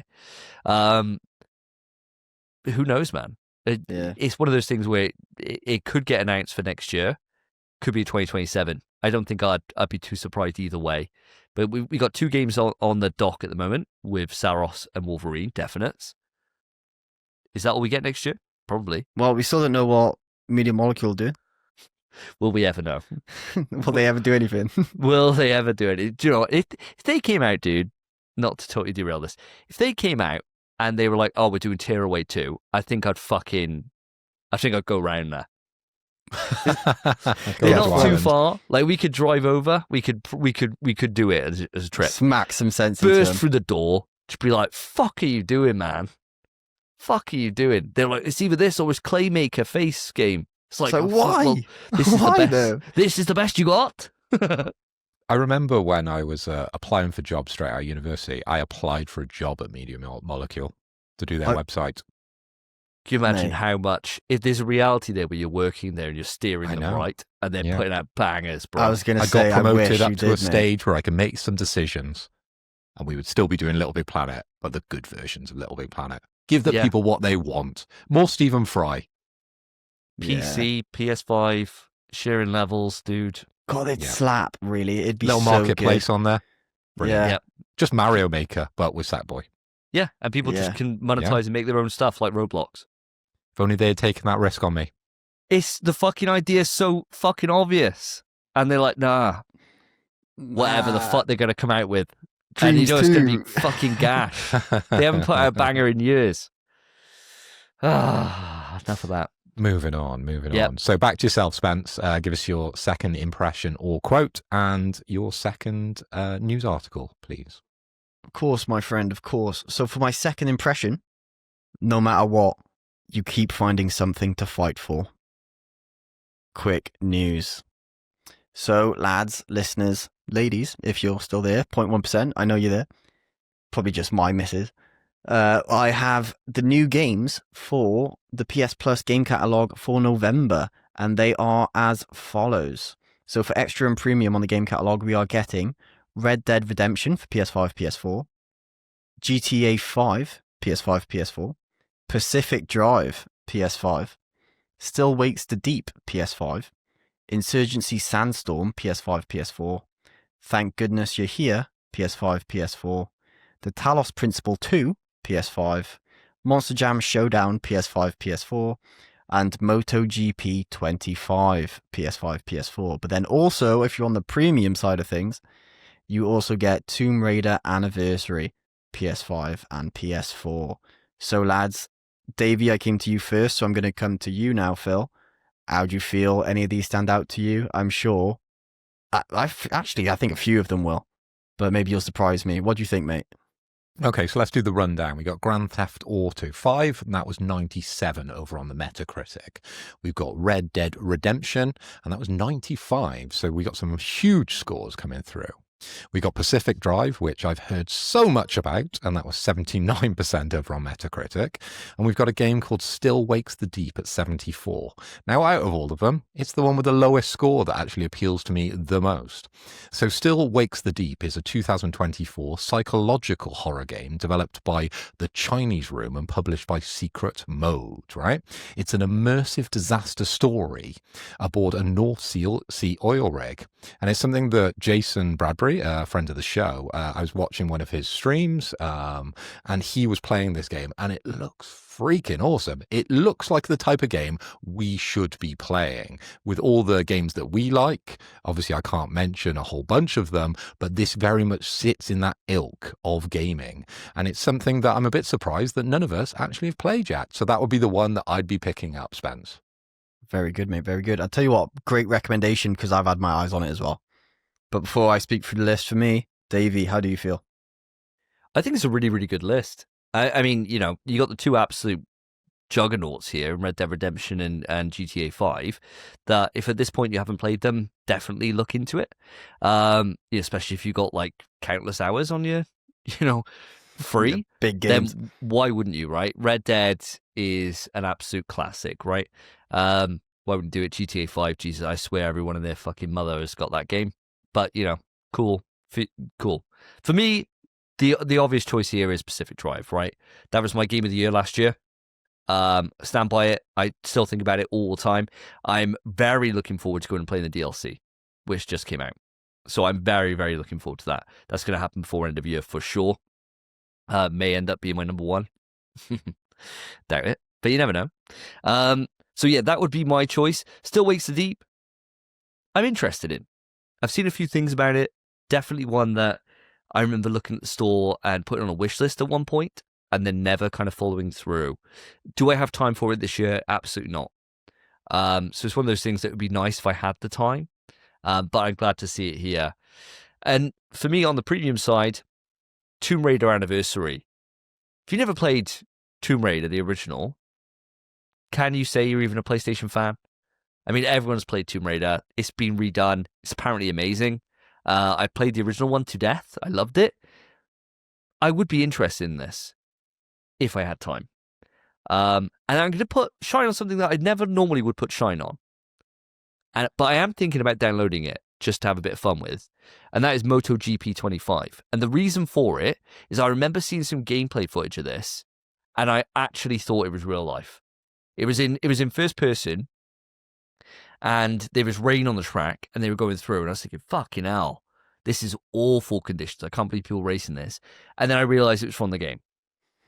Who knows, man? It's one of those things where it could get announced for next year, could be 2027. I don't think I'd be too surprised either way. But we got two games on the dock at the moment with Saros and Wolverine, definites. Is that all we get next year? Probably. Well, we still don't know what Media Molecule do. Will we ever know? Will they ever do anything? Will they ever do it? Do you know, if they came out, dude, not to totally derail this, if they came out and they were like, oh, we're doing Tearaway 2, I think I'd go round there. They're not too far. Like, we could drive over. We could do it as a trip. Smack some sense into Burst them. through the door. Just be like, fuck are you doing, man? Fuck are you doing? They're like, it's either this or it's Claymaker face game. It's like, So oh, fuck, why? well, this is Why the best. though? This is the best you got. I remember when I was applying for jobs straight out of university, I applied for a job at Media Molecule to do their website. Can you imagine Mate. how much, if there's a reality there where you're working there and you're steering I them know. right and they're Yeah. putting out bangers, bro. I was going to I say, got I wish promoted you up to did, a mate. stage where I can make some decisions, and we would still be doing Little Big Planet, but the good versions of Little Big Planet. Give the Yeah. people what they want. More Stephen Fry. PC, PS5, sharing levels, dude. God, it'd Yeah. slap, really. It'd be Little so marketplace good. on there. Brilliant. Yeah. Yep. Just Mario Maker, but with Sackboy. Yeah, and people Yeah. just can monetize and make their own stuff like Roblox. If only they had taken that risk on me. It's the fucking idea so fucking obvious. And they're like, nah, whatever the fuck they're going to come out with. And you Dreams know it's going to 2. be fucking gash. They haven't put out a banger in years. Enough of that. Moving on. Yep. So back to yourself, Spence. Give us your second impression or quote and your second news article, please. Of course, my friend, of course. So for my second impression, no matter what, you keep finding something to fight for. Quick news. So, lads, listeners, ladies, if you're still there, 0.1%, I know you're there. Probably just my missus. I have the new games for the PS Plus game catalogue for November, and they are as follows. So for extra and premium on the game catalogue, we are getting Red Dead Redemption for PS5, PS4, GTA 5, PS5, PS4, Pacific Drive, PS5, Still Wakes the Deep, PS5, Insurgency Sandstorm, PS5, PS4, Thank Goodness You're Here, PS5, PS4, The Talos Principle 2, PS5, Monster Jam Showdown, PS5, PS4, and MotoGP 25, PS5, PS4. But then also, if you're on the premium side of things, you also get Tomb Raider Anniversary, PS5 and PS4. So lads, Davey, I came to you first, so I'm going to come to you now, Phil. How do you feel? Any of these stand out to you? I'm sure. I think a few of them will, but maybe you'll surprise me. What do you think, mate? Okay, so let's do the rundown. We got Grand Theft Auto 5, and that was 97 over on the Metacritic. We've got Red Dead Redemption, and that was 95. So we got some huge scores coming through. We got Pacific Drive, which I've heard so much about, and that was 79% over on Metacritic. And we've got a game called Still Wakes the Deep at 74. Now, out of all of them, it's the one with the lowest score that actually appeals to me the most. So Still Wakes the Deep is a 2024 psychological horror game developed by the Chinese Room and published by Secret Mode, right? It's an immersive disaster story aboard a North Sea oil rig. And it's something that Jason Bradbury, a friend of the show, I was watching one of his streams, and he was playing this game, and it looks freaking awesome. It looks like the type of game we should be playing with all the games that we like. Obviously, I can't mention a whole bunch of them, but this very much sits in that ilk of gaming. And it's something that I'm a bit surprised that none of us actually have played yet. So that would be the one that I'd be picking up, Spence. Very good, mate. Very good. I'll tell you what, great recommendation because I've had my eyes on it as well. But before I speak through the list for me, Davey, how do you feel? I think it's a really, really good list. I mean, you got the two absolute juggernauts here in Red Dead Redemption and GTA 5 that if at this point you haven't played them, definitely look into it. Especially if you've got like countless hours on your, free. Big games. Then why wouldn't you, right? Red Dead is an absolute classic, right? Why wouldn't do it? GTA 5, Jesus, I swear everyone and their fucking mother has got that game. But, cool. For me, the obvious choice here is Pacific Drive, right? That was my game of the year last year. Stand by it. I still think about it all the time. I'm very looking forward to going and playing the DLC, which just came out. So I'm very, very looking forward to that. That's going to happen before end of year for sure. May end up being my number one. Doubt it, but you never know. So yeah, that would be my choice. Still Wakes the Deep. I'm interested in. I've seen a few things about it. Definitely one that I remember looking at the store and putting on a wish list at one point and then never kind of following through. Do I have time for it this year? Absolutely not. So it's one of those things that would be nice if I had the time, but I'm glad to see it here. And for me on the premium side, Tomb Raider Anniversary. If you never played Tomb Raider, the original, can you say you're even a PlayStation fan? I mean, everyone's played Tomb Raider. It's been redone. It's apparently amazing. I played the original one to death. I loved it. I would be interested in this if I had time. And I'm going to put shine on something that I never normally would put shine on. But I am thinking about downloading it just to have a bit of fun with. And that is MotoGP 25. And the reason for it is I remember seeing some gameplay footage of this, and I actually thought it was real life. It was in first person, and there was rain on the track, and they were going through, and I was thinking, fucking hell, this is awful conditions. I can't believe people racing this. And then I realized it was from the game.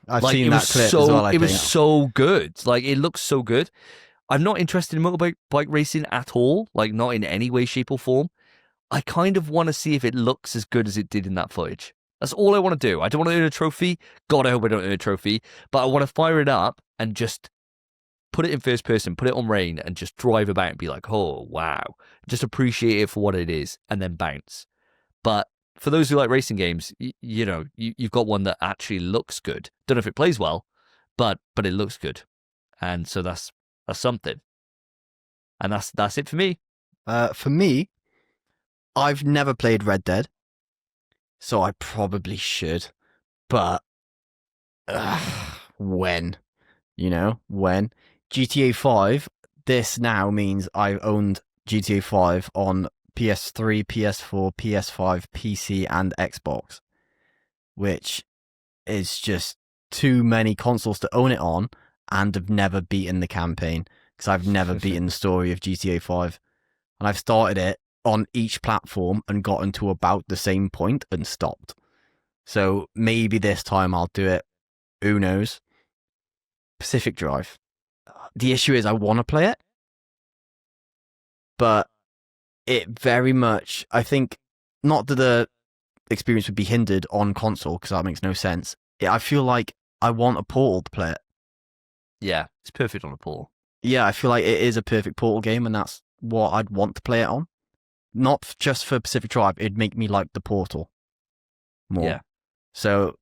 I've seen that clip as well, it was so good. Like, it looks so good. I'm not interested in motorbike racing at all, like not in any way, shape or form. I kind of want to see if it looks as good as it did in that footage. That's all I want to do. I don't want to earn a trophy. God, I hope I don't earn a trophy. But I want to fire it up and just put it in first person, put it on rain, and just drive about and be like, oh, wow. Just appreciate it for what it is and then bounce. But for those who like racing games, you've got one that actually looks good. Don't know if it plays well, but it looks good. And so that's something. And that's it for me. For me, I've never played Red Dead, so I probably should. But when? When? GTA 5, this now means I've owned GTA 5 on PS3, PS4, PS5, PC, and Xbox, which is just too many consoles to own it on, and have never beaten the campaign, because I've never beaten the story of GTA 5. And I've started it on each platform and gotten to about the same point and stopped. So maybe this time I'll do it. Who knows? Pacific Drive. The issue is I want to play it, but it very much, I think, not that the experience would be hindered on console, because that makes no sense. I feel like I want a Portal to play it. Yeah, it's perfect on a Portal. Yeah, I feel like it is a perfect Portal game, and that's what I'd want to play it on. Not just for Pacific Drive, it'd make me like the Portal more. Yeah. So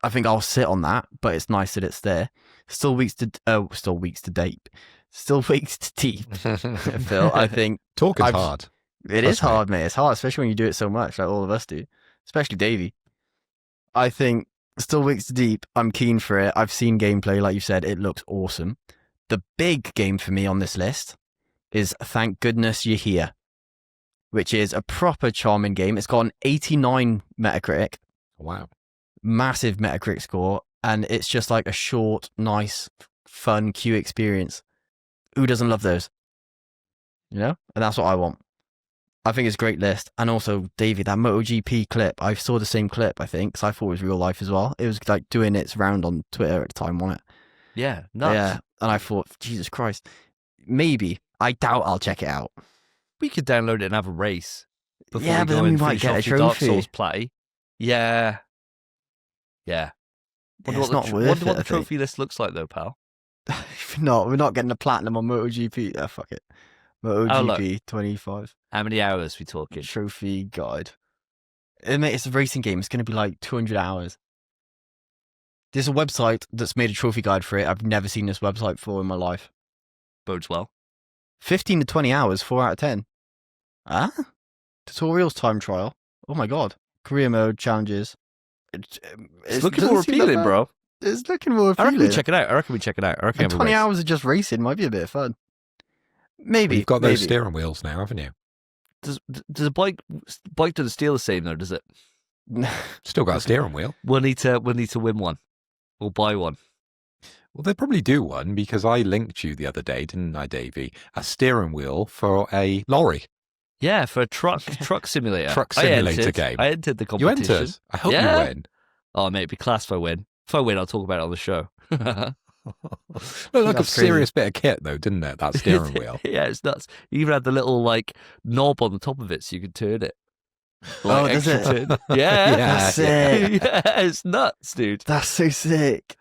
I think I'll sit on that, but it's nice that it's there. Still weeks to date. Still weeks to deep. Phil, I think Talking's I've- hard. it is Trust me. hard, mate. It's hard, especially when you do it so much, like all of us do, especially Davey. I think still weeks to deep. I'm keen for it. I've seen gameplay, like you said. It looks awesome. The big game for me on this list is Thank Goodness You're Here, which is a proper charming game. It's got an 89 Metacritic, Wow. massive Metacritic score, and it's just like a short, nice, fun queue experience. Who doesn't love those? You know? And that's what I want. I think it's a great list. And also, Davey, that MotoGP clip, I saw the same clip, I think, because I thought it was real life as well. It was like doing its round on Twitter at the time, wasn't it? Yeah, nuts. Yeah. And I thought, Jesus Christ, maybe. I doubt I'll check it out. We could download it and have a race. Before Yeah, we but go then we and might finish get a off your Dark trophy. Souls play. Yeah. Yeah. Yeah, it's not worth Wonder what it, the I think. trophy list looks like, though, pal. We're not getting a platinum on MotoGP. Fuck it. look. MotoGP 25 How many hours we talking? trophy guide. Mate, it's a racing game. It's going to be like 200 hours. There's a website that's made a trophy guide for it. I've never seen this website before in my life. Bodes well. 15 to 20 hours, 4 out of 10. Huh? Tutorials, time trial. Oh my god. Career mode, challenges. It's looking more appealing, bro. It's looking more I appealing. reckon we check it out. I reckon we check it out. I reckon And have a 20 race. hours of just racing might be a bit of fun. Maybe. You've got those maybe. steering wheels now, haven't you? Does a bike doesn't steal the same though, does it? Still got a steering wheel. We'll need to win one. We'll buy one. Well, they probably do one because I linked you the other day, didn't I, Davey? A steering wheel for a lorry. Yeah, for a truck simulator. Truck I simulator entered. game. I entered the You competition. entered. I hope Yeah. you win. Oh, mate, it'd be class if I win. If I win, I'll talk about it on the show. Looked like a That's crazy. serious bit of kit, though, didn't it? That steering wheel. Yeah, it's nuts. You even had the little like knob on the top of it so you could turn it. Oh, does extra it? turn. Yeah. That's sick. Yeah, it's nuts, dude. That's so sick.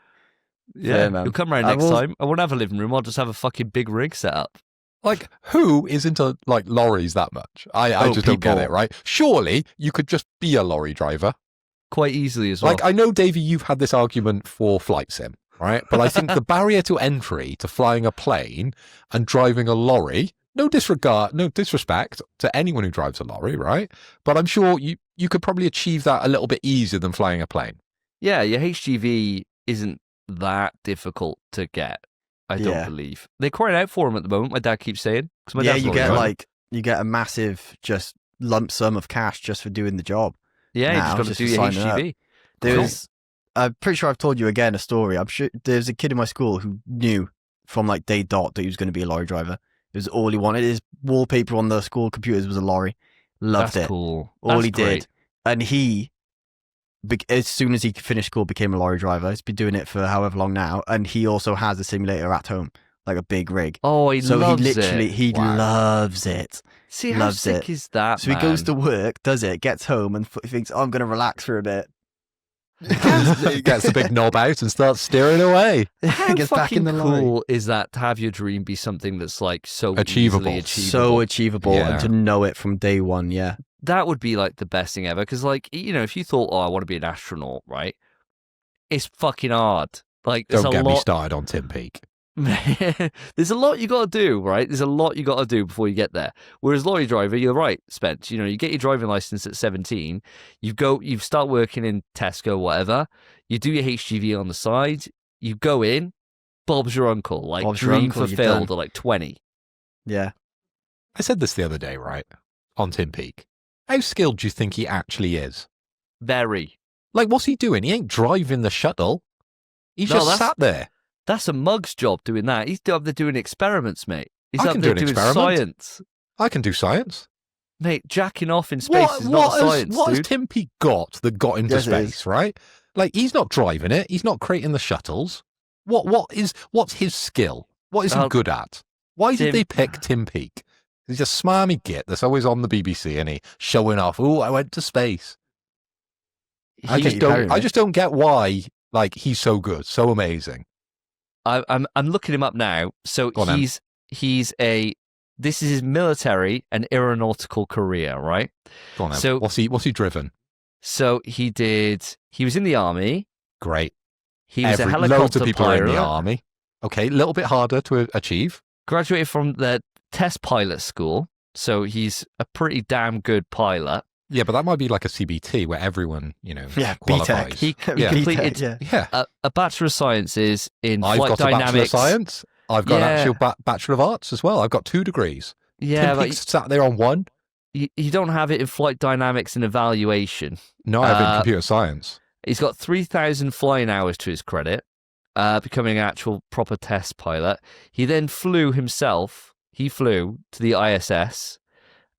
Yeah, Fair, man. you'll come round I next will- time. I won't have a living room. I'll just have a fucking big rig set up. Like, who is into like lorries that much? I just don't get people. it, right? Surely you could just be a lorry driver. Quite easily as well. Like, I know, Davey, you've had this argument for flight sim, right? But I think the barrier to entry to flying a plane and driving a lorry, no disrespect to anyone who drives a lorry, right? But I'm sure you could probably achieve that a little bit easier than flying a plane. Yeah, your HGV isn't that difficult to get. I don't Yeah. believe they're crying out for them at the moment. My dad keeps saying. 'Cause my Yeah, dad's you lorry get driver. you get a massive just lump sum of cash just for doing the job. Yeah, you now, just got to just do for your signing up. HGV. There's, I'm pretty sure I've told you again a story. I'm sure there's a kid in my school who knew from like day dot that he was going to be a lorry driver. It was all he wanted. His wallpaper on the school computers was a lorry. Loved That's it. cool. All That's he great. did, and he, as soon as he finished school, became a lorry driver. He's been doing it for however long now, and he also has a simulator at home, like a big rig. Oh, he So loves he literally it. Wow. loves it. See how loves sick it. is that? So he goes man? to work, does it, gets home, and thinks, "Oh, I'm going to relax for a bit." He gets the big knob out and starts steering away. How Gets back in the fucking lorry. cool is that to have your dream be something that's like so Achievable. easily achievable? So achievable, Yeah. and to know it from day one. Yeah, That would be like the best thing ever. Because like if you thought, oh, I want to be an astronaut, right? It's fucking hard. Like there's Don't a get me lot. started on Tim Peake. There's a lot you got to do, right? There's a lot you got to do before you get there. Whereas lorry driver, you're right, Spence. You get your driving license at 17. You start working in Tesco, whatever. You do your HGV on the side. You go in. Bob's your uncle. Like Bob's your dream uncle, you're fulfilled done. at like 20. yeah. I said this the other day, right? On Tim Peake. How skilled do you think he actually is? Very. Like, what's he doing? He ain't driving the shuttle. He's No, just that's- sat there. That's a mug's job doing that. He's up there doing experiments, mate. He's I up can there do an doing experiment. science. I can do science. Mate, jacking off in space is not science, what has dude. Tim Peake got that got into Yes, it is. space, right? Like, he's not driving it. He's not creating the shuttles. What's his skill? What is he Well, good at? Why did Tim- they pick Tim Peake? He's a smarmy git that's always on the BBC and he showing off, oh, I went to space. I He- just you don't carry me. I just don't get why like he's so good, so amazing. I'm looking him up now. So Go on, then. this is his military and aeronautical career, right? Go on, then. So what's he driven? So he was in the army. Great. He was a Loads helicopter of people pilot. are in the army. Okay, a little bit harder to achieve. Graduated from the test pilot school. So he's a pretty damn good pilot. Yeah, but that might be like a CBT where everyone, qualifies. He Yeah. completed Yeah. a Bachelor of Sciences in I've flight got a Bachelor of dynamics. Science. I've got an Yeah. actual Bachelor of Arts as well. I've got 2 degrees. Yeah, Tim but Peake's sat there on 1. you don't have it in flight dynamics and evaluation. No, I have it in computer science. He's got 3,000 flying hours to his credit, becoming an actual proper test pilot. He then flew himself. He flew to the ISS.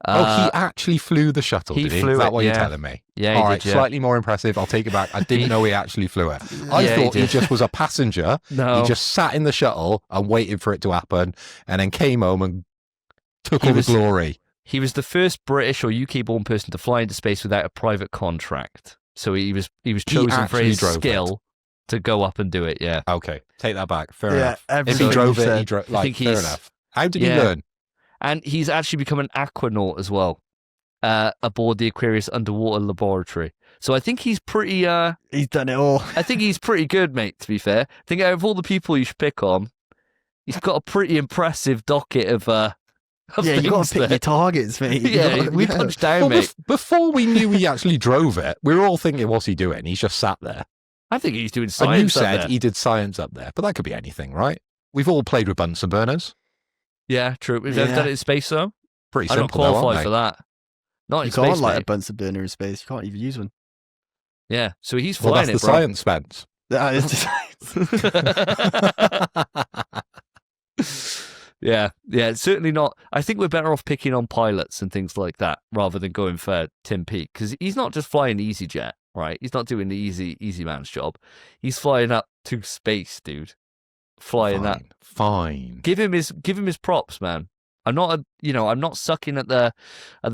He actually flew the shuttle, he did he? flew Is that it, what you're yeah. telling me? Yeah, All he right, did, yeah. slightly more impressive. I'll take it back. I didn't know he actually flew it. I Yeah, he thought he did. just was a passenger. No. He just sat in the shuttle and waited for it to happen and then came home and took all the glory. He was the first British or UK-born person to fly into space without a private contract. So he was chosen for actually his drove skill to go up and do it. Yeah. Okay, take that back. Fair Yeah, enough. If he everything drove you it, he said. drove. I Like, think fair he's- enough. How did he Yeah. learn? And he's actually become an aquanaut as well, aboard the Aquarius underwater laboratory. So I think he's pretty. He's done it all. I think he's pretty good, mate. To be fair, I think out of all the people you should pick on, he's got a pretty impressive docket of Yeah, you got things to pick there. your targets, mate. You Yeah, gotta- we punched down, Well, mate. before we knew he actually drove it, we were all thinking, what's he doing? He's just sat there. I think he's doing And science. you up said there. he did science up there, but that could be anything, right? We've all played with Bunsen burners. Yeah, true. We've never Yeah. done it in space, though. Pretty I don't simple, though, qualify aren't for they? that. Not in You space, can't light a mate. Bunsen burner in space. You can't even use one. Yeah, so he's Well, flying that's the it, bro. science, Spence. That is just... Yeah, it's certainly not. I think we're better off picking on pilots and things like that rather than going for Tim Peake because he's not just flying EasyJet, right? He's not doing the easy man's job. He's flying up to space, dude. Flying that. Fine. Give him his props, man. I'm not sucking at the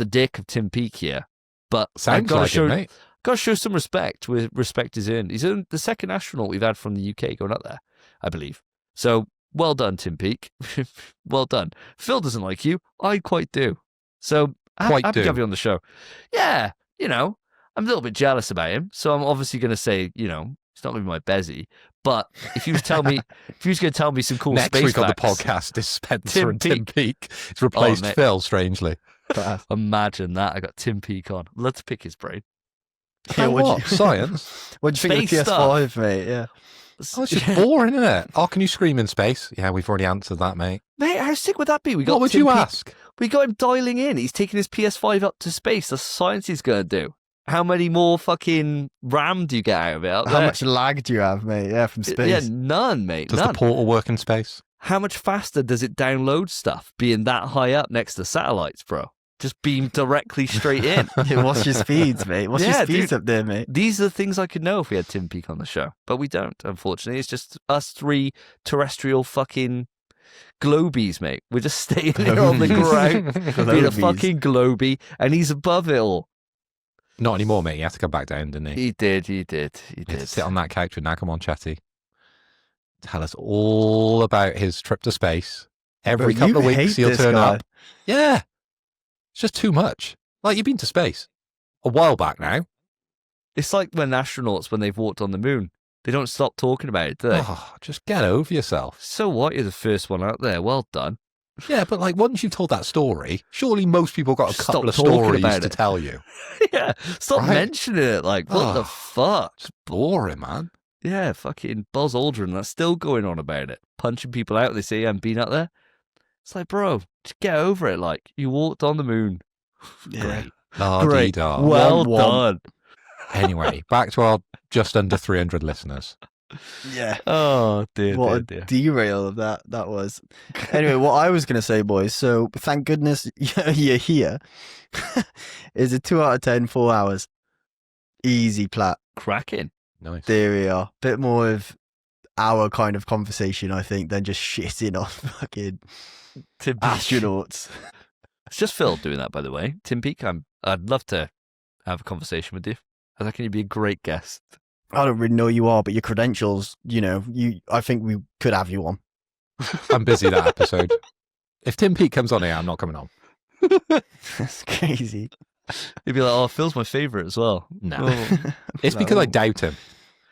dick of Tim Peake here, but I've Sounds got to like show it, mate. got to show some respect where respect is earned. He's the second astronaut we've had from the UK going up there, I believe. So well done, Tim Peake. Well done. Phil doesn't like you. I quite do. So Quite happy do. to have you on the show. Yeah, I'm a little bit jealous about him. So I'm obviously going to say, he's not going to be my Bezzy. But if you was going to tell me some cool Next space week on the facts, podcast is Spencer Tim and Tim Peake. It's replaced mate. Phil, strangely. imagine that. I got Tim Peake on. Let's pick his brain. Yeah, Oh, what'd what? Science? What'd you think of the Space stuff. PS5, mate? Yeah. Oh, it's just boring, isn't it? Oh, can you scream in space? Yeah, we've already answered that, mate. Mate, how sick would that be? We got What would Tim you Peake- ask? We got him dialing in. He's taking his PS5 up to space. That's science he's going to do. How many more fucking RAM do you get out of it? Up How there? much lag do you have, mate? Yeah, from space. Yeah, none, mate. Does none. the portal work in space? How much faster does it download stuff being that high up next to satellites, bro? Just beam directly straight in. Yeah, what's your speeds, mate? What's Yeah, your speeds dude. up there, mate? These are the things I could know if we had Tim Peake on the show. But we don't, unfortunately. It's just us three terrestrial fucking globies, mate. We're just staying here on the ground, being a Globies. fucking globie, and he's above it all. Not anymore, mate. You have to come back down, didn't he? He did. You had to sit on that couch with now. Come on, Chatty. Tell us all about his trip to space. Every Bro, couple of you weeks hate he'll this turn guy. up. Yeah. It's just too much. Like, you've been to space a while back now. It's like when astronauts, when they've walked on the moon, they don't stop talking about it, do they? Oh, just get over yourself. So what? You're the first one out there. Well done. Yeah, but like once you've told that story, surely most people got a Just couple of stop talking stories about to it. tell you. Yeah. Stop Right. mentioning it. Like, what the Oh. fuck? It's boring, man. Yeah, fucking Buzz Aldrin, that's still going on about it. Punching people out, they say, and being out there. It's like, bro, just get over it. Like, you walked on the moon. Yeah. Great. Great. Well Womp womp. done. Anyway, back to our just under 300 listeners. Yeah. Oh, dear, What dear, a dear. derail of that was. Anyway, what I was going to say, boys, so thank goodness you're here, is a 2 out of 10, 4 hours. Easy plat. Cracking. Nice. There we are. Bit more of our kind of conversation, I think, than just shitting on fucking Tim Peake. astronauts. It's just Phil doing that, by the way. Tim Peake, I'd love to have a conversation with you. I reckon you'd be a great guest. I don't really know who you are, but your credentials, I think we could have you on. I'm busy that episode. If Tim Peake comes on here, I'm not coming on. That's crazy. He'd be like, "Oh, Phil's my favorite as well." No. Oh. It's because I doubt him.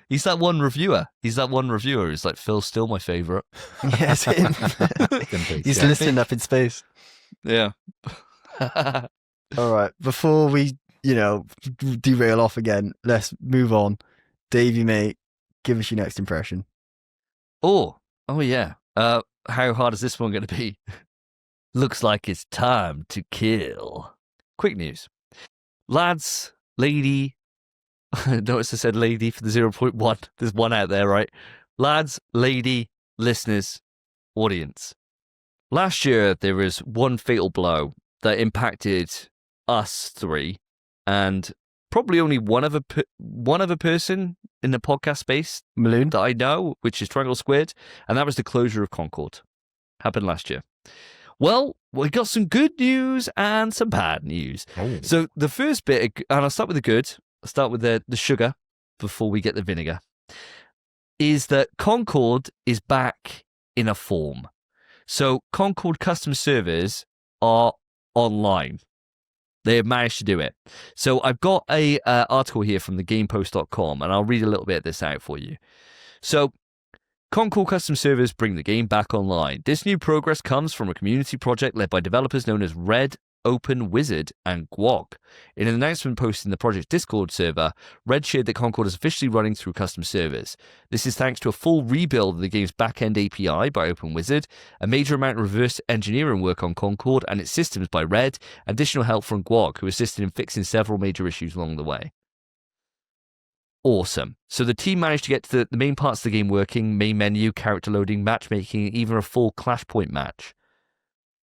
He's that one reviewer. He's like, "Phil's still my favorite." Yes, him. Tim Peake, He's yeah. listening up in space. Yeah. All right, before we, derail off again, let's move on. Davey, mate, give us your next impression. Oh yeah. How hard is this one going to be? Looks like it's time to kill. Quick news. Lads, lady, notice I said lady for the 0.1. There's one out there, right? Lads, lady, listeners, audience. Last year, there was one fatal blow that impacted us three and probably only one other person in the podcast space Maloon? that I know, which is Triangle Squared, and that was the closure of Concord. Happened last year. Well, we got some good news and some bad news. Oh. So the first bit, and I'll start with the good, I'll start with the sugar before we get the vinegar, is that Concord is back in a form. So Concord customer servers are online. They have managed to do it. So I've got a article here from thegamepost.com, and I'll read a little bit of this out for you. So Concord custom servers bring the game back online. This new progress comes from a community project led by developers known as Red, Open Wizard, and Gwog. In an announcement posted in the project's Discord server, Red shared that Concord is officially running through custom servers. This is thanks to a full rebuild of the game's back-end API by Open Wizard, a major amount of reverse engineering work on Concord and its systems by Red, and additional help from Gwog, who assisted in fixing several major issues along the way. Awesome. So the team managed to get to the main parts of the game working, main menu, character loading, matchmaking, even a full Clashpoint match.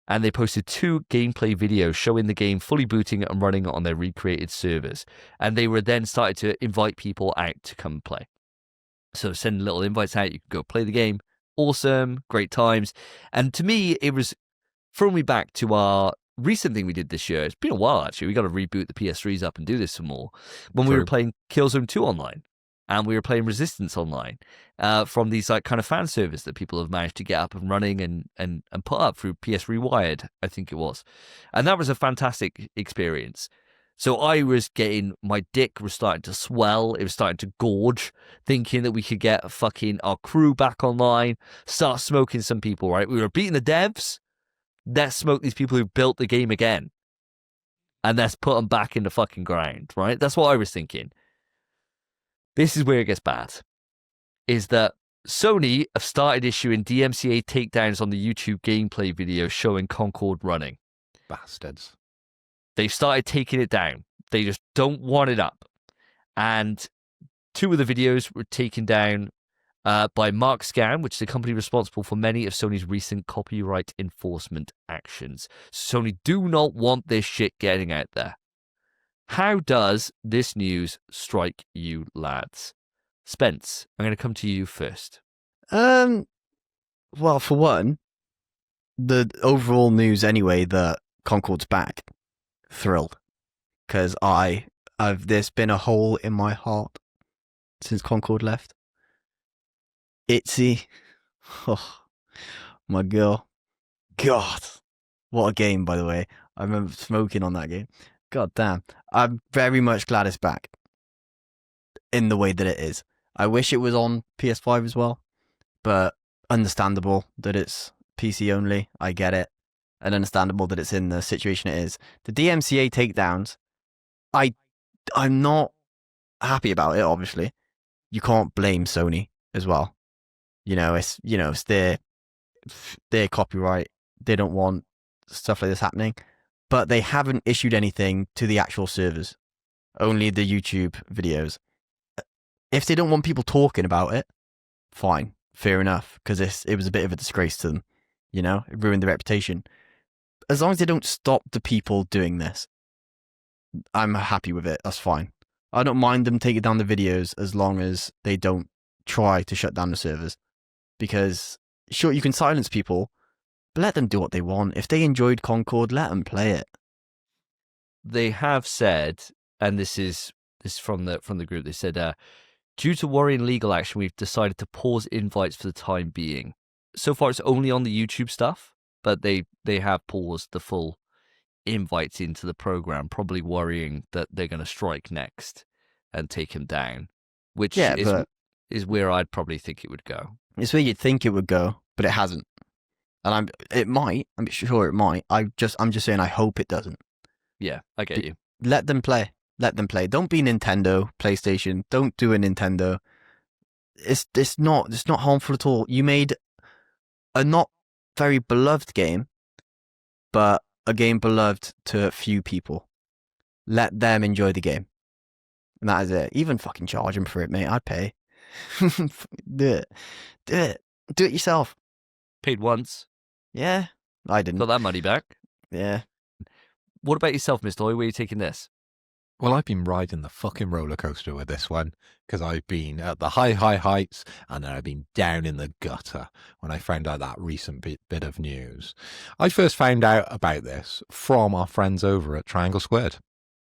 And they posted 2 gameplay videos showing the game fully booting and running on their recreated servers. And they were then started to invite people out to come play. So send little invites out, you could go play the game. Awesome, great times. And to me, it was throwing me back to our recent thing we did this year. It's been a while, actually. We got to reboot the PS3s up and do this some more. When we were playing Killzone 2 online, and we were playing Resistance online, from these like kind of fan servers that people have managed to get up and running and put up through PS Rewired, I think it was. And that was a fantastic experience. So I was getting, my dick was starting to swell. It was starting to gorge, thinking that we could get our crew back online, start smoking some people, right? We were beating the devs. Let's smoke these people who built the game again. And let's put them back in the fucking ground, right? That's what I was thinking. This is where it gets bad. Is that Sony have started issuing DMCA takedowns on the YouTube gameplay video showing Concord running. Bastards. They've started taking it down. They just don't want it up. And 2 of the videos were taken down by Mark Scan, which is a company responsible for many of Sony's recent copyright enforcement actions. Sony do not want this shit getting out there. How does this news strike you, lads? Spence, I'm going to come to you first. Well, for one, the overall news anyway that Concord's back, thrilled, because there's been a hole in my heart since Concord left. Itzy, oh my girl, God, what a game, by the way. I remember smoking on that game. God damn, I'm very much glad it's back in the way that it is. I wish it was on PS5 as well, but understandable that it's PC only. I get it. And understandable that it's in the situation it is. The DMCA takedowns, I'm not happy about it, obviously. You can't blame Sony as well. It's their copyright. They don't want stuff like this happening. But they haven't issued anything to the actual servers. Only the YouTube videos. If they don't want people talking about it, fine. Fair enough. Because it was a bit of a disgrace to them. It ruined their reputation. As long as they don't stop the people doing this, I'm happy with it. That's fine. I don't mind them taking down the videos as long as they don't try to shut down the servers. Because, sure, you can silence people, but let them do what they want. If they enjoyed Concord, let them play it. They have said, and this is from the group, they said, Due to worrying legal action, we've decided to pause invites for the time being. So far, it's only on the YouTube stuff, but they have paused the full invites into the program, probably worrying that they're going to strike next and take him down, which is where I'd probably think it would go. It's where you'd think it would go, but it hasn't. And it might. I'm sure it might. I'm just saying I hope it doesn't. Yeah, I get you. Let them play. Let them play. Don't be Nintendo, PlayStation. Don't do a Nintendo. It's not harmful at all. You made a not very beloved game, but a game beloved to a few people. Let them enjoy the game. And that is it. Even fucking charge them for it, mate. I'd pay. Do it. Do it. Do it yourself. Paid once. Yeah. I didn't. Got that money back. Yeah. What about yourself, Mr. Hoy? Where are you taking this? Well, I've been riding the fucking roller coaster with this one because I've been at the high heights and then I've been down in the gutter when I found out that recent bit of news. I first found out about this from our friends over at Triangle Squared.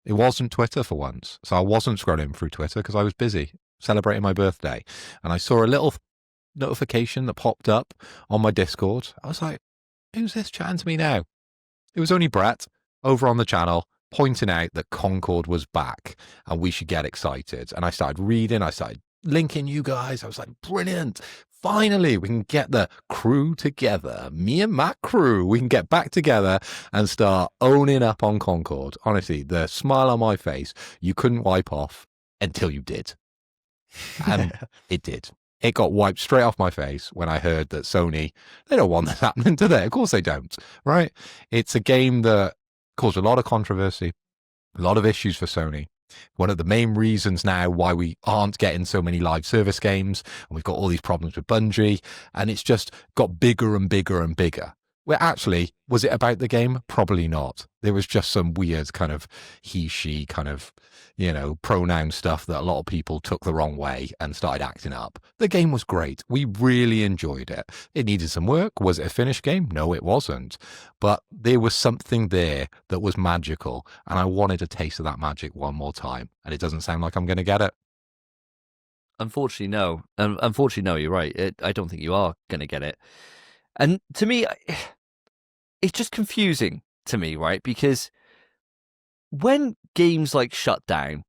It wasn't Twitter for once, so I wasn't scrolling through Twitter because I was busy celebrating my birthday. And I saw a little notification that popped up on my Discord. I was like, who's this chatting to me now? It was only Brett over on the channel pointing out that Concord was back and we should get excited. And I started reading, I started linking you guys. I was like, brilliant. Finally, we can get the crew together. Me and my crew, we can get back together and start owning up on Concord. Honestly, the smile on my face, you couldn't wipe off until you did. And it did. It got wiped straight off my face when I heard that Sony, they don't want this happening, do they? Of course they don't, right? It's a game that caused a lot of controversy, a lot of issues for Sony. One of the main reasons now why we aren't getting so many live service games, and we've got all these problems with Bungie, and it's just got bigger and bigger and bigger. Where actually, was it about the game? Probably not. There was just some weird kind of he, she kind of, pronoun stuff that a lot of people took the wrong way and started acting up. The game was great. We really enjoyed it. It needed some work. Was it a finished game? No, it wasn't. But there was something there that was magical, and I wanted a taste of that magic one more time. And it doesn't sound like I'm going to get it. Unfortunately, no. Unfortunately, no, you're right. I don't think you are going to get it. And to me, it's just confusing to me, right? Because when games like shut down,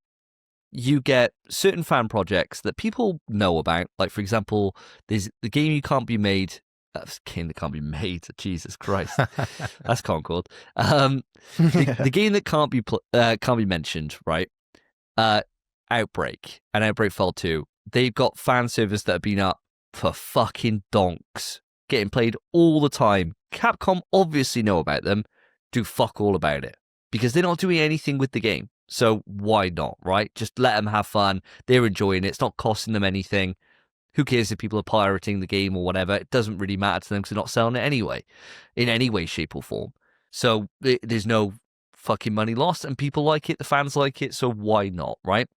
you get certain fan projects that people know about. Like, for example, there's the game you can't be made. That's a game that can't be made. Jesus Christ, that's Concord. The game that can't be mentioned, right? Outbreak and Outbreak Fell 2. They've got fan servers that have been up for fucking donks, getting played all the time. Capcom obviously know about them, do fuck all about it because they're not doing anything with the game. So why not, right? Just let them have fun. They're enjoying it. It's not costing them anything. Who cares if people are pirating the game or whatever? It doesn't really matter to them because they're not selling it anyway, in any way, shape or form. So there's no fucking money lost and people like it. The fans like it. So why not, right?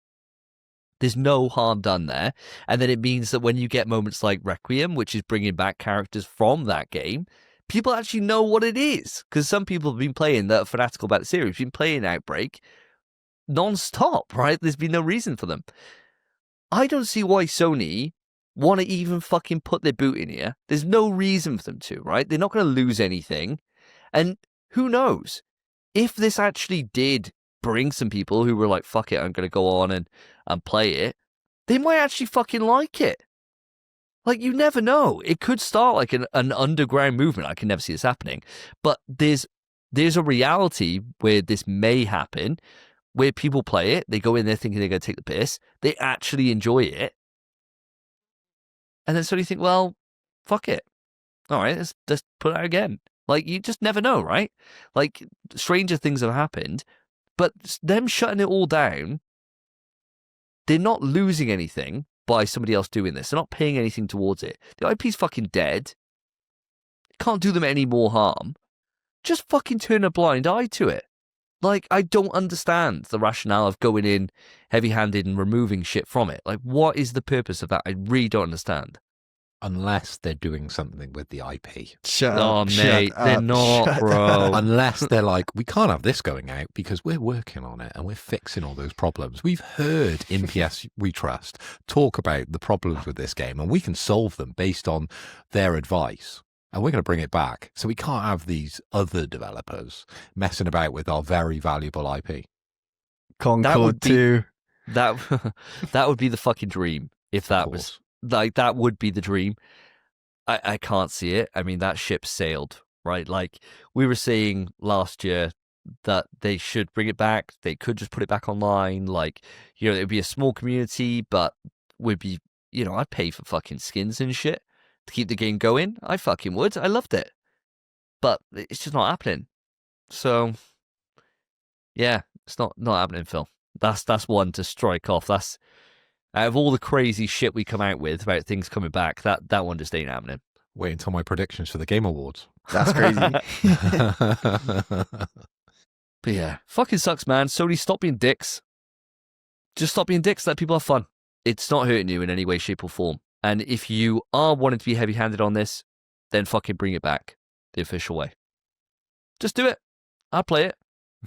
There's no harm done there. And then it means that when you get moments like Requiem, which is bringing back characters from that game, people actually know what it is. Because some people have been playing that are fanatical about the series, been playing Outbreak non-stop, right? There's been no reason for them. I don't see why Sony want to even fucking put their boot in here. There's no reason for them to, right? They're not going to lose anything. And who knows? If this actually did bring some people who were like, fuck it, I'm going to go on and play it, they might actually fucking like it. Like, you never know. It could start like an underground movement. I can never see this happening. But there's a reality where this may happen, where people play it, they go in there thinking they're going to take the piss, they actually enjoy it, and then suddenly think, well, fuck it. All right, let's put it out again. Like, you just never know, right? Like, stranger things have happened, but them shutting it all down, they're not losing anything by somebody else doing this. They're not paying anything towards it. The IP's fucking dead. Can't do them any more harm. Just fucking turn a blind eye to it. Like, I don't understand the rationale of going in heavy-handed and removing shit from it. Like, what is the purpose of that? I really don't understand. Unless they're doing something with the IP. Shut Oh, up. mate, shut they're up, not, shut bro. up. Unless they're like, we can't have this going out because we're working on it and we're fixing all those problems. We've heard in PS We Trust talk about the problems with this game and we can solve them based on their advice. And we're going to bring it back. So we can't have these other developers messing about with our very valuable IP. Concord 2. That that would be the fucking dream if that was like that would be the dream. I can't see it. I mean, that ship sailed, right? Like we were saying last year that they should bring it back. They could just put it back online. Like, you know, it would be a small community, but would be, you know, I'd pay for fucking skins and shit to keep the game going. I fucking would. I loved it. But it's just not happening. So yeah, it's not happening, Phil. That's one to strike off. That's out of all the crazy shit we come out with about things coming back, that one just ain't happening. Wait until my predictions for the Game Awards. That's crazy. But yeah, fucking sucks, man. Sony, stop being dicks. Just stop being dicks. Let people have fun. It's not hurting you in any way, shape, or form. And if you are wanting to be heavy-handed on this, then fucking bring it back the official way. Just do it. I'll play it.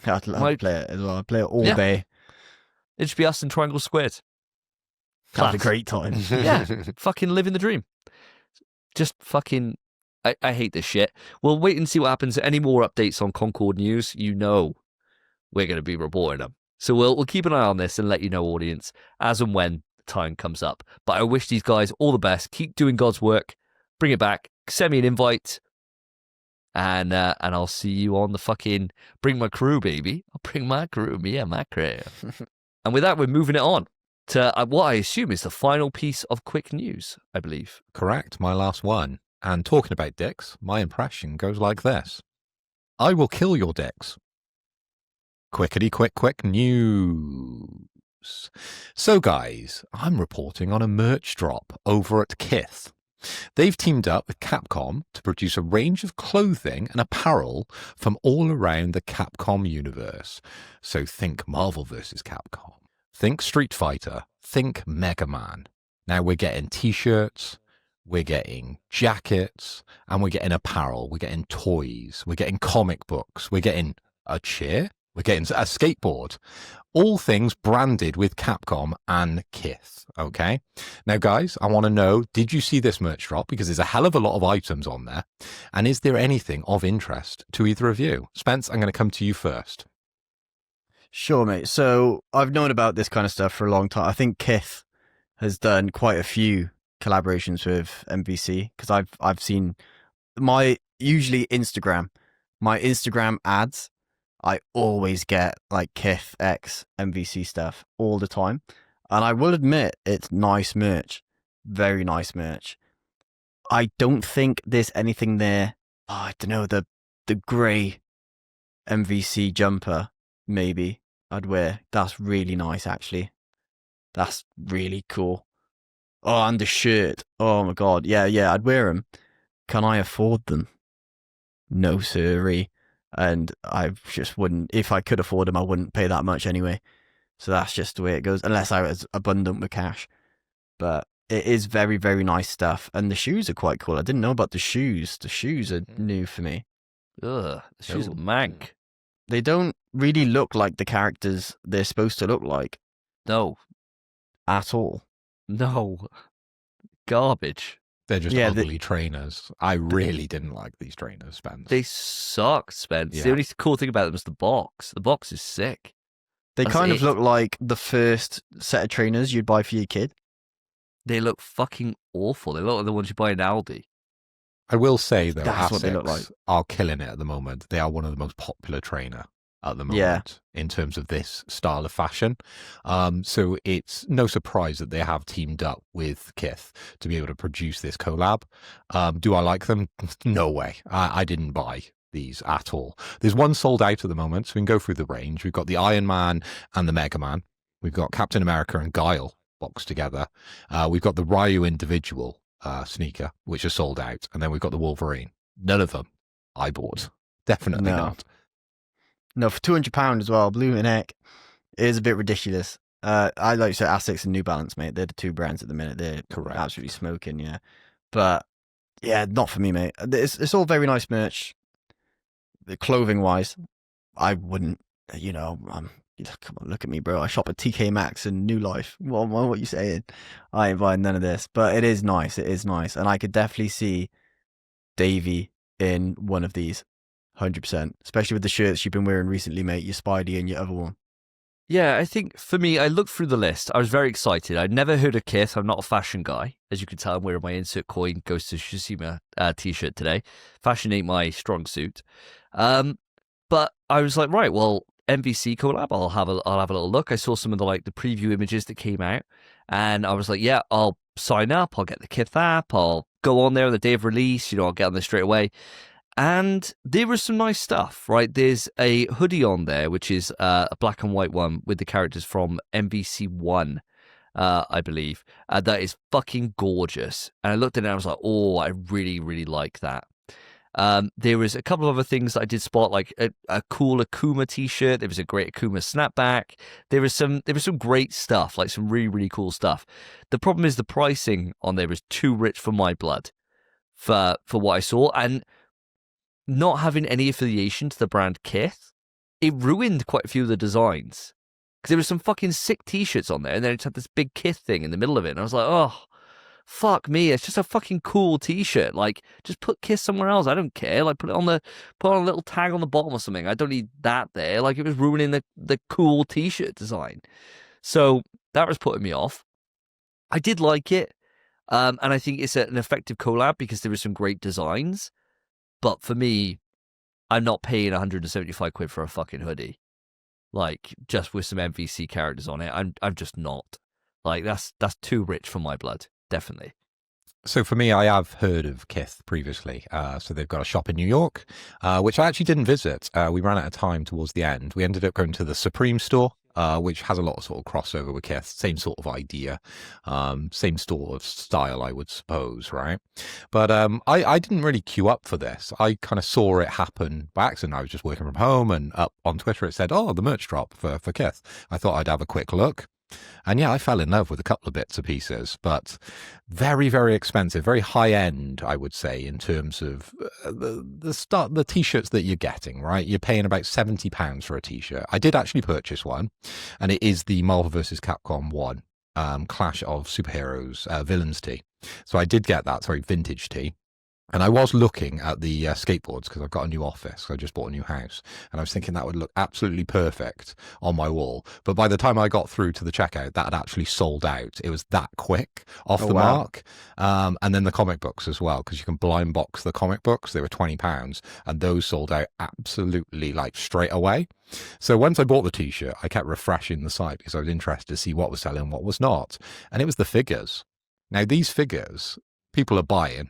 I'd love to play it as well. I'd play it all day. It should be us in Triangle Squared. Have a great time. Yeah, fucking living the dream. Just fucking, I hate this shit. We'll wait and see what happens. Any more updates on Concord news, you know we're going to be reporting them. So we'll keep an eye on this and let you know, audience, as and when the time comes up. But I wish these guys all the best. Keep doing God's work. Bring it back. Send me an invite. And I'll see you on the fucking Bring My Crew, baby. I'll bring my crew. Yeah, my crew. And with that, we're moving it on to what I assume is the final piece of quick news, I believe. Correct, my last one. And talking about dicks, my impression goes like this. I will kill your dicks. Quickety quick news. So guys, I'm reporting on a merch drop over at Kith. They've teamed up with Capcom to produce a range of clothing and apparel from all around the Capcom universe. So think Marvel vs. Capcom. Think Street Fighter. Think Mega Man. Now we're getting t-shirts, we're getting jackets, and we're getting apparel. We're getting toys. We're getting comic books. We're getting a chair. We're getting a skateboard. All things branded with Capcom and Kith, okay? Now, guys, I want to know, did you see this merch drop? Because there's a hell of a lot of items on there. And is there anything of interest to either of you? Spence, I'm going to come to you first. Sure, mate. So I've known about this kind of stuff for a long time. I think Kith has done quite a few collaborations with MVC because I've seen my Instagram ads. I always get like Kith X MVC stuff all the time, and I will admit it's nice merch, very nice merch. I don't think there's anything there. Oh, I don't know, the grey MVC jumper maybe I'd wear. That's really nice, actually. That's really cool. Oh, and the shirt. Oh my god, yeah, I'd wear them. Can I afford them? No, sirree. And I just wouldn't. If I could afford them, I wouldn't pay that much anyway. So that's just the way it goes, unless I was abundant with cash. But it is very, very nice stuff. And the shoes are quite cool. I didn't know about the shoes. The shoes are new for me. Ugh, the shoes are mank. They don't really look like the characters they're supposed to look like. No. At all. No. Garbage. They're just ugly trainers. I really didn't like these trainers, Spence. They suck, Spence. Yeah. The only cool thing about them is the box. The box is sick. They kind of look like the first set of trainers you'd buy for your kid. They look fucking awful. They look like the ones you buy in Aldi. I will say, though, That's Asics what they look like. are killing it at the moment. They are one of the most popular trainer at the moment in terms of this style of fashion. So it's no surprise that they have teamed up with Kith to be able to produce this collab. Do I like them? No way. I didn't buy these at all. There's one sold out at the moment, so we can go through the range. We've got the Iron Man and the Mega Man. We've got Captain America and Guile boxed together. We've got the Ryu individual sneaker, which are sold out. And then we've got the Wolverine. None of them I bought. Definitely not. No, for £200 as well, blue and heck, it is a bit ridiculous. I like to say Asics and New Balance, mate. They're the two brands at the minute. They're absolutely smoking, yeah. But yeah, not for me, mate. It's all very nice merch. The clothing wise, I wouldn't. Come on, look at me, bro. I shop at TK Maxx and New Life. What are you saying? I ain't buying none of this. But it is nice. It is nice, and I could definitely see Davey in one of these, 100%. Especially with the shirts you've been wearing recently, mate. Your Spidey and your other one. Yeah, I think for me, I looked through the list. I was very excited. I'd never heard of Kith. I'm not a fashion guy. As you can tell, I'm wearing my Insert Coin Ghost of Tsushima t-shirt today. Fashion ain't my strong suit. But I was like, right, well, MVC collab, I'll have a little look. I saw some of the preview images that came out, and I was like, yeah, I'll sign up. I'll get the Kith app. I'll go on there on the day of release. I'll get on there straight away. And there was some nice stuff, right? There's a hoodie on there, which is a black and white one with the characters from MVC1, I believe. That is fucking gorgeous. And I looked at it and I was like, oh, I really, really like that. There was a couple of other things that I did spot, like a cool Akuma t-shirt. There was a great Akuma snapback. There was some great stuff, like some really, really cool stuff. The problem is the pricing on there was too rich for my blood for what I saw. And not having any affiliation to the brand Kith, it ruined quite a few of the designs. Because there were some fucking sick t-shirts on there, and then it had this big Kith thing in the middle of it, and I was like, oh, fuck me, it's just a fucking cool t-shirt. Just put Kith somewhere else. I don't care. Put on a little tag on the bottom or something. I don't need that there. It was ruining the cool t-shirt design. So that was putting me off. I did like it, and I think it's an effective collab because there were some great designs. But for me, I'm not paying 175 quid for a fucking hoodie, just with some MVC characters on it. I'm just not. That's too rich for my blood, definitely. So for me, I have heard of Kith previously. So they've got a shop in New York, which I actually didn't visit. We ran out of time towards the end. We ended up going to the Supreme store, which has a lot of sort of crossover with Kith. Same sort of idea, same sort of style, I would suppose, right? But I didn't really queue up for this. I kind of saw it happen by accident. I was just working from home, and up on Twitter it said, oh, the merch drop for Kith. I thought I'd have a quick look. And yeah, I fell in love with a couple of bits and pieces, but very, very expensive, very high end, I would say, in terms of the t-shirts that you're getting, right? You're paying about £70 for a t-shirt. I did actually purchase one, and it is the Marvel vs. Capcom 1 Clash of Superheroes villains tee. So I did get that, vintage tee. And I was looking at the skateboards because I've got a new office. I just bought a new house. And I was thinking that would look absolutely perfect on my wall. But by the time I got through to the checkout, that had actually sold out. It was that quick off the mark. And then the comic books as well, because you can blind box the comic books. They were £20 and those sold out absolutely straight away. So once I bought the t-shirt, I kept refreshing the site because I was interested to see what was selling and what was not. And it was the figures. Now, these figures, people are buying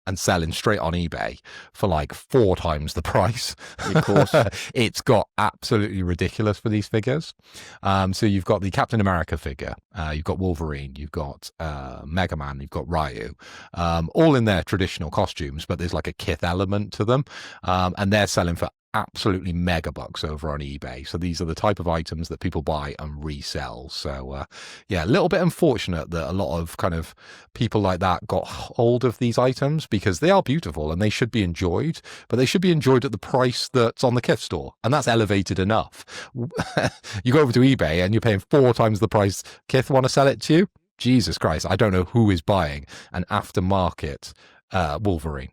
and selling straight on eBay for 4 times the price. Of course. It's got absolutely ridiculous for these figures. So you've got the Captain America figure, you've got Wolverine, you've got Mega Man, you've got Ryu, all in their traditional costumes, but there's a Kith element to them. And they're selling for absolutely mega bucks over on eBay. So these are the type of items that people buy and resell. So yeah, a little bit unfortunate that a lot of kind of people like that got hold of these items because they are beautiful and they should be enjoyed, but they should be enjoyed at the price that's on the Kith store. And that's elevated enough. You go over to eBay and you're paying 4 times the price Kith want to sell it to you. Jesus Christ, I don't know who is buying an aftermarket Wolverine.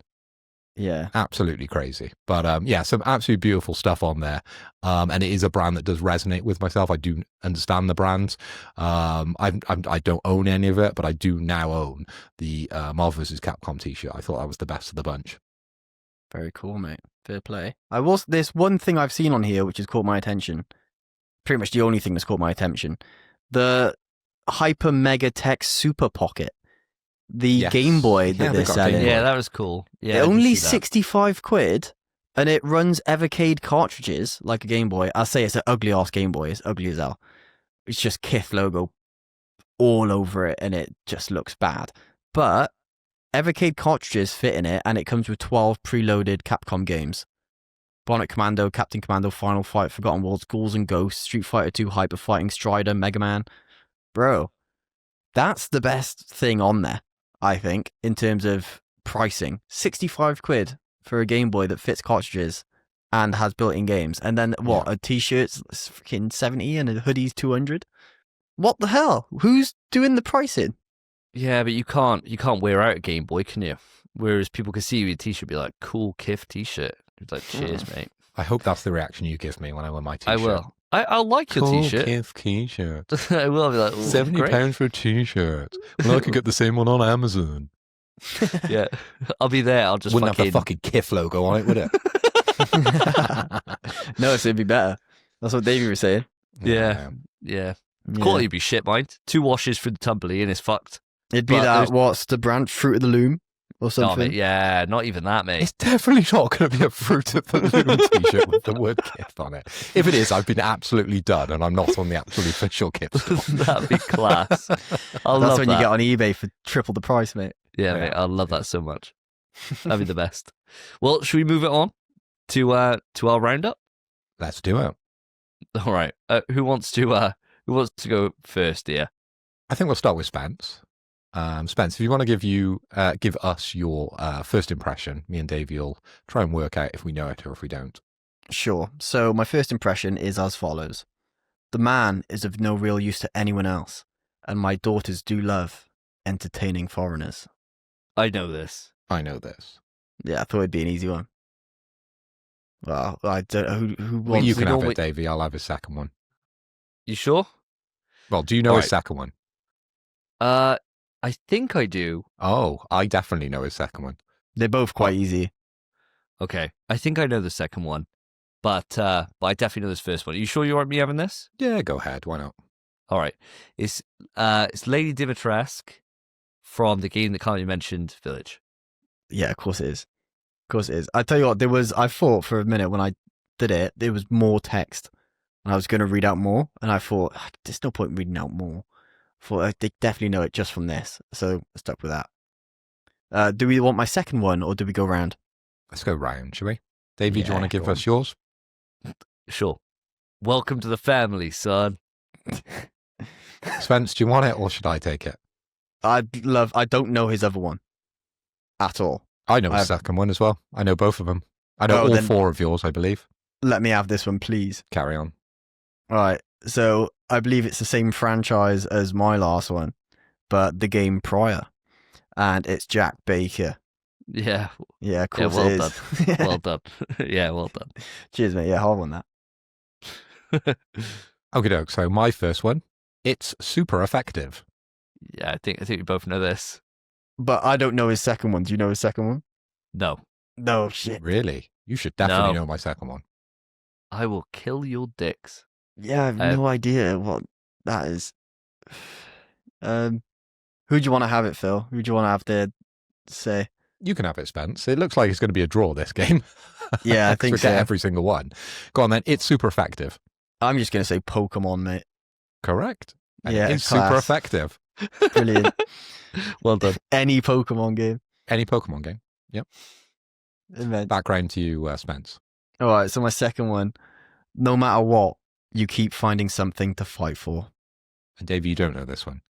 Yeah, absolutely crazy. But yeah, some absolutely beautiful stuff on there. And it is a brand that does resonate with myself. I do understand the brand. I don't own any of it, but I do now own the Marvel vs. Capcom t-shirt. I thought that was the best of the bunch. Very cool, mate. Fair play. There's one thing I've seen on here which has caught my attention. Pretty much the only thing that's caught my attention. The Hyper Mega Tech Super Pocket. The Game Boy that they're selling. Yeah, that was cool. Yeah, only 65 quid, and it runs Evercade cartridges like a Game Boy. I'll say it's an ugly ass Game Boy. It's ugly as hell. It's just Kith logo all over it, and it just looks bad. But Evercade cartridges fit in it, and it comes with 12 preloaded Capcom games. Bionic Commando, Captain Commando, Final Fight, Forgotten Worlds, Ghouls and Ghosts, Street Fighter 2, Hyper Fighting, Strider, Mega Man. Bro, that's the best thing on there. I think, in terms of pricing. 65 quid for a Game Boy that fits cartridges and has built-in games. And then what? Yeah. A t-shirt's freaking 70 and a hoodie's 200? What the hell? Who's doing the pricing? Yeah, but you can't wear out a Game Boy, can you? Whereas people can see you in a t-shirt, be like, cool Kif t-shirt. It's like, cheers, mate. I hope that's the reaction you give me when I wear my t-shirt. I will. I'll like your Cool t-shirt. Kif t-shirt. I will be like, "Ooh, £70 great." for a t-shirt. Well, I could get the same one on Amazon. Yeah, I'll be there. I'll just Wouldn't have the fucking Kif logo on it, would it? No, it'd be better. That's what Davey was saying. Yeah. Yeah. Quality would be shit, mind. 2 washes for the tumbly and it's fucked. It'd be But that, there's- what's the brand? Fruit of the Loom or No, something? mate, yeah, not even that, mate. It's definitely not going to be a Fruit of the Loom t-shirt with the word Kif on it. If it is, I've been absolutely done and I'm not on the actual official Kif store. That'd be class. I'll That's love when that. you get on eBay for triple the price, mate. Yeah, mate, I love that so much. That'd be the best. Well, should we move it on to our roundup? Let's do it. All right. Who wants to go first, dear? I think we'll start with Spence. Spence, if you want to give us your first impression, me and Davey will try and work out if we know it or if we don't. Sure. So my first impression is as follows. The man is of no real use to anyone else, and my daughters do love entertaining foreigners. I know this. I know this. Yeah, I thought it'd be an easy one. Well, I don't know who Well, wants you we can have normally- it, Davey. I'll have his second one. You sure? Well, do you know his Right. second one? I think I do. Oh, I definitely know his second one. They're both quite easy. Okay, I think I know the second one, but I definitely know this first one. Are you sure you want me having this? Yeah, go ahead. Why not? All right. It's Lady Dimitrescu from the game that can't be mentioned, Village. Yeah, of course it is. Of course it is. I tell you what, I thought for a minute when I did it, there was more text. And I was going to read out more, and I thought, there's no point in reading out more. I thought they definitely know it just from this, so I stuck with that. Do we want my second one, or do we go round? Let's go round, shall we? Davey, do you Yeah, want to give go us yours? Sure. Welcome to the family, son. Spence, do you want it or should I take it? I don't know his other one at all. I know his I've- second one as well. I know both of them. I know Oh, all then- 4 of yours, I believe. Let me have this one, please. Carry on. All right, so I believe it's the same franchise as my last one, but the game prior, and it's Jack Baker. Yeah, Yeah, of course well it is. well done. Yeah, well done. Cheers, mate. Yeah, hard one that. Okay, doke. So my first one, it's super effective. Yeah, I think we both know this. But I don't know his second one. Do you know his second one? No, No shit. Really? You should definitely No. know my second one. I will kill your dicks. Yeah, I have Uh, no idea what that is. Who do you want to have it, Phil? Who do you want to have to say? You can have it, Spence. It looks like it's going to be a draw this game. Yeah, I 'Cause think we get so. every single one. Go on then. It's super effective. I'm just going to say Pokemon, mate. Correct. And Yeah, it's super class. effective. Brilliant. Well done. Any Pokemon game. Any Pokemon game. Immense. Background to you, Spence. All right, so my second one. No matter what, you keep finding something to fight for. And Davey, you don't know this one.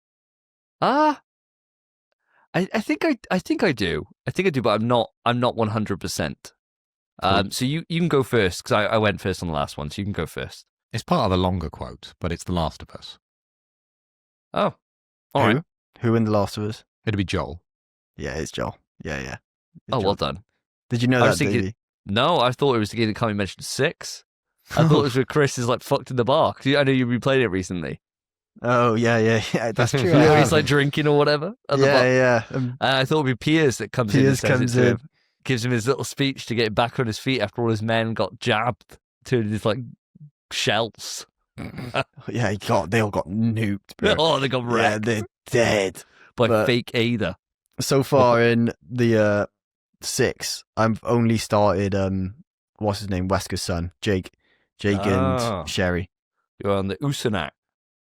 I think I do. I think I do, but I'm not 100%. So you can go first because I went first on the last one, so you can go first. It's part of the longer quote, but it's The Last of Us. Oh, all Who? right. Who in The Last of Us? It'd be Joel. Yeah, it's Joel. Yeah. It's Oh, Joel. well done. Did you know I that, was thinking- Davey? No, I thought it was the game that can't be mentioned 6. I thought it was where Chris is like fucked in the bar. 'Cause I know you replayed it recently. Oh, yeah. That's true. Yeah, I You know, have. he's like drinking or whatever. At the bar. Yeah. I thought it'd be Piers that comes in. Piers and says comes it to in. him, gives him his little speech to get him back on his feet after all his men got jabbed, turned into like shells. Yeah, they all got nuked, bro. Oh, they got Yeah, wrecked they're dead. by but- fake Ada. So far in the 6, I've only started what's his name, Wesker's son, Jake Ah. and Sherry. You're on the Usanak.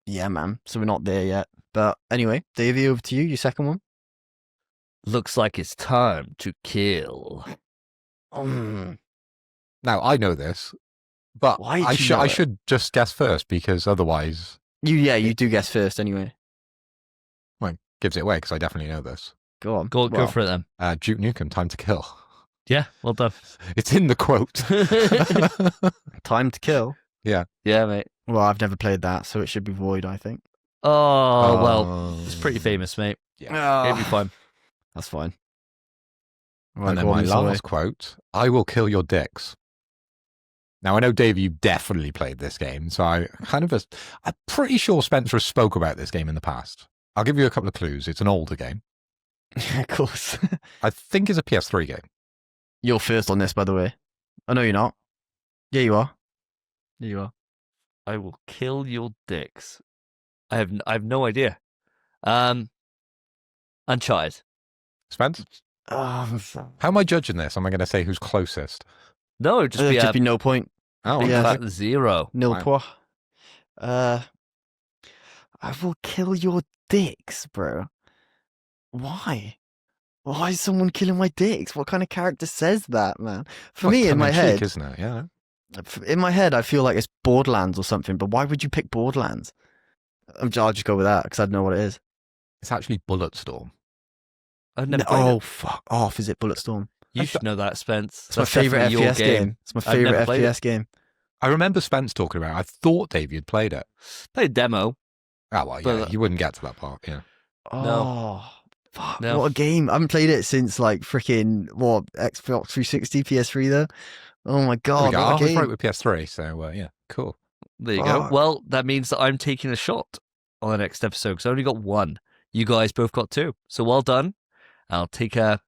Yeah, man. So we're not there yet. But anyway, Davey, over to you. Your second one. Looks like it's time to kill. Mm. Now, I know this, but Why did I, you know I it? should just guess first because otherwise, You do guess first anyway. well, it gives it away because I definitely know this. Go on. Go Well, for it then. Duke Nukem, Time to Kill. Yeah, well done. It's in the quote. Time to Kill. Yeah, mate. Well, I've never played that, so it should be void, I think. Oh, well, it's pretty famous, mate. Yeah. It'll be fine. That's fine. And then my last quote, I will kill your dicks. Now, I know, Dave, you definitely played this game, so I'm pretty sure Spencer has spoke about this game in the past. I'll give you a couple of clues. It's an older game. Of course. I think it's a PS3 game. You're first on this, by the way. Oh, no, you're not. Yeah, you are. Yeah, you are. I will kill your dicks. I have no idea. Uncharted. Spence? Oh, How am I judging this? Am I going to say who's closest? No, it'd just be, just be no point. Oh, big yeah. fat 0. Nil Wow. point. I will kill your dicks, bro. Why? Why is someone killing my dicks? What kind of character says that, man? For me, in my head, isn't it? Yeah. in my head, I feel like it's Borderlands or something. But why would you pick Borderlands? I'll just go with that because I don't know what it is. It's actually Bulletstorm. I've never played it. Fuck off! Is it Bulletstorm? You should know that, Spence. It's my That's favorite definitely your FPS game. It's my I've never favorite played FPS game. I remember Spence talking about it. I thought Dave had played it. Played demo. Oh, well, yeah. But- You wouldn't get to that part, yeah. Oh, fuck! No. What a game! I haven't played it since like freaking Xbox 360, PS3 though. Oh my There we god! go. What I a was game. right with PS3, so yeah, cool. There you go. Fuck. Well, that means that I'm taking a shot on the next episode because I only got one. You guys both got 2. So well done. I'll take a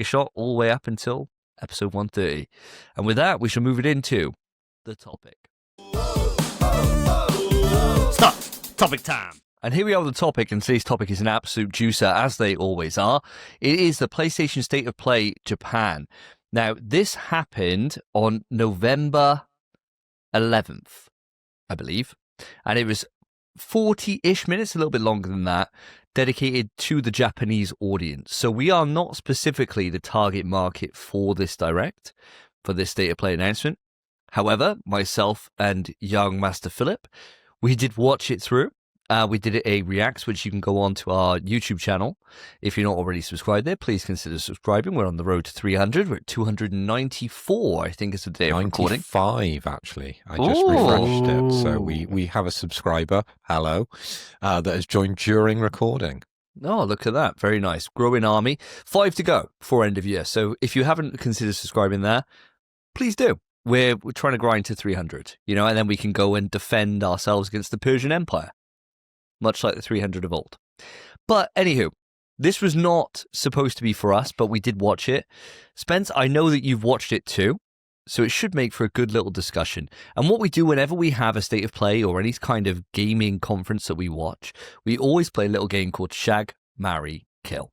shot all the way up until episode 130. And with that, we shall move it into the topic. Stop! Topic time! And here we are with the topic, and today's topic is an absolute juicer, as they always are. It is the PlayStation State of Play Japan. Now, this happened on November 11th, I believe, and it was 40-ish minutes, a little bit longer than that, dedicated to the Japanese audience. So we are not specifically the target market for this direct, for this State of Play announcement. However, myself and young Master Philip, we did watch it through. We did a react, which you can go on to our YouTube channel. If you're not already subscribed there, please consider subscribing. We're on the road to 300. We're at 294, I think, is the day of recording. 95, actually. I just refreshed it. So we have a subscriber, hello, that has joined during recording. Oh, look at that. Very nice. Growing army. 5 to go for end of year. So if you haven't considered subscribing there, please do. We're trying to grind to 300, and then we can go and defend ourselves against the Persian Empire, much like the 300 of old. But anywho, this was not supposed to be for us, but we did watch it. Spence, I know that you've watched it too, so it should make for a good little discussion. And what we do whenever we have a State of Play or any kind of gaming conference that we watch, we always play a little game called Shag, Marry, Kill.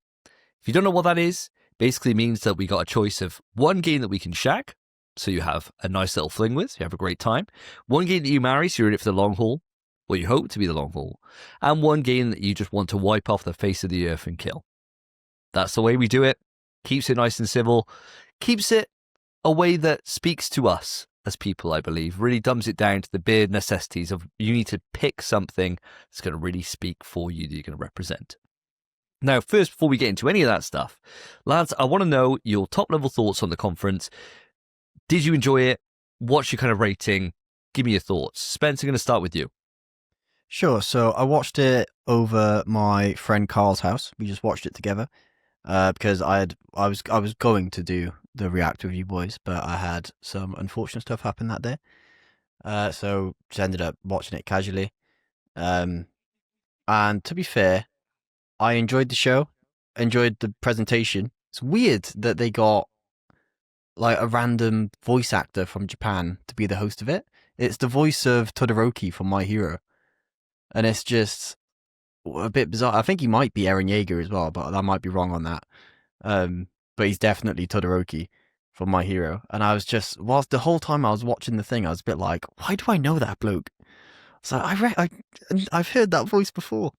If you don't know what that is, basically means that we got a choice of one game that we can shag, so you have a nice little fling with, you have a great time. One game that you marry, so you're in it for the long haul, or you hope to be the long haul. And one game that you just want to wipe off the face of the earth and kill. That's the way we do it. Keeps it nice and civil. Keeps it a way that speaks to us as people, I believe. Really dumbs it down to the bare necessities of you need to pick something that's going to really speak for you, that you're going to represent. Now, first, before we get into any of that stuff, lads, I want to know your top level thoughts on the conference. Did you enjoy it? What's your kind of rating? Give me your thoughts. Spence, I'm going to start with you. Sure. So I watched it over my friend Carl's house. We just watched it together because I was going to do the react with you boys, but I had some unfortunate stuff happen that day. So just ended up watching it casually. And to be fair, I enjoyed the show, enjoyed the presentation. It's weird that they got like a random voice actor from Japan to be the host of it. It's the voice of Todoroki from My Hero. And it's just a bit bizarre. I think he might be Eren Yeager as well, but I might be wrong on that. But he's definitely Todoroki from My Hero. And I was just, whilst the whole time I was watching the thing, I was a bit like, why do I know that bloke? So I've heard that voice before.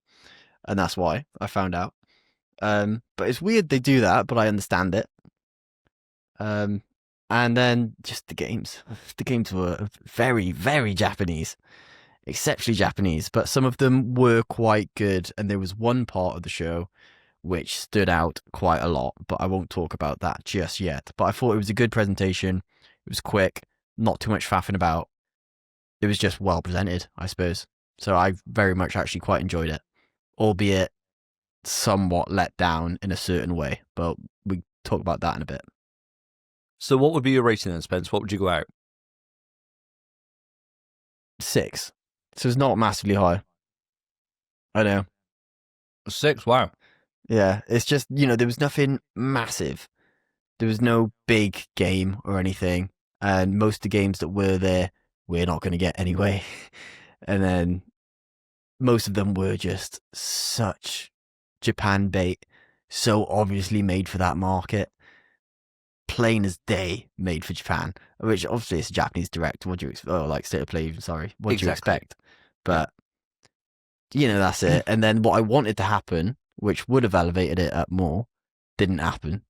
And that's why I found out. But it's weird they do that, but I understand it. And then just the games. The games were very, very Japanese. Exceptionally Japanese, but some of them were quite good. And there was one part of the show which stood out quite a lot, but I won't talk about that just yet. But I thought it was a good presentation. It was quick, not too much faffing about. It was just well presented, I suppose. So I very much actually quite enjoyed it, albeit somewhat let down in a certain way, but we talk about that in a bit. So what would be your rating then, Spence? What would you go out? 6. So it's not massively high. I know. 6, wow. Yeah, it's just, there was nothing massive. There was no big game or anything. And most of the games that were there, we're not going to get anyway. And then most of them were just such Japan bait, so obviously made for that market. Plain as day made for Japan, which obviously it's a Japanese direct. What do you expect? Oh, like State of Play, sorry. What do you expect? But, that's it. And then what I wanted to happen, which would have elevated it up more, didn't happen.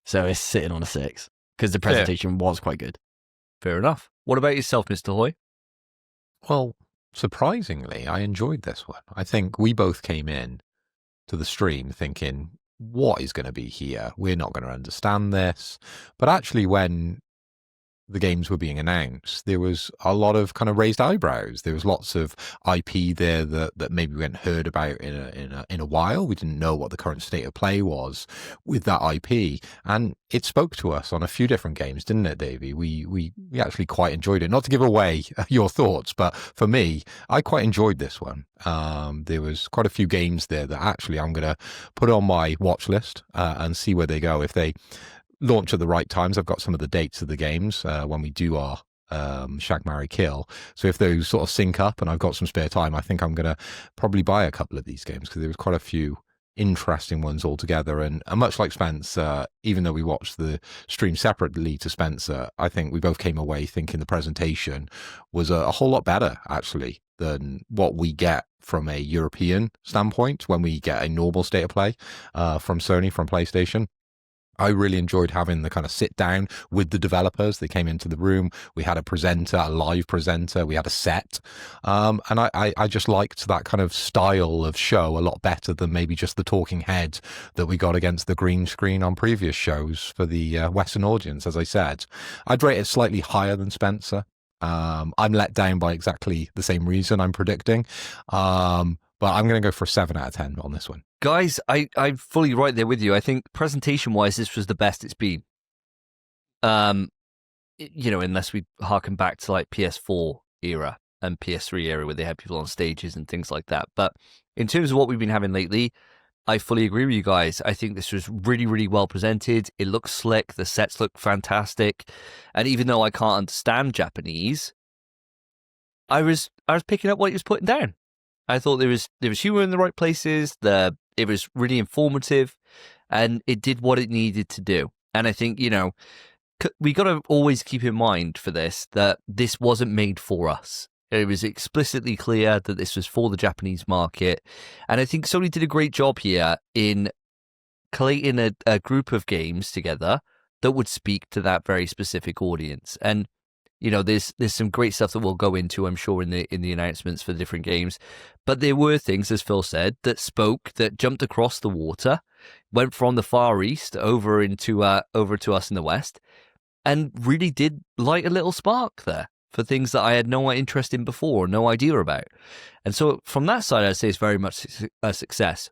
So it's sitting on a 6 because the presentation was quite good. Fair enough. What about yourself, Mr. Hoy? Well, surprisingly, I enjoyed this one. I think we both came in to the stream thinking, what is going to be here? We're not going to understand this. But actually, when the games were being announced, there was a lot of kind of raised eyebrows. There was lots of IP there that maybe we hadn't heard about in a while. We didn't know what the current state of play was with that IP, and it spoke to us on a few different games, didn't it, Davey? We actually quite enjoyed it. Not to give away your thoughts, but for me, I quite enjoyed this one. There was quite a few games there that actually I'm going to put on my watch list and see where they go if they launch at the right times. I've got some of the dates of the games when we do our Shag, Marry, Kill. So if those sort of sync up and I've got some spare time, I think I'm going to probably buy a couple of these games because there was quite a few interesting ones altogether. And much like Spence, even though we watched the stream separately to Spencer, I think we both came away thinking the presentation was a whole lot better, actually, than what we get from a European standpoint when we get a normal state of play from Sony, from PlayStation. I really enjoyed having the kind of sit down with the developers. They came into the room. We had a presenter, a live presenter. We had a set. And I just liked that kind of style of show a lot better than maybe just the talking head that we got against the green screen on previous shows for the Western audience, as I said. I'd rate it slightly higher than Spencer. I'm let down by exactly the same reason I'm predicting. But I'm going to go for a 7 out of 10 on this one. Guys, I'm fully right there with you. I think presentation-wise, this was the best it's been. Unless we harken back to like PS4 era and PS3 era where they had people on stages and things like that. But in terms of what we've been having lately, I fully agree with you guys. I think this was really, really well presented. It looks slick. The sets look fantastic. And even though I can't understand Japanese, I was picking up what he was putting down. I thought there was humor in the right places. It was really informative, and it did what it needed to do. And I think we got to always keep in mind for this that this wasn't made for us. It was explicitly clear that this was for the Japanese market, and I think Sony did a great job here in collating a group of games together that would speak to that very specific audience. And there's some great stuff that we'll go into, I'm sure, in the announcements for the different games. But there were things, as Phil said, that jumped across the water, went from the Far East over to us in the West, and really did light a little spark there for things that I had no interest in before, no idea about. And so from that side, I'd say it's very much a success.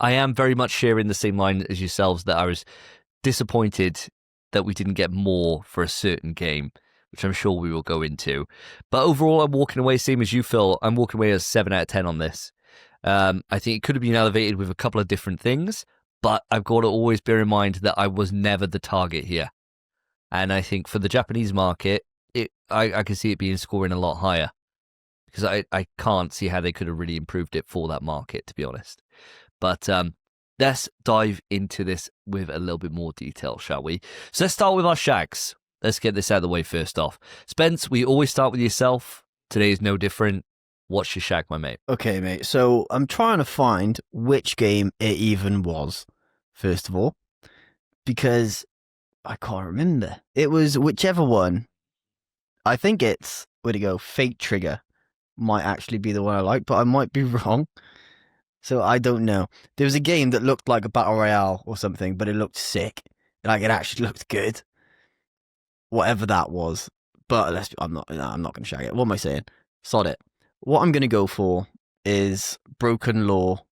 I am very much sharing the same line as yourselves that I was disappointed that we didn't get more for a certain game, which I'm sure we will go into. But overall, I'm walking away, same as you, Phil. I'm walking away as 7 out of 10 on this. I think it could have been elevated with a couple of different things, but I've got to always bear in mind that I was never the target here. And I think for the Japanese market, I can see it being scoring a lot higher because I can't see how they could have really improved it for that market, to be honest. But let's dive into this with a little bit more detail, shall we? So let's start with our shags. Let's get this out of the way first off. Spence, we always start with yourself. Today is no different. What's your shag, my mate? Okay, mate. So I'm trying to find which game it even was, first of all, because I can't remember. It was whichever one. I think it's, where'd it go? Fate Trigger might actually be the one I like, but I might be wrong. So I don't know. There was a game that looked like a battle royale or something, but it looked sick. Like it actually looked good. Whatever that was. But I'm not going to shag it. What am I saying? Sod it. What I'm going to go for is Broken Law.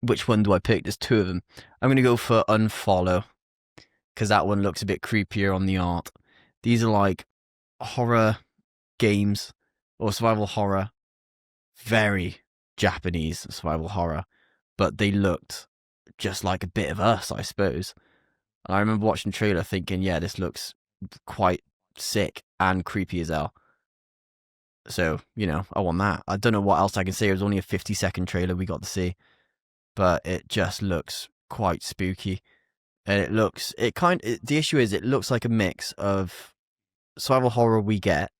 Which one do I pick? There's two of them. I'm going to go for Unfollow, because that one looks a bit creepier on the art. These are like horror games or survival horror. Very Japanese survival horror. But they looked just like a bit of us, I suppose. And I remember watching the trailer thinking, yeah, this looks quite sick and creepy as hell. So, I want that. I don't know what else I can say. It was only a 50-second trailer we got to see. But it just looks quite spooky. And the issue is it looks like a mix of survival horror we get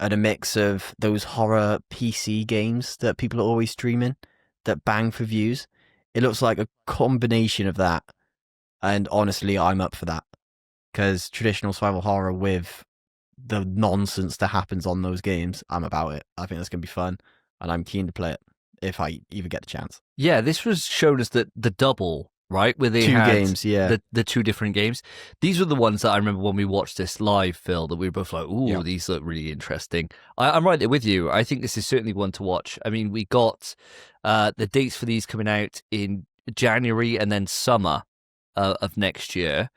and a mix of those horror PC games that people are always streaming that bang for views. It looks like a combination of that. And honestly, I'm up for that. Because traditional survival horror with the nonsense that happens on those games, I'm about it. I think that's going to be fun. And I'm keen to play it if I even get the chance. Yeah, this was shown as the double, right? Where they Two had games, yeah. the two different games. These were the ones that I remember when we watched this live, Phil, that we were both like, ooh, Yeah. these look really interesting. I'm right there with you. I think this is certainly one to watch. I mean, we got the dates for these coming out in January and then summer of next year,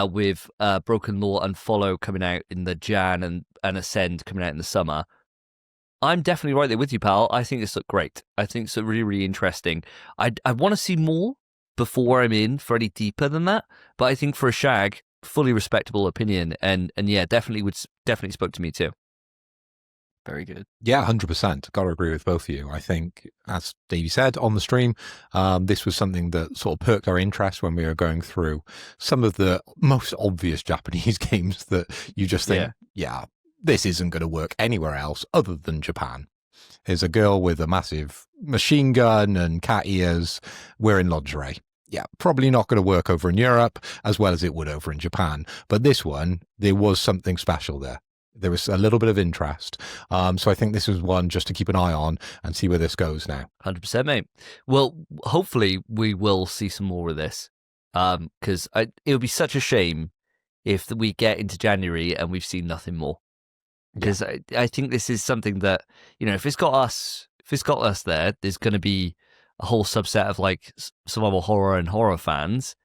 with Broken Law and Follow coming out in the Jan and Ascend coming out in the summer. I'm definitely right there with you, pal. I think this looked great. I think it's really, really interesting. I want to see more before I'm in for any deeper than that. But I think for a shag, fully respectable opinion, and yeah, definitely spoke to me too. Very good. Yeah, 100%. Got to agree with both of you. I think, as Davey said on the stream, this was something that sort of perked our interest when we were going through some of the most obvious Japanese games that you just think, yeah, this isn't going to work anywhere else other than Japan. There's a girl with a massive machine gun and cat ears wearing lingerie. Yeah, probably not going to work over in Europe as well as it would over in Japan. But this one, there was something special there. There was a little bit of interest. So I think this is one just to keep an eye on and see where this goes now. 100%, mate. Well, hopefully we will see some more of this, because it would be such a shame if we get into January and we've seen nothing more. Because I think this is something that, if it's got us there, there's going to be a whole subset of like survival horror and horror fans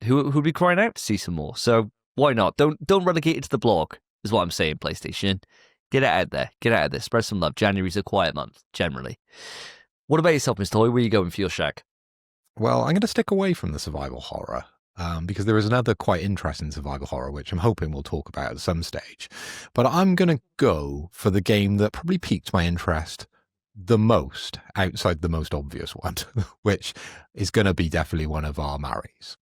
who'd be crying out to see some more. So why not? Don't relegate it to the blog, is what I'm saying, PlayStation. Get it out there. Get out of there. Spread some love. January's a quiet month, generally. What about yourself, Mr. Hoy? Where are you going for your shag? Well, I'm going to stick away from the survival horror. Because there is another quite interesting survival horror, which I'm hoping we'll talk about at some stage. But I'm going to go for the game that probably piqued my interest the most, outside the most obvious one, which is going to be definitely one of our marries.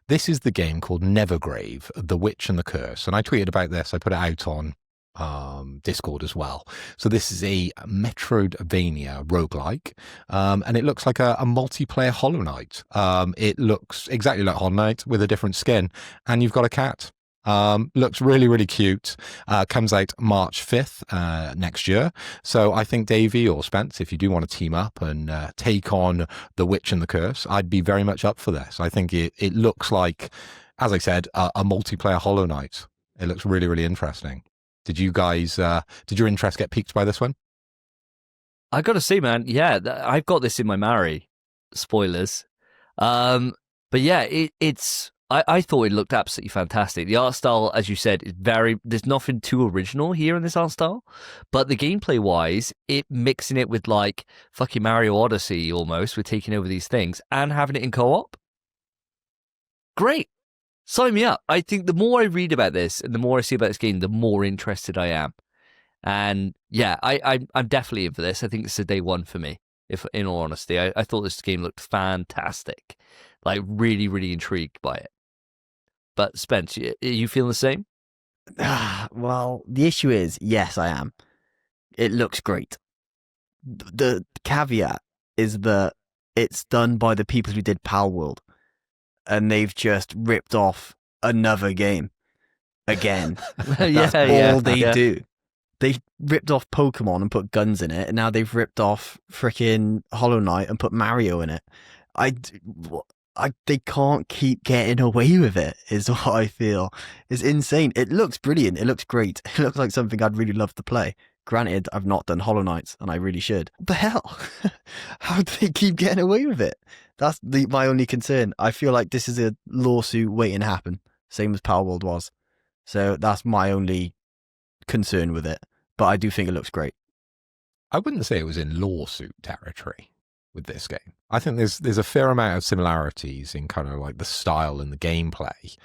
This is the game called Nevergrave, The Witch and the Curse. And I tweeted about this. I put it out on Discord as well. So this is a Metroidvania roguelike, and it looks like a multiplayer Hollow Knight. It looks exactly like Hollow Knight with a different skin, and you've got a cat. Looks really, really cute. Comes out March 5th next year. So I think Davey or Spence, if you do want to team up and take on The Witch and the Curse, I'd be very much up for this. I think it looks like, as I said, a multiplayer Hollow Knight. It looks really, really interesting. Did you guys, did your interest get piqued by this one? I got to say, man, yeah, I've got this in my marry. Spoilers. But yeah, I thought it looked absolutely fantastic. The art style, as you said, is there's nothing too original here in this art style. But the gameplay wise, mixing it with like fucking Mario Odyssey almost, with taking over these things and having it in co-op. Great. Sign me up. I think the more I read about this and the more I see about this game, the more interested I am. And yeah, I'm definitely in for this. I think it's a day one for me, if in all honesty. I thought this game looked fantastic. Like really, really intrigued by it. But Spence, are you feeling the same? Well, the issue is, yes, I am. It looks great. The caveat is that it's done by the people who did Pal World. And they've just ripped off another game again. That's all they do. they ripped off Pokemon and put guns in it, and now they've ripped off freaking Hollow Knight and put Mario in it. They can't keep getting away with it, is what I feel. It's insane. It looks brilliant. It looks great. It looks like something I'd really love to play. Granted, I've not done Hollow Knight, and I really should. What the hell? How do they keep getting away with it? That's my only concern. I feel like this is a lawsuit waiting to happen, same as Power World was. So that's my only concern with it. But I do think it looks great. I wouldn't say it was in lawsuit territory with this game. I think there's a fair amount of similarities in kind of like the style and the gameplay.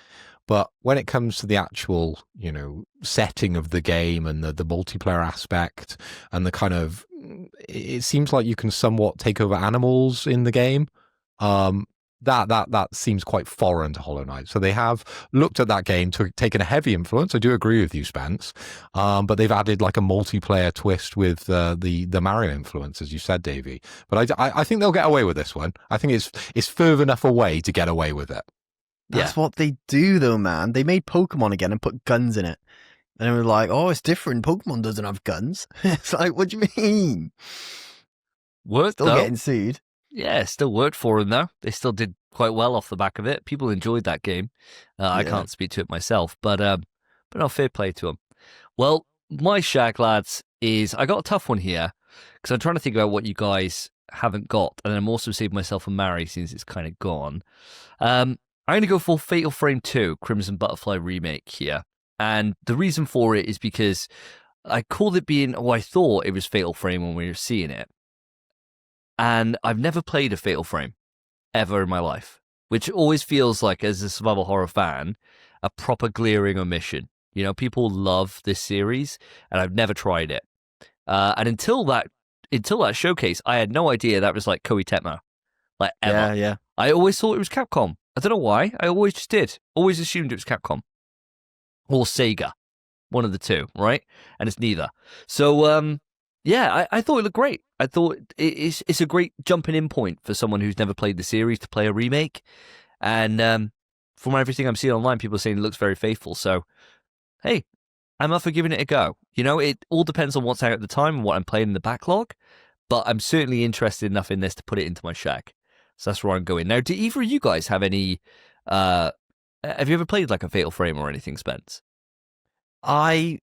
But when it comes to the actual, setting of the game and the multiplayer aspect and the kind of, it seems like you can somewhat take over animals in the game. That seems quite foreign to Hollow Knight. So they have looked at that game, taken a heavy influence. I do agree with you, Spence. But they've added like a multiplayer twist with the Mario influence, as you said, Davey. But I think they'll get away with this one. I think it's further enough away to get away with it. That's what they do, though, man. They made Pokemon again and put guns in it. And it was like, oh, it's different. Pokemon doesn't have guns. It's like, what do you mean? Worked, Still though. getting sued. Yeah, it still worked for them, though. They still did quite well off the back of it. People enjoyed that game. I can't speak to it myself, but no, fair play to them. Well, my shag, lads, is I got a tough one here because I'm trying to think about what you guys haven't got, and I'm also saving myself a marry since it's kind of gone. I'm going to go for Fatal Frame 2, Crimson Butterfly Remake here. And the reason for it is because I called it I thought it was Fatal Frame when we were seeing it. And I've never played a Fatal Frame ever in my life, which always feels like, as a survival horror fan, a proper glaring omission. People love this series, and I've never tried it. And until that showcase, I had no idea that was like Koei Tecmo, like ever. Yeah. I always thought it was Capcom. I don't know why. I always just did. Always assumed it was Capcom or Sega, one of the two, right? And it's neither. So, I thought it looked great. I thought it's a great jumping in point for someone who's never played the series to play a remake. And from everything I'm seeing online, people are saying it looks very faithful. So, hey, I'm up for giving it a go. It all depends on what's out at the time and what I'm playing in the backlog. But I'm certainly interested enough in this to put it into my shag. So that's where I'm going. Now, do either of you guys have any... have you ever played like a Fatal Frame or anything, Spence? I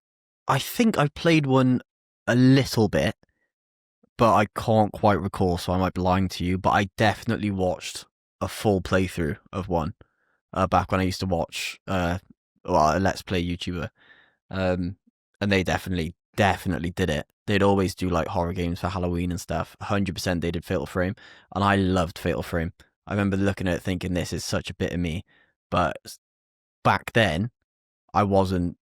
think I played one a little bit, but I can't quite recall, so I might be lying to you. But I definitely watched a full playthrough of one back when I used to watch a Let's Play YouTuber. And they definitely did it. They'd always do like horror games for Halloween and stuff. 100% they did Fatal Frame, and I loved Fatal Frame. I remember looking at it thinking, this is such a bit of me. But back then, I wasn't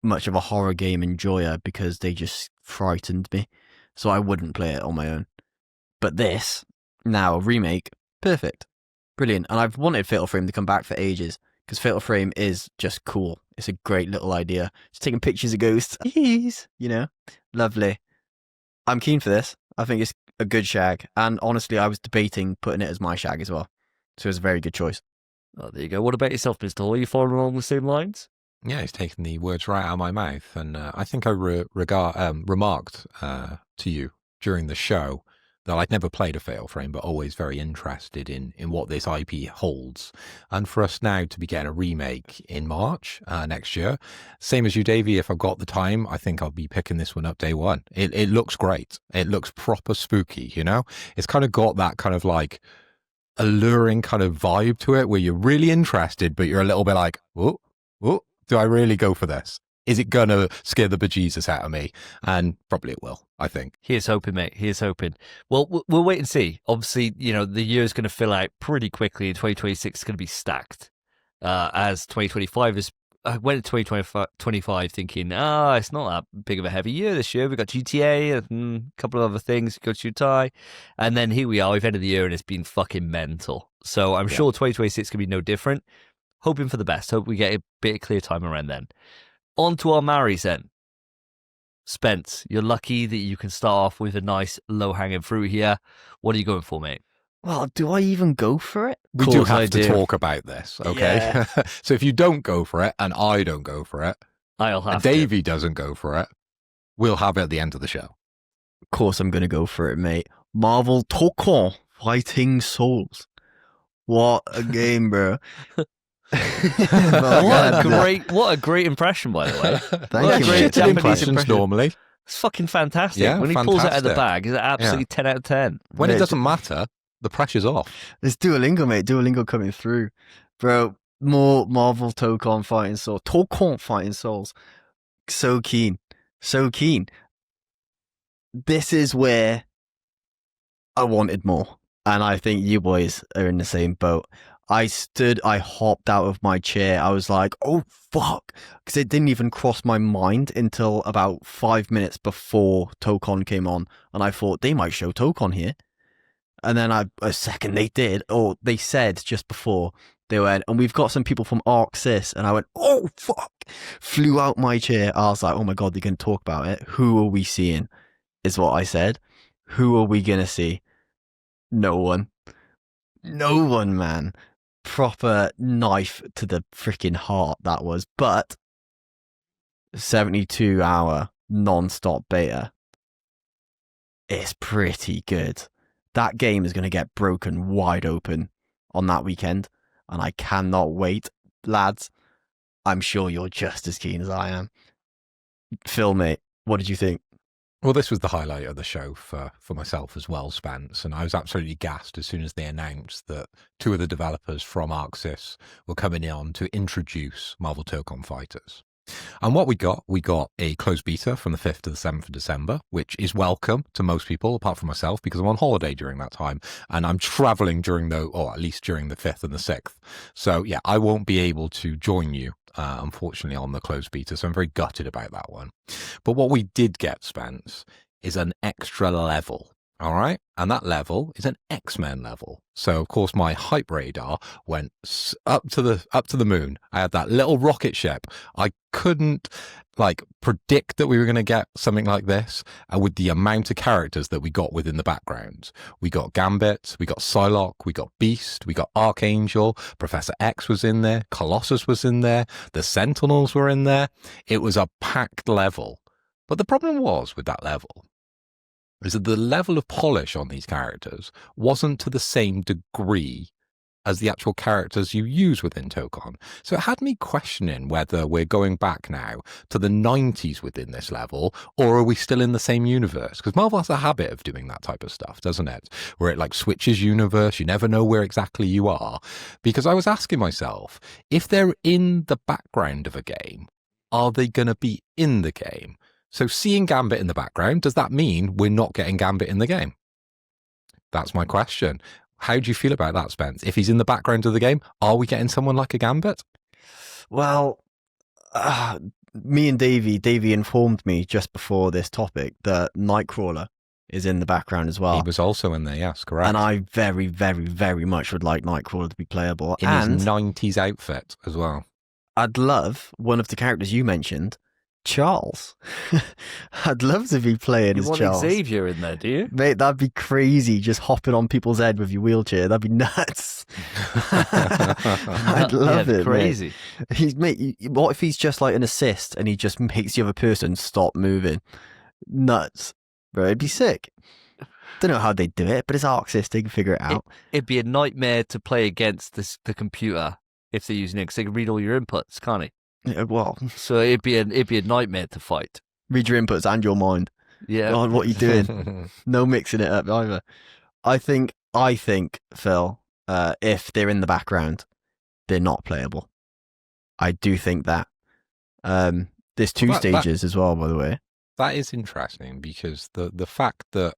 much of a horror game enjoyer because they just frightened me. So I wouldn't play it on my own. But this, now a remake, perfect. Brilliant. And I've wanted Fatal Frame to come back for ages because Fatal Frame is just cool. It's a great little idea. Just taking pictures of ghosts. Lovely. I'm keen for this. I think it's a good shag. And honestly, I was debating putting it as my shag as well. So it's a very good choice. Oh, there you go. What about yourself, Mr. Hall? Are you following along the same lines? Yeah, he's taken the words right out of my mouth. And I think I remarked to you during the show that I'd never played a Fatal Frame, but always very interested in what this IP holds. And for us now to be getting a remake in March next year, same as you, Davey, if I've got the time, I think I'll be picking this one up day one. It looks great. It looks proper spooky, It's kind of got that kind of like alluring kind of vibe to it where you're really interested, but you're a little bit like, oh, do I really go for this? Is it going to scare the bejesus out of me? And probably it will, I think. Here's hoping, mate. Here's hoping. Well, we'll wait and see. Obviously, the year's going to fill out pretty quickly, and 2026 is going to be stacked. As 2025 is... I went to 2025 thinking, it's not that big of a heavy year this year. We've got GTA and a couple of other things, Go Shutai. And then here we are, we've ended the year and it's been fucking mental. So I'm sure 2026 can be no different. Hoping for the best. Hope we get a bit of clear time around then. On to our marries then. Spence, you're lucky that you can start off with a nice low-hanging fruit here. What are you going for, mate? Well, do I even go for it? We do have to talk about this, okay? Yeah. So if you don't go for it, and I don't go for it, I'll have and Davey doesn't go for it, We'll have it at the end of the show. Of course, I'm going to go for it, mate. Marvel Tokon Fighting Souls. What a game, bro. What a great impression, by the way. Thank you, great mate. Japanese impressions impression. normally. It's fucking fantastic. Yeah, when he pulls it out of the fantastic. bag, it's absolutely 10 out of 10. When Mate, it doesn't matter, the pressure's off. It's Duolingo, mate. Duolingo coming through. Bro, more Marvel Tokon Fighting Souls. Tokon Fighting Souls. So keen. So keen. This is where I wanted more. And I think you boys are in the same boat. I hopped out of my chair. I was like, oh, fuck. Because it didn't even cross my mind until about 5 minutes before Tokon came on. And I thought, they might show Tokon here. And then a second they did, or they said just before, they went, and we've got some people from Arc Sys. And I went, oh, fuck. Flew out my chair. I was like, oh my God, they're going to talk about it. Who are we seeing? Is what I said. Who are we going to see? No one. No one, man. Proper knife to the freaking heart that was. But 72-hour non-stop beta is pretty good. That game is going to get broken wide open on that weekend. And I cannot wait. Lads, I'm sure you're just as keen as I am. Phil, mate, what did you think? Well, this was the highlight of the show for myself as well, Spence, and I was absolutely gassed as soon as they announced that two of the developers from Arc Sys were coming on to introduce Marvel Tokon Fighters. And what we got a closed beta from the 5th to the 7th of December, which is welcome to most people, apart from myself, because I'm on holiday during that time, and I'm traveling or at least during the 5th and the 6th. So yeah, I won't be able to join you, unfortunately, on the closed beta, so I'm very gutted about that one. But what we did get, Spence, is an extra level. All right. And that level is an X-Men level. So, of course, my hype radar went up to the moon. I had that little rocket ship. I couldn't predict that we were going to get something like this with the amount of characters that we got within the background. We got Gambit, we got Psylocke, we got Beast, we got Archangel, Professor X was in there, Colossus was in there, the Sentinels were in there. It was a packed level. But the problem was with that level is that the level of polish on these characters wasn't to the same degree as the actual characters you use within Tokon. So it had me questioning whether we're going back now to the 90s within this level, or are we still in the same universe? Because Marvel has a habit of doing that type of stuff, doesn't it? Where it switches universe, you never know where exactly you are. Because I was asking myself, if they're in the background of a game, are they going to be in the game? So seeing Gambit in the background, does that mean we're not getting Gambit in the game? That's my question. How do you feel about that, Spence? If he's in the background of the game, are we getting someone like a Gambit? Well, me and Davey informed me just before this topic that Nightcrawler is in the background as well. He was also in there, yes, correct. And I very, very, very much would like Nightcrawler to be playable. In his 90s outfit as well. I'd love one of the characters you mentioned, Charles. I'd love to be playing as Charles. You want Xavier in there, do you? Mate, that'd be crazy, just hopping on people's head with your wheelchair. That'd be nuts. I'd love it, crazy. What if he's just like an assist and he just makes the other person stop moving? Nuts. Bro, it'd be sick. Don't know how they'd do it, but it's Arc Sys, they can figure it out. It'd be a nightmare to play against the computer if they're using it, because they can read all your inputs, can't he? Yeah, well, so it'd be a nightmare to fight. Read your inputs and your mind. Yeah. On what you're doing. No mixing it up either. I think, Phil, if they're in the background, they're not playable. I do think that. There's two stages as well, by the way. That is interesting because the fact that,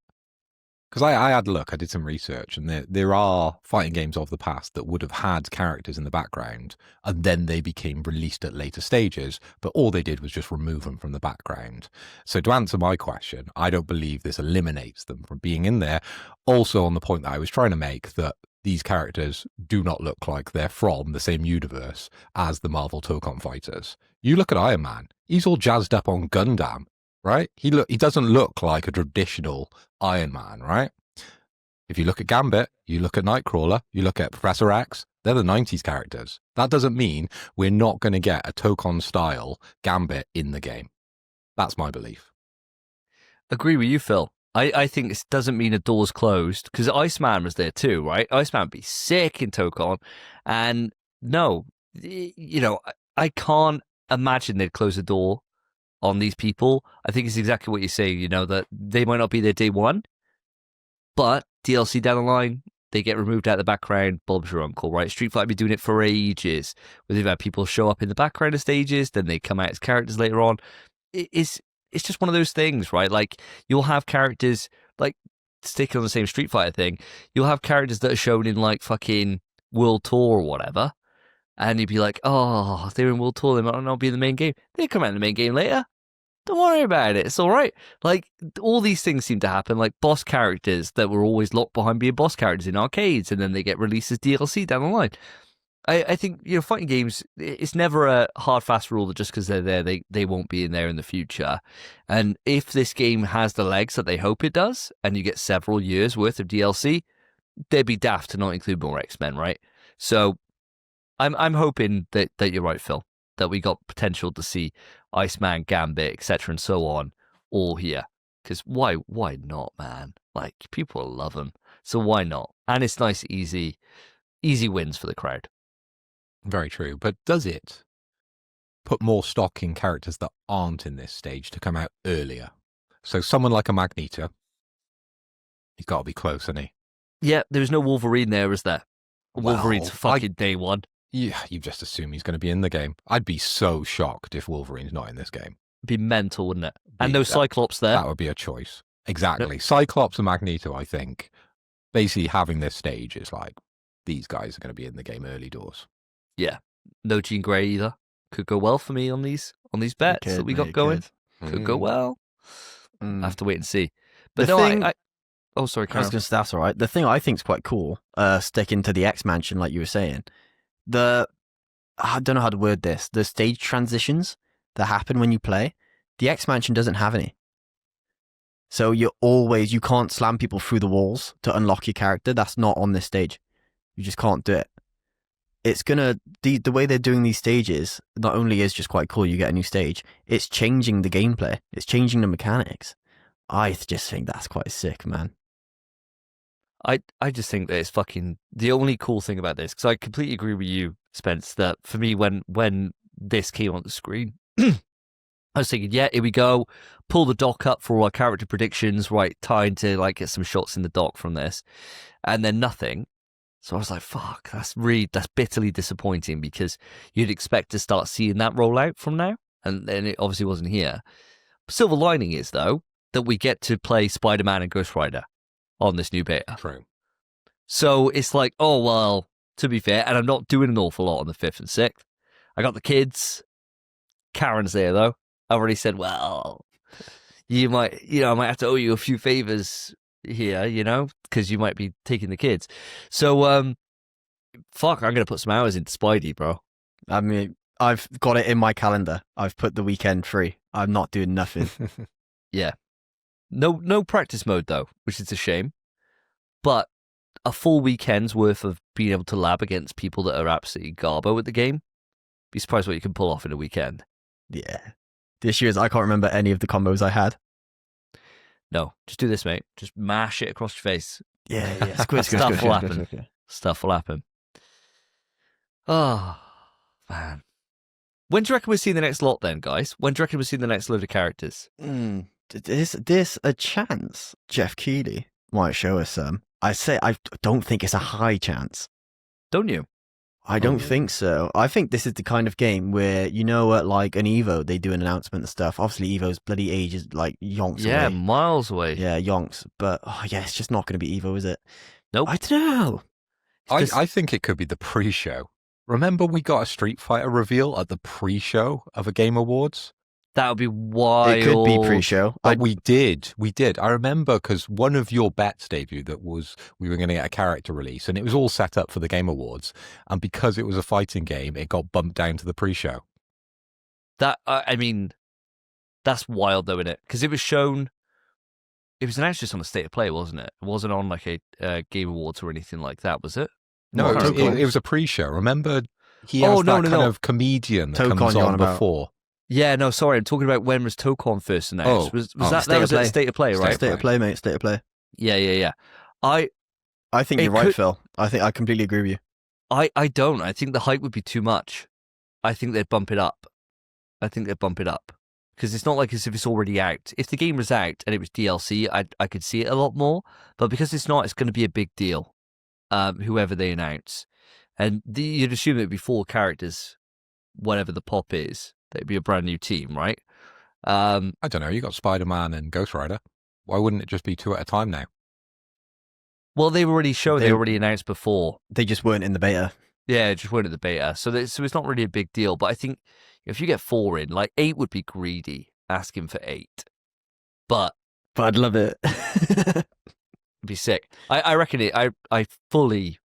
because I did some research, and there are fighting games of the past that would have had characters in the background, and then they became released at later stages, but all they did was just remove them from the background. So to answer my question, I don't believe this eliminates them from being in there. Also on the point that I was trying to make, that these characters do not look like they're from the same universe as the Marvel Tokon Fighters. You look at Iron Man, he's all jazzed up on Gundam. Right? He doesn't look like a traditional Iron Man, right? If you look at Gambit, you look at Nightcrawler, you look at Professor X, they're the 90s characters. That doesn't mean we're not going to get a Tokon-style Gambit in the game. That's my belief. agree with you, Phil. I think this doesn't mean a door's closed, because Iceman was there too, right? Iceman would be sick in Tokon. And no, I can't imagine they'd close the door on these people. I think it's exactly what you're saying, that they might not be there day one, but DLC down the line, they get removed out of the background. Bob's your uncle, right? Street Fighter be doing it for ages, where they've had people show up in the background of stages, then they come out as characters later on. It's just one of those things, right? Like, you'll have characters, like, sticking on the same Street Fighter thing, you'll have characters that are shown in, like, fucking World Tour or whatever, and you'd be like, oh, they're in World Tour, they might not be in the main game. They come out in the main game later. Don't worry about it. It's all right. Like, all these things seem to happen, like boss characters that were always locked behind being boss characters in arcades, and then they get released as DLC down the line. I think, fighting games, it's never a hard, fast rule that just because they're there, they won't be in there in the future. And if this game has the legs that they hope it does, and you get several years worth of DLC, they'd be daft to not include more X-Men, right? So I'm hoping that you're right, Phil, that we got potential to see Iceman, Gambit, etc., and so on, all here. Because why not, man? Like, people love them, so why not? And it's nice, easy wins for the crowd. Very true. But does it put more stock in characters that aren't in this stage to come out earlier? So someone like a Magneto, he's got to be close, isn't he? Yeah, there's no Wolverine there, is there? Wolverine's fucking day one. Yeah, you just assume he's going to be in the game. I'd be so shocked if Wolverine's not in this game. It'd be mental, wouldn't it? And no Cyclops there. That would be a choice. Exactly. Yep. Cyclops and Magneto, I think, basically having this stage is like, these guys are going to be in the game early doors. Yeah. No Jean Grey either. Could go well for me on these bets that we got going. Could go well. I have to wait and see. But oh, sorry, Karen. I was going to say, that's all right. The thing I think is quite cool, sticking to the X Mansion, like you were saying, I don't know how to word this, the stage transitions that happen when you play, the X Mansion doesn't have any. So you can't slam people through the walls to unlock your character. That's not on this stage. You just can't do it. It's the way they're doing these stages, not only is just quite cool, you get a new stage, it's changing the gameplay. It's changing the mechanics. I just think that's quite sick, man. I just think that it's fucking the only cool thing about this, because I completely agree with you, Spence, that for me, when this came on the screen, I was thinking, yeah, here we go, pull the dock up for all our character predictions, right, time to like get some shots in the dock from this, and then nothing. So I was like, fuck, that's bitterly disappointing, because you'd expect to start seeing that roll out from now, and then it obviously wasn't here. Silver lining is, though, that we get to play Spider-Man and Ghost Rider on this new beta. True. So it's like, oh, well, to be fair, and I'm not doing an awful lot on the 5th and 6th. I got the kids. Karen's there, though. I already said, well, I might have to owe you a few favors here, because you might be taking the kids. So, fuck, I'm going to put some hours into Spidey, bro. I mean, I've got it in my calendar. I've put the weekend free. I'm not doing nothing. Yeah. No practice mode, though, which is a shame. But a full weekend's worth of being able to lab against people that are absolutely garbo at the game. Be surprised what you can pull off in a weekend. Yeah. The issue is I can't remember any of the combos I had. No, just do this, mate. Just mash it across your face. Yeah. Stuff will happen. Stuff will happen. Oh, man. When do you reckon we're seeing the next lot then, guys? When do you reckon we're seeing the next load of characters? Is this a chance Jeff Keighley might show us some? I don't think it's a high chance. Don't you? I don't think so. I think this is the kind of game where, at like an Evo, they do an announcement and stuff. Obviously, Evo's bloody age is like yonks away. Yeah, miles away. Yeah, yonks. But, it's just not going to be Evo, is it? Nope. I don't know. I think it could be the pre-show. Remember we got a Street Fighter reveal at the pre-show of a Game Awards? That would be wild. It could be pre-show. But we did. I remember because one of your bets, Davey, that was we were going to get a character release, and it was all set up for the Game Awards. And because it was a fighting game, it got bumped down to the pre-show. That, that's wild, though, isn't it? Because it was shown, it was announced just on a State of Play, wasn't it? It wasn't on like a Game Awards or anything like that, was it? No, it was a pre-show. Remember, he has that kind of comedian that comes on before. Yeah, no, sorry, I'm talking about when was Tokon first announced. Oh, Was oh, that State of was Play. at State of Play, right? State of Play, mate. State of Play. Yeah. I I think It you're right, could- Phil. I think I completely agree with you. I don't. I think the hype would be too much. I think they'd bump it up. Because it's not like as if it's already out. If the game was out and it was DLC, I could see it a lot more. But because it's not, it's going to be a big deal. Whoever they announce, and you'd assume it'd be 4 characters, whatever the pop is. That'd be a brand new team, right? I don't know. You got Spider-Man and Ghost Rider. Why wouldn't it just be 2 at a time now? Well, they've already shown. They already announced before. They just weren't in the beta. Yeah, just weren't at the beta. So it's not really a big deal. But I think if you get 4 in, like 8 would be greedy, asking for 8. But I'd love it. it'd be sick. I reckon it. I fully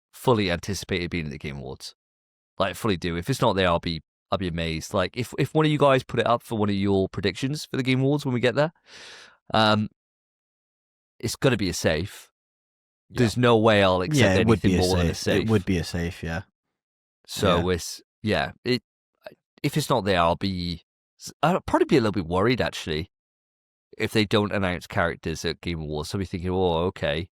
anticipate it being at the Game Awards. Like, fully do. If it's not there, I'll be amazed. Like, if one of you guys put it up for one of your predictions for the Game Awards when we get there, it's gonna be a safe. Yeah. There's no way I'll accept it would be anything a more than a safe. safe. It would be a safe, yeah. So if it's not there, I'll probably be a little bit worried actually if they don't announce characters at Game Awards. So I'll be thinking, oh, okay,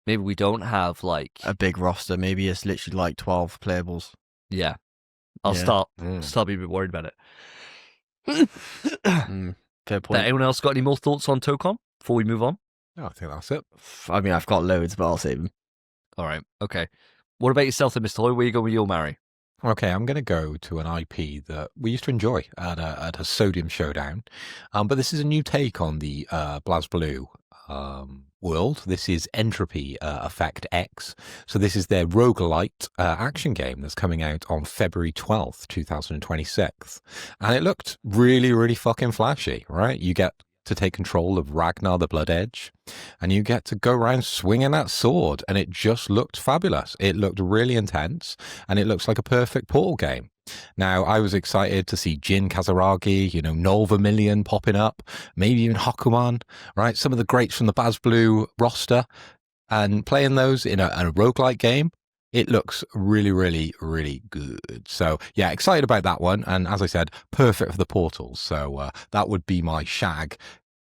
maybe we don't have like A big roster. Maybe it's literally like 12 playables. yeah. I'll Yeah. start Mm. being a bit worried about it. Fair point. Anyone else got any more thoughts on Tokon before we move on? Oh, I think that's it. I mean, I've got loads, but I'll save them. All right, okay. What about yourself, then, Mr. Hoy? Where you go with your Mary? Okay, I'm going to go to an IP that we used to enjoy at a Sodium Showdown, but this is a new take on the BlazBlue world. This is Entropy Effect X. So this is their roguelite action game that's coming out on February 12th, 2026. And it looked really, really fucking flashy, right? You get to take control of Ragnar the Blood Edge, and you get to go around swinging that sword, and it just looked fabulous. It looked really intense, and it looks like a perfect Portal game. Now, I was excited to see Jin Kazaragi, Null Vermilion popping up, maybe even Hakuman, right? Some of the greats from the BlazBlue roster, and playing those in a roguelike game. It looks really, really, really good. So, yeah, excited about that one. And as I said, perfect for the portals. So that would be my shag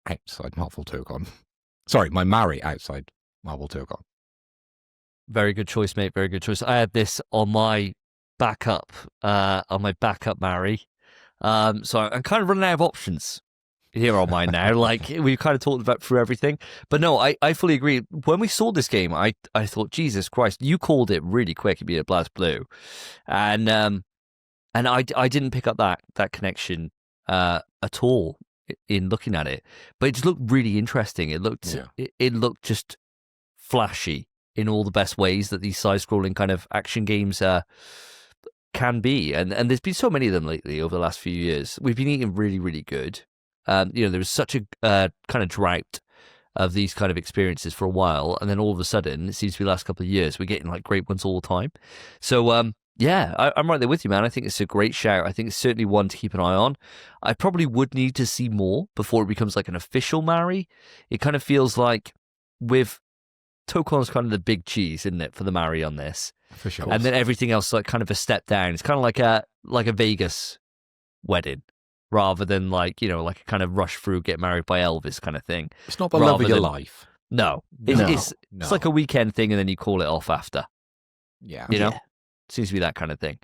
outside Marvel Tokon. Sorry, my marry outside Marvel Tokon. Very good choice, mate. Very good choice. I had this on my backup Mary. So I'm kind of running out of options here on mine now. Like, we've kind of talked about through everything. But no, I fully agree. When we saw this game, I thought, Jesus Christ, you called it really quick. It'd be a BlazBlue. And I didn't pick up that connection at all in looking at it. But it just looked really interesting. It looked it looked just flashy in all the best ways that these side-scrolling kind of action games can be. And there's been so many of them lately over the last few years. We've been eating really, really good. There was such a kind of drought of these kind of experiences for a while, and then all of a sudden, it seems to be the last couple of years, we're getting like great ones all the time. So, I'm right there with you, man. I think it's a great shout. I think it's certainly one to keep an eye on. I probably would need to see more before it becomes like an official marry. It kind of feels like with Tokon's kind of the big cheese, isn't it, for the marry on this? For sure. And then everything else like kind of a step down. It's kind of like a Vegas wedding, rather than like a kind of rush through, get married by Elvis kind of thing. It's not the love of your than- life. No, No. it's like a weekend thing, and then you call it off after. Yeah. You know, Yeah. seems to be that kind of thing.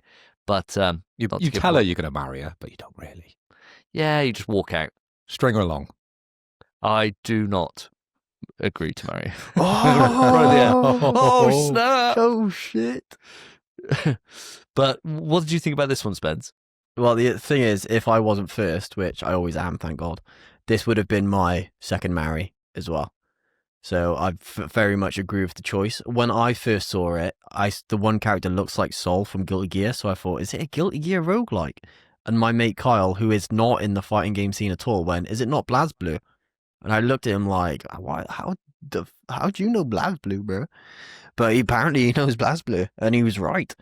But You not to give tell her up. you're going to marry her, but you don't really. Yeah, you just walk out. String her along. I do not agree to marry. Oh, Right there. Oh snap! Oh, shit. But what did you think about this one, Spence? Well, the thing is, if I wasn't first, which I always am, thank God, this would have been my second marry as well. So I very much agree with the choice. When I first saw it, the one character looks like Sol from Guilty Gear, so I thought, is it a Guilty Gear roguelike? And my mate Kyle, who is not in the fighting game scene at all, went, is it not BlazBlue? And I looked at him like, what? How do you know BlazBlue, bro? But apparently he knows BlazBlue, and he was right.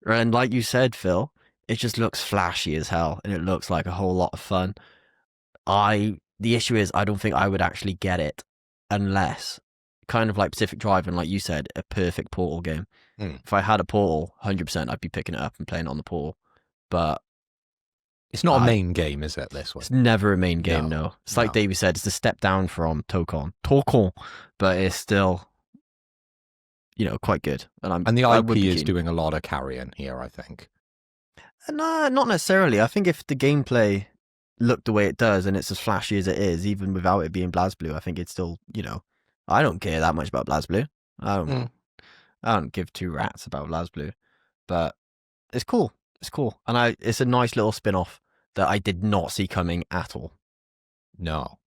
And like you said, Phil, it just looks flashy as hell, and it looks like a whole lot of fun. The issue is, I don't think I would actually get it unless, kind of like Pacific Drive, and like you said, a perfect Portal game. If I had a Portal, 100%, I'd be picking it up and playing it on the Portal. But It's not a main game, is it, this one? It's never a main game, no. It's like Davey said, it's a step down from Tokon, but it's still, quite good. And the IP is doing a lot of carrying here, I think. No, not necessarily. I think if the gameplay looked the way it does and it's as flashy as it is, even without it being BlazBlue, I think it's still, I don't care that much about BlazBlue. I don't give two rats about BlazBlue, but it's cool. It's cool. And it's a nice little spin-off that I did not see coming at all. No,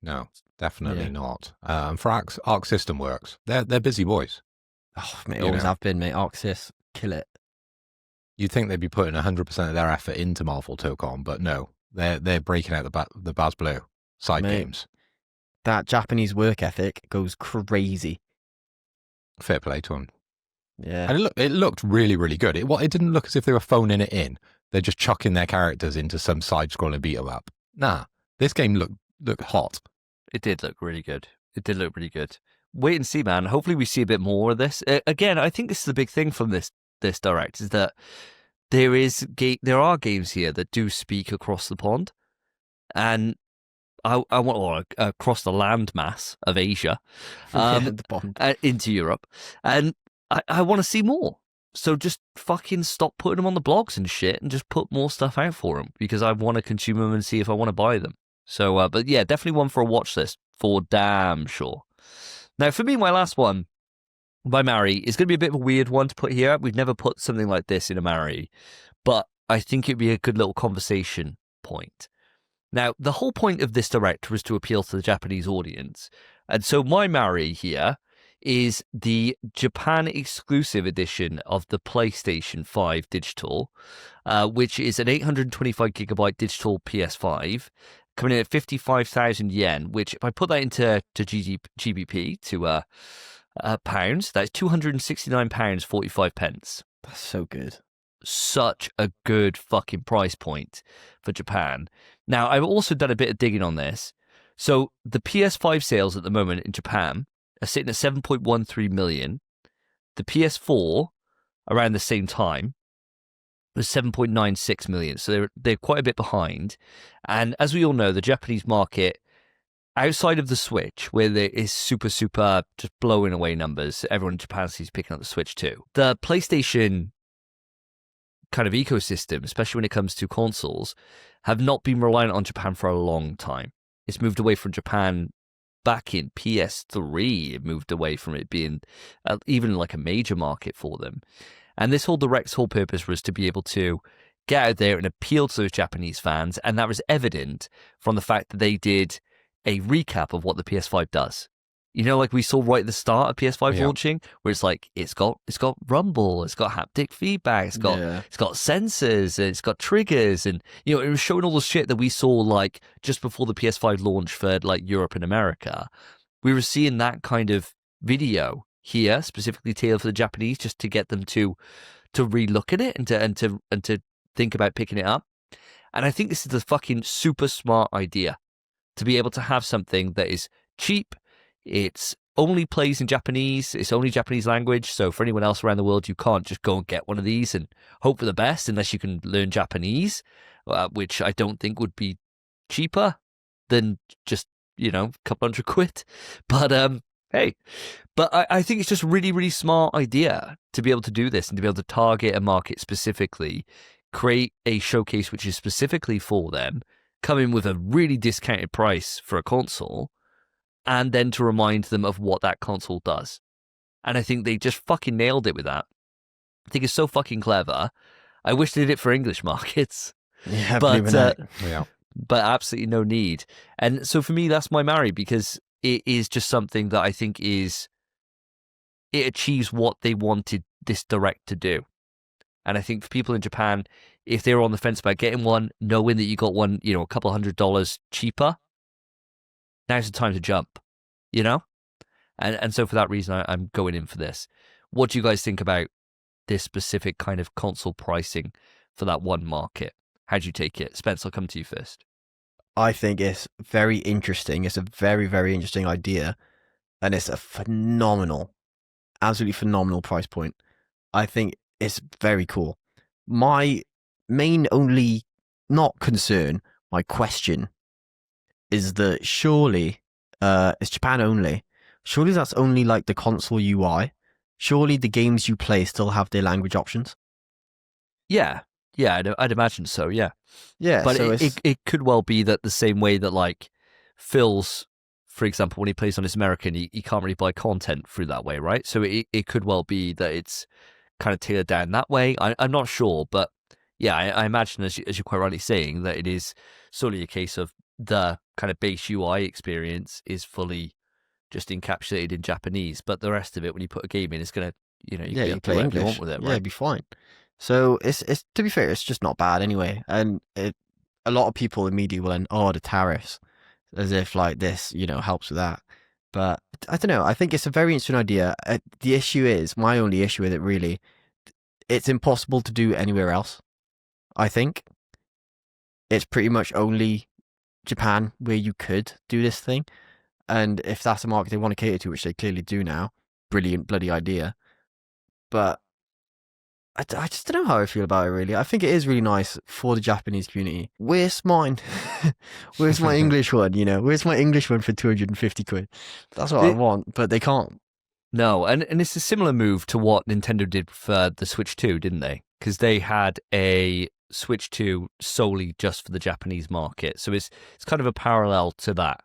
definitely not. For Arc System Works, they're busy boys. Oh, mate, always have been, mate. Arc Sys, kill it. You'd think they'd be putting 100% of their effort into Marvel Tokon, but no, they're breaking out the BlazBlue side games. That Japanese work ethic goes crazy. Fair play to them. Yeah, and it looked really, really good. It didn't look as if they were phoning it in. They're just chucking their characters into some side-scrolling beat 'em up. Nah, this game looked hot. It did look really good. Wait and see, man. Hopefully we see a bit more of this. Again, I think this is the big thing from this direct, is that there are games here that do speak across the pond, and I want across the landmass of Asia, the pond. Into Europe, and I want to see more. So just fucking stop putting them on the blogs and shit, and just put more stuff out for them, because I want to consume them and see if I want to buy them. So, but yeah, definitely one for a watch list for damn sure. Now, for me, my last one by Mary is going to be a bit of a weird one to put here. We've never put something like this in a Mary, but I think it'd be a good little conversation point. Now, the whole point of this direct was to appeal to the Japanese audience. And so my Mary here is the Japan exclusive edition of the PlayStation 5 digital, which is an 825 gigabyte digital PS5, coming in at 55,000 yen, which if I put that into GBP, to pounds, that's £269, 45 pence. That's so good. Such a good fucking price point for Japan. Now, I've also done a bit of digging on this. So the PS5 sales at the moment in Japan are sitting at 7.13 million. The PS4, around the same time, was 7.96 million. So they're quite a bit behind. And as we all know, the Japanese market, outside of the Switch, where there is super just blowing away numbers, everyone in Japan seems picking up the Switch too. The PlayStation kind of ecosystem, especially when it comes to consoles, have not been reliant on Japan for a long time. It's moved away from Japan back in PS3. It moved away from it being even like a major market for them. And this whole Direct's whole purpose was to be able to get out there and appeal to those Japanese fans. And that was evident from the fact that they did a recap of what the PS5 does. You know, like we saw right at the start of PS5 launching, where it's like it's got rumble, it's got haptic feedback, it's got sensors, it's got triggers, and it was showing all the shit that we saw like just before the PS5 launch for like Europe and America. We were seeing that kind of video here, specifically tailored for the Japanese, just to get them to relook at it and to think about picking it up. And I think this is the fucking super smart idea, to be able to have something that is cheap. It's only plays in Japanese. It's only Japanese language. So for anyone else around the world, you can't just go and get one of these and hope for the best unless you can learn Japanese, which I don't think would be cheaper than just, a couple £100. But hey, but I think it's just a really, really smart idea to be able to do this and to be able to target a market specifically, create a showcase which is specifically for them, come in with a really discounted price for a console, and then to remind them of what that console does. And I think they just fucking nailed it with that. I think it's so fucking clever. I wish they did it for English markets. Yeah, but yeah. But absolutely no need. And so for me, that's my Mary, because it is just something that I think it achieves what they wanted this direct to do. And I think for people in Japan, if they were on the fence about getting one, knowing that you got one, a couple $100 cheaper, now's the time to jump, And so for that reason, I'm going in for this. What do you guys think about this specific kind of console pricing for that one market? How'd you take it? Spence, I'll come to you first. I think it's very interesting. It's a very, very interesting idea. And it's a absolutely phenomenal price point. I think it's very cool. My main only not concern, my question is that surely it's Japan only. Surely that's only like the console UI. Surely the games you play still have their language options. Yeah, I'd imagine so. Yeah, Yeah, but so it could well be that the same way that like Phil's, for example, when he plays on his American, he can't really buy content through that way, right? So it could well be that it's kind of tailored down that way. I'm not sure, but yeah, I imagine as you're quite rightly saying that it is solely a case of the kind of base UI experience is fully just encapsulated in Japanese, but the rest of it, when you put a game in, it's gonna, you yeah, can you do play whatever you English. want with it, Yeah, right? it'd be fine. So it's to be fair, it's just not bad anyway. And a lot of people immediately will end, oh, the tariffs, as if like this, helps with that. But I don't know. I think it's a very interesting idea. The issue is, my only issue with it really, it's impossible to do anywhere else. I think it's pretty much only Japan where you could do this thing. And if that's a market they want to cater to, which they clearly do now, brilliant bloody idea. But I just don't know how I feel about it, really. I think it is really nice for the Japanese community. Where's mine? Where's my English one, Where's my English one for 250 quid? That's what I want, but they can't. No, and it's a similar move to what Nintendo did for the Switch 2, didn't they? Because they had a Switch 2 solely just for the Japanese market. So it's kind of a parallel to that.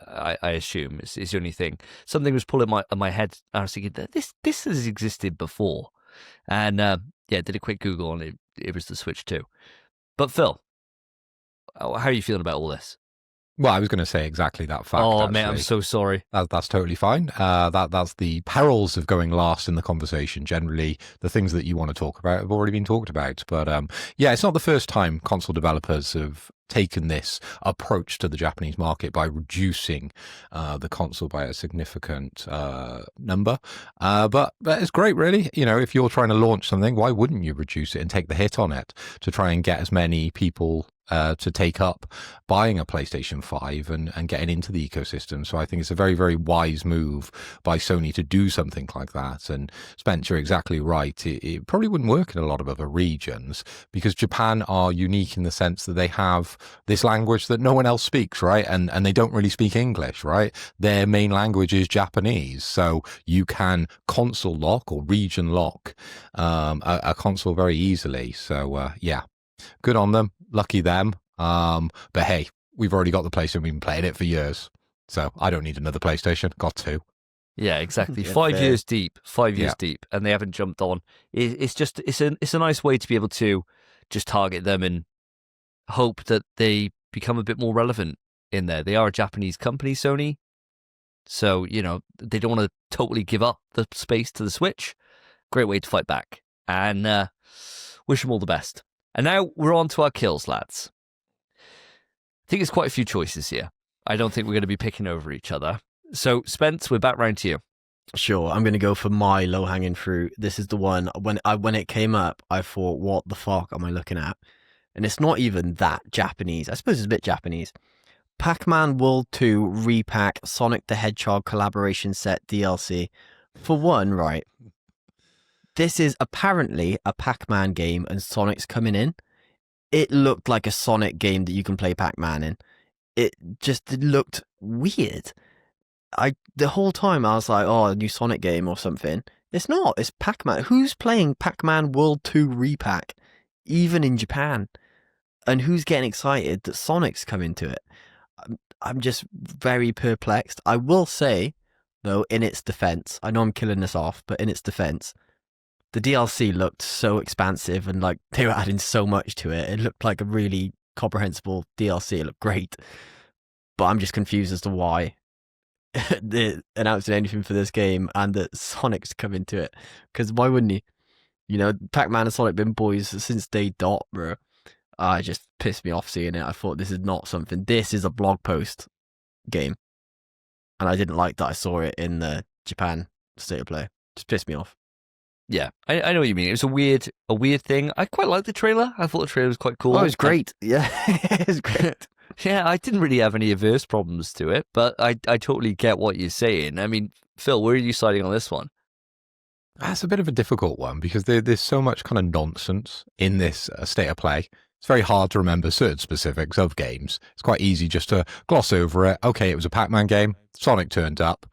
I assume is the only thing. Something was pulling my head. I was thinking that this has existed before, and did a quick Google and it was the Switch 2. But Phil, how are you feeling about all this? Well, I was going to say exactly that fact. Oh, actually. man, I'm so sorry. That's totally fine. That's the perils of going last in the conversation. Generally, the things that you want to talk about have already been talked about. But yeah, it's not the first time console developers have taken this approach to the Japanese market by reducing the console by a significant number. But it's great, really. If you're trying to launch something, why wouldn't you reduce it and take the hit on it to try and get as many people to take up buying a PlayStation 5 and getting into the ecosystem. So I think it's a very, very wise move by Sony to do something like that. And Spence, you're exactly right. It probably wouldn't work in a lot of other regions because Japan are unique in the sense that they have this language that no one else speaks, right? And they don't really speak English, right? Their main language is Japanese. So you can console lock or region lock a console very easily. So yeah. Good on them. Lucky them. But hey, we've already got the PlayStation. We've been playing it for years. So I don't need another PlayStation. Got two. Yeah, exactly. Yeah, 5 fair. years deep. 5 years deep, and they haven't jumped on. It's a nice way to be able to just target them and hope that they become a bit more relevant in there. They are a Japanese company, Sony. So, they don't want to totally give up the space to the Switch. Great way to fight back. And wish them all the best. And now we're on to our kills, lads. I think there's quite a few choices here. I don't think we're going to be picking over each other. So, Spence, we're back round to you. Sure, I'm going to go for my low-hanging fruit. This is the one, when it came up, I thought, what the fuck am I looking at? And it's not even that Japanese. I suppose it's a bit Japanese. Pac-Man World 2 Repack Sonic the Hedgehog Collaboration Set DLC. For one, right, this is apparently a Pac-Man game and Sonic's coming in. It looked like a Sonic game that you can play Pac-Man in. It looked weird. The whole time I was like, oh, a new Sonic game or something. It's not. It's Pac-Man. Who's playing Pac-Man World 2 Repack, even in Japan? And who's getting excited that Sonic's coming to it? I'm just very perplexed. I will say, though, in its defense, I know I'm killing this off, but in its defense, the DLC looked so expansive and like they were adding so much to it. It looked like a really comprehensible DLC. It looked great. But I'm just confused as to why they're announcing anything for this game and that Sonic's coming to it. Because why wouldn't he? Pac-Man and Sonic been boys since day dot, bro. It just pissed me off seeing it. I thought this is not something. This is a blog post game. And I didn't like that I saw it in the Japan State of Play. Just pissed me off. Yeah, I know what you mean. It was a weird thing. I quite liked the trailer. I thought the trailer was quite cool. Oh, it was great. Yeah, it was great. Yeah, I didn't really have any adverse problems to it, but I totally get what you're saying. I mean, Phil, where are you siding on this one? That's a bit of a difficult one because there's so much kind of nonsense in this State of Play. It's very hard to remember certain specifics of games. It's quite easy just to gloss over it. Okay, it was a Pac-Man game. Sonic turned up.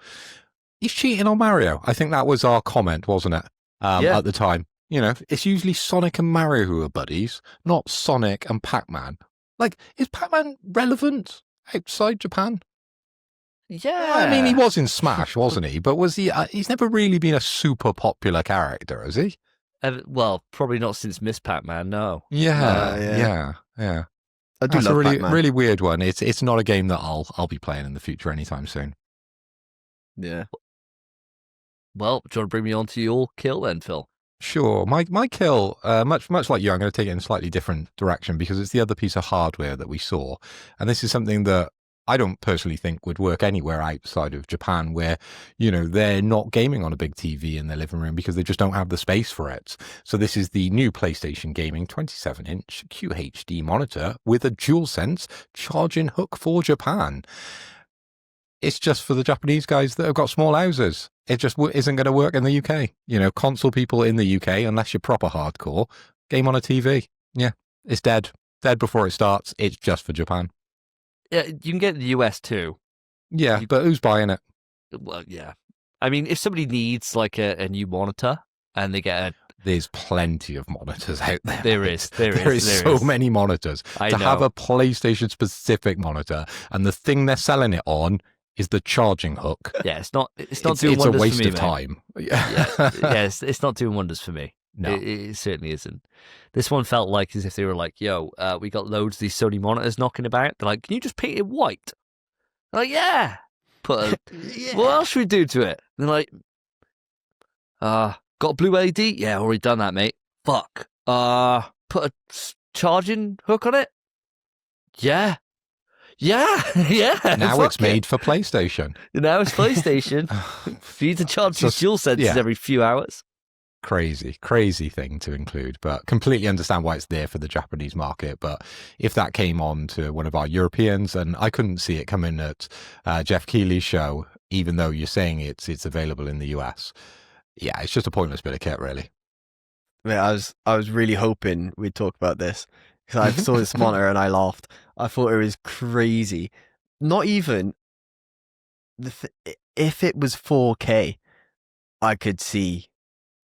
He's cheating on Mario. I think that was our comment, wasn't it? Yeah. At the time. You know, it's usually Sonic and Mario who are buddies, not Sonic and Pac-Man. Like, is Pac-Man relevant outside Japan? Yeah. I mean, he was in Smash, wasn't he? But was he? He's never really been a super popular character, has he? Well, probably not since Miss Pac-Man, no. Yeah. I do That's love a really, Pac-Man. really weird one. It's not a game that I'll be playing in the future anytime soon. Yeah. Well, do you want to bring me on to your kill then, Phil? Sure. My kill, much like you, I'm going to take it in a slightly different direction because it's the other piece of hardware that we saw. And this is something that I don't personally think would work anywhere outside of Japan where, you know, they're not gaming on a big TV in their living room because they just don't have the space for it. So this is the new PlayStation Gaming 27-inch QHD monitor with a DualSense charging hook for Japan. It's just for the Japanese guys that have got small houses. It just isn't going to work in the UK. You know, console people in the UK, unless you're proper hardcore, game on a TV. Yeah, it's dead. Dead before it starts. It's just for Japan. Yeah, you can get in the US too. Yeah, but who's buying it? Well, yeah. I mean, if somebody needs like a new monitor and they get There's plenty of monitors out there. There is so many monitors. I to know. have a PlayStation specific monitor, and the thing they're selling it on is the charging hook. Yeah, it's not doing it's a wonders waste for me, of mate. time. Yeah, it's not doing wonders for me. No. It certainly isn't. This one felt like as if they were like, yo, we got loads of these Sony monitors knocking about. They're like, can you just paint it white? I'm like, yeah. What else should we do to it? And they're like, got a blue LED? Yeah, already done that, mate. Fuck. Put a charging hook on it? Yeah. Yeah. Now fuck it's made for PlayStation. Now it's PlayStation. You need to charge these dual sensors every few hours. Crazy thing to include, but completely understand why it's there for the Japanese market. But if that came on to one of our Europeans, and I couldn't see it coming at Jeff Keighley's show, even though you're saying it's available in the US. Yeah, it's just a pointless bit of kit, really. I was really hoping we'd talk about this because I saw this monitor and I laughed. I thought it was crazy. Not even if it was 4K, I could see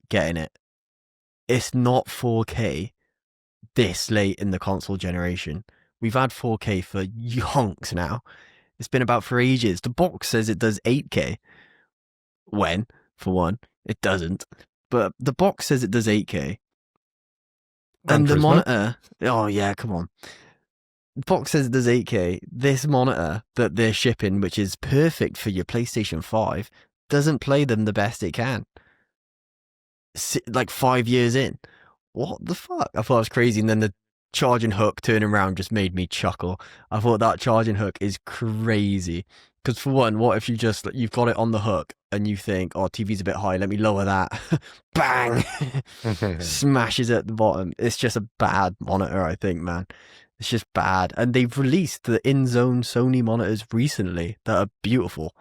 getting it. It's not 4K this late in the console generation. We've had 4K for yonks now. It's been about for ages. The box says it does 8K. When, for one, it doesn't. But the box says it does 8K. And the monitor, oh yeah, come on. The box says it does 8K. This monitor that they're shipping, which is perfect for your PlayStation 5, doesn't play them the best it can. Like 5 years in. What the fuck? I thought it was crazy. And then the charging hook turning around just made me chuckle. I thought that charging hook is crazy. Because for one, what if you've got it on the hook and you think, oh, TV's a bit high, let me lower that. Bang! Smashes at the bottom. It's just a bad monitor, I think, man. It's just bad. And they've released the in-zone Sony monitors recently that are beautiful.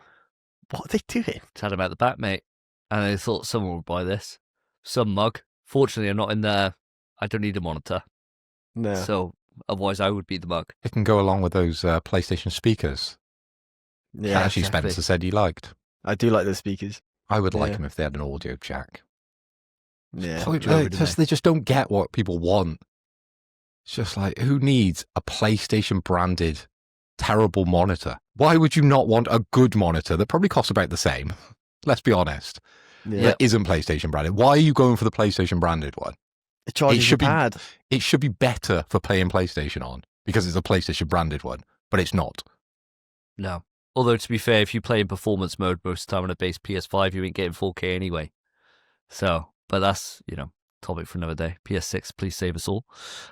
What are they doing? Tell about the back, mate. And I thought someone would buy this. Some mug. Fortunately, I'm not in there. I don't need a monitor. No. So otherwise, I would be the mug. It can go along with those PlayStation speakers. Yeah, actually, exactly. Spencer said he liked. I do like those speakers. I would like Yeah. them if they had an audio jack. Yeah. They just don't get what people want. It's just like, who needs a PlayStation branded terrible monitor? Why would you not want a good monitor that probably costs about the same? Let's be honest. Yeah. That isn't PlayStation branded. Why are you going for the PlayStation branded one? It charges should your be- pad. It should be better for playing PlayStation on because it's a PlayStation branded one, but it's not. No. Although, to be fair, if you play in performance mode most of the time on a base PS5, you ain't getting 4K anyway. So, but that's, topic for another day. PS6, please save us all.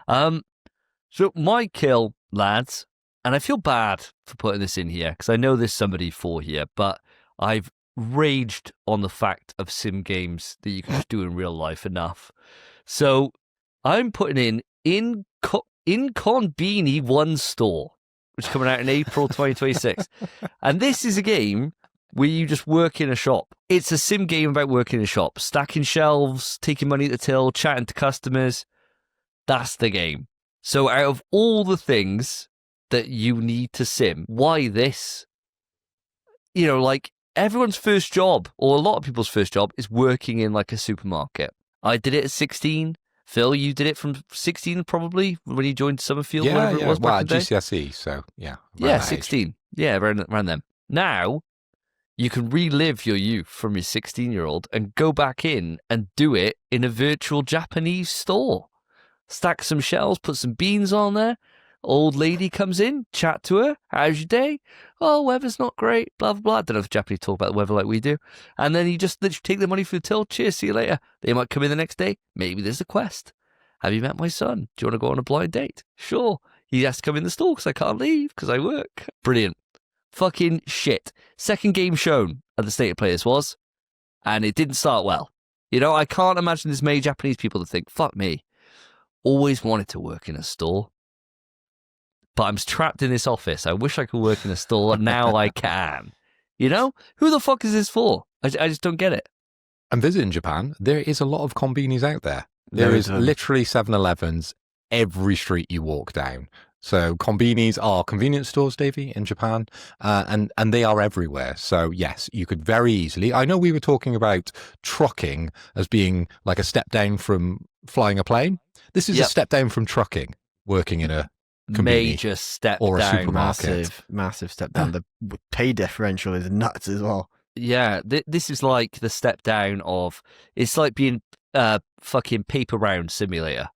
So my kill, lads, and I feel bad for putting this in here because I know there's somebody for here, but I've raged on the fact of sim games that you can just do in real life enough. So I'm putting in Conbini 1 Store, which is coming out in April 2026. And this is a game where you just work in a shop. It's a sim game about working in a shop, stacking shelves, taking money at the till, chatting to customers. That's the game. So out of all the things that you need to sim, why this? You know, like everyone's first job, or a lot of people's first job, is working in like a supermarket. I did it at 16. Phil, you did it from 16 probably when you joined Summerfield, Yeah, whatever yeah. it was Well, back in the day. GCSE, so yeah. Yeah, that age. 16. Yeah, around them. Now, you can relive your youth from your 16-year-old and go back in and do it in a virtual Japanese store. Stack some shelves, put some beans on there. Old lady comes in, chat to her. How's your day? Oh, weather's not great, blah, blah, blah. I don't know if Japanese talk about the weather like we do. And then you just literally take the money for the till. Cheers, see you later. They might come in the next day. Maybe there's a quest. Have you met my son? Do you want to go on a blind date? Sure. He has to come in the store because I can't leave because I work. Brilliant. Fucking shit. Second game shown at the State of Players was, and it didn't start well. You know, I can't imagine there's many Japanese people that think, fuck me, always wanted to work in a store, but I'm trapped in this office. I wish I could work in a store. Now I can. You know? Who the fuck is this for? I just don't get it. And visiting Japan, there is a lot of konbinis out there. There Loads is of them. literally 7-Elevens every street you walk down. So konbinis are convenience stores, Davey, in Japan, and they are everywhere. So yes, you could very easily. I know we were talking about trucking as being like a step down from flying a plane. This is a step down from trucking, working in a konbini major step or a down. supermarket. Massive step down. The pay differential is nuts as well. Yeah, this is like the step down of, it's like being fucking paper round simulator.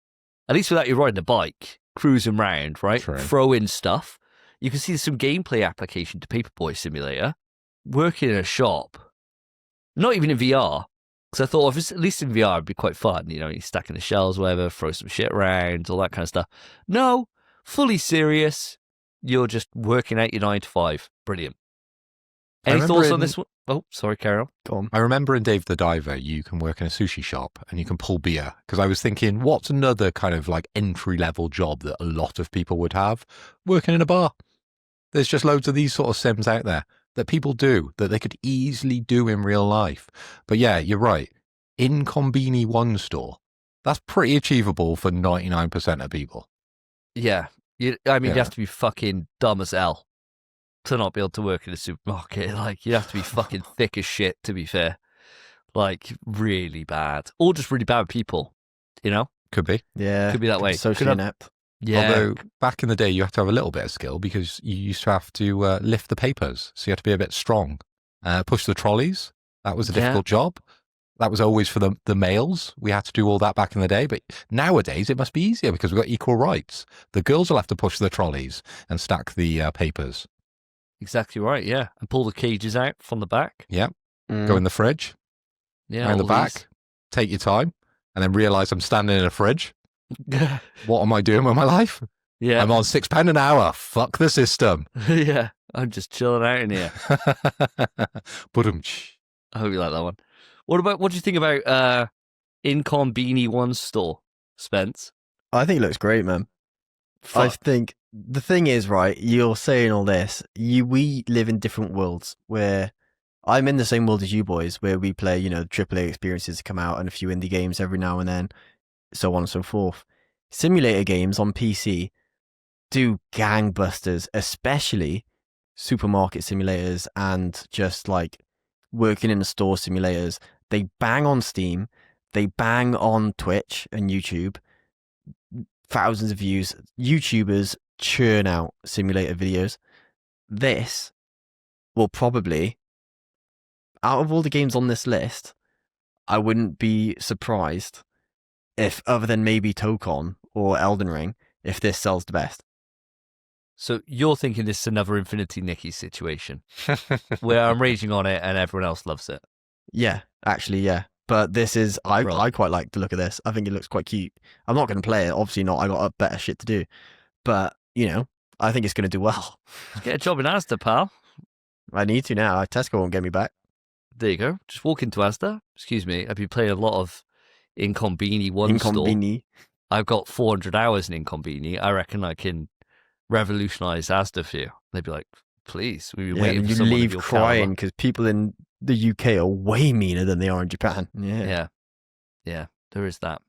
At least without you riding a bike, cruising round, right? True. Throw in stuff. You can see some gameplay application to Paperboy Simulator. Working in a shop, not even in VR, because I thought if it's at least in VR it'd be quite fun. You know, you're stacking the shelves, whatever, throw some shit around, all that kind of stuff. No, fully serious. You're just working out your 9 to 5. Brilliant. Any thoughts on this one? Oh, sorry, Carol. Go on. I remember in Dave the Diver, you can work in a sushi shop and you can pull beer. Because I was thinking, what's another kind of like entry level job that a lot of people would have? Working in a bar. There's just loads of these sort of sims out there that people do that they could easily do in real life. But yeah, you're right. In Konbini One store, that's pretty achievable for 99% of people. Yeah. You have to be fucking dumb as hell to not be able to work in a supermarket. Like, you have to be fucking thick as shit, to be fair. Like, really bad. Or just really bad people, you know? Could be. Yeah. Could be that way. Socially Could have- inept. Yeah. Although back in the day, you have to have a little bit of skill because you used to have to lift the papers. So you had to be a bit strong. Push the trolleys. That was a difficult job. That was always for the males. We had to do all that back in the day. But nowadays, it must be easier because we've got equal rights. The girls will have to push the trolleys and stack the papers. Exactly right, yeah. And pull the cages out from the back. Yeah. Mm. Go in the fridge. Yeah. Around the all back. Take your time. And then realise I'm standing in a fridge. these. What am I doing with my life? Yeah. I'm on £6 an hour. Fuck the system. Yeah. I'm just chilling out in here. Ba-dum-tsh. I hope you like that one. What do you think about in Konbini One store, Spence? I think it looks great, man. I think the thing is, right, you're saying all this, we live in different worlds where I'm in the same world as you boys, where we play, AAA experiences come out and a few indie games every now and then, so on and so forth. Simulator games on PC do gangbusters, especially supermarket simulators and just like working in the store simulators. They bang on Steam, they bang on Twitch and YouTube. Thousands of views. YouTubers churn out simulator videos. This will probably, out of all the games on this list, I wouldn't be surprised if, other than maybe Tokon or Elden Ring, if this sells the best. So you're thinking this is another Infinity Nikki situation where I'm raging on it and everyone else loves it. Yeah, actually, yeah. But this is, I Right. quite like the look of this. I think it looks quite cute. I'm not going to play it, obviously not. I got better shit to do. But, I think it's going to do well. Get a job in Asda, pal. I need to now. Tesco won't get me back. There you go. Just walk into Asda. Excuse me. I've been playing a lot of Inconbini One store. Inconbini. I've got 400 hours in Inconbini. I reckon I can revolutionise Asda for you. They'd be like, please, we've been waiting and for you someone of leave your crying caliber. because people in the UK are way meaner than they are in Japan. Yeah. Yeah. There is that.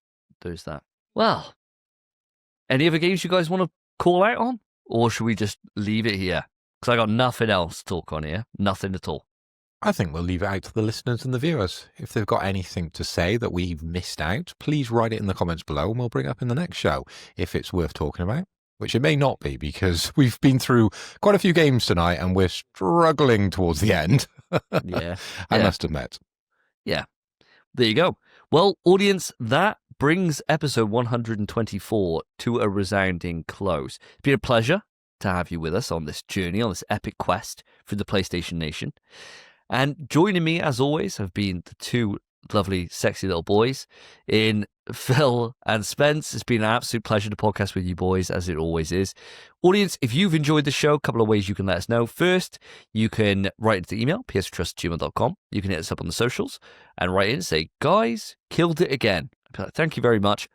Well, Any other games you guys want to call out on? Or should we just leave it here? Because I got nothing else to talk on here. Nothing at all. I think we'll leave it out to the listeners and the viewers. If they've got anything to say that we've missed out, please write it in the comments below and we'll bring it up in the next show if it's worth talking about, which it may not be because we've been through quite a few games tonight and we're struggling towards the end. Yeah. I must admit. Yeah. There you go. Well, audience, that brings episode 124 to a resounding close. It's been a pleasure to have you with us on this journey, on this epic quest through the PlayStation Nation. And joining me, as always, have been the two lovely, sexy little boys in Phil and Spence. It's been an absolute pleasure to podcast with you boys, as it always is. Audience, if you've enjoyed the show, a couple of ways you can let us know. First, you can write into the email, pstrust@gmail.com. You can hit us up on the socials and write in and say, guys, killed it again. Thank you very much.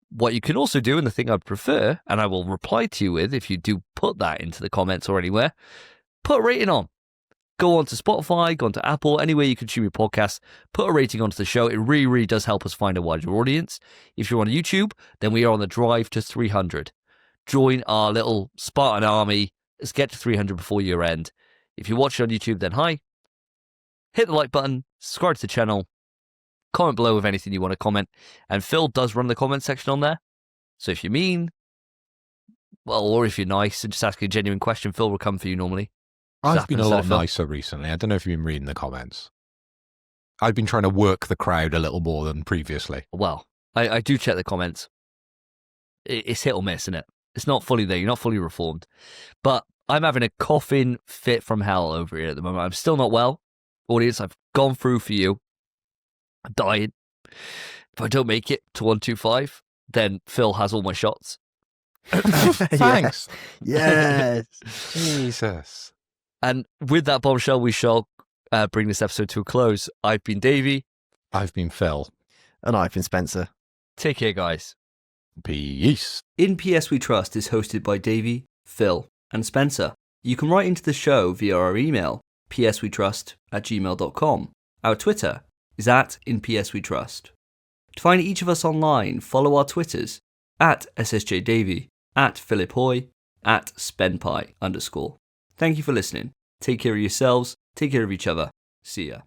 What you can also do, and the thing I'd prefer, and I will reply to you with if you do put that into the comments or anywhere, put a rating on. Go on to Spotify, go on to Apple, anywhere you consume your podcasts, put a rating onto the show. It really, really does help us find a wider audience. If you're on YouTube, then we are on the drive to 300. Join our little Spartan army. Let's get to 300 before year end. If you're watching on YouTube, then hi. Hit the like button, subscribe to the channel, comment below with anything you want to comment. And Phil does run the comment section on there. So if you're mean, well, or if you're nice and just asking a genuine question, Phil will come for you normally. I've been a lot nicer recently. I don't know if you've been reading the comments. I've been trying to work the crowd a little more than previously. Well, I do check the comments. It's hit or miss, isn't it? It's not fully there. You're not fully reformed. But I'm having a coughing fit from hell over here at the moment. I'm still not well. Audience, I've gone through for you. I'm dying. If I don't make it to 125, then Phil has all my shots. Thanks. Yes. Jesus. And with that bombshell, we shall bring this episode to a close. I've been Davey. I've been Phil. And I've been Spencer. Take care, guys. Peace. In PS We Trust is hosted by Davey, Phil, and Spencer. You can write into the show via our email, pswetrust@gmail.com. Our Twitter is @InPSWeTrust. To find each of us online, follow our Twitters, @SSJDavey, @PhilipHoy, @SpenPie_. Thank you for listening. Take care of yourselves. Take care of each other. See ya.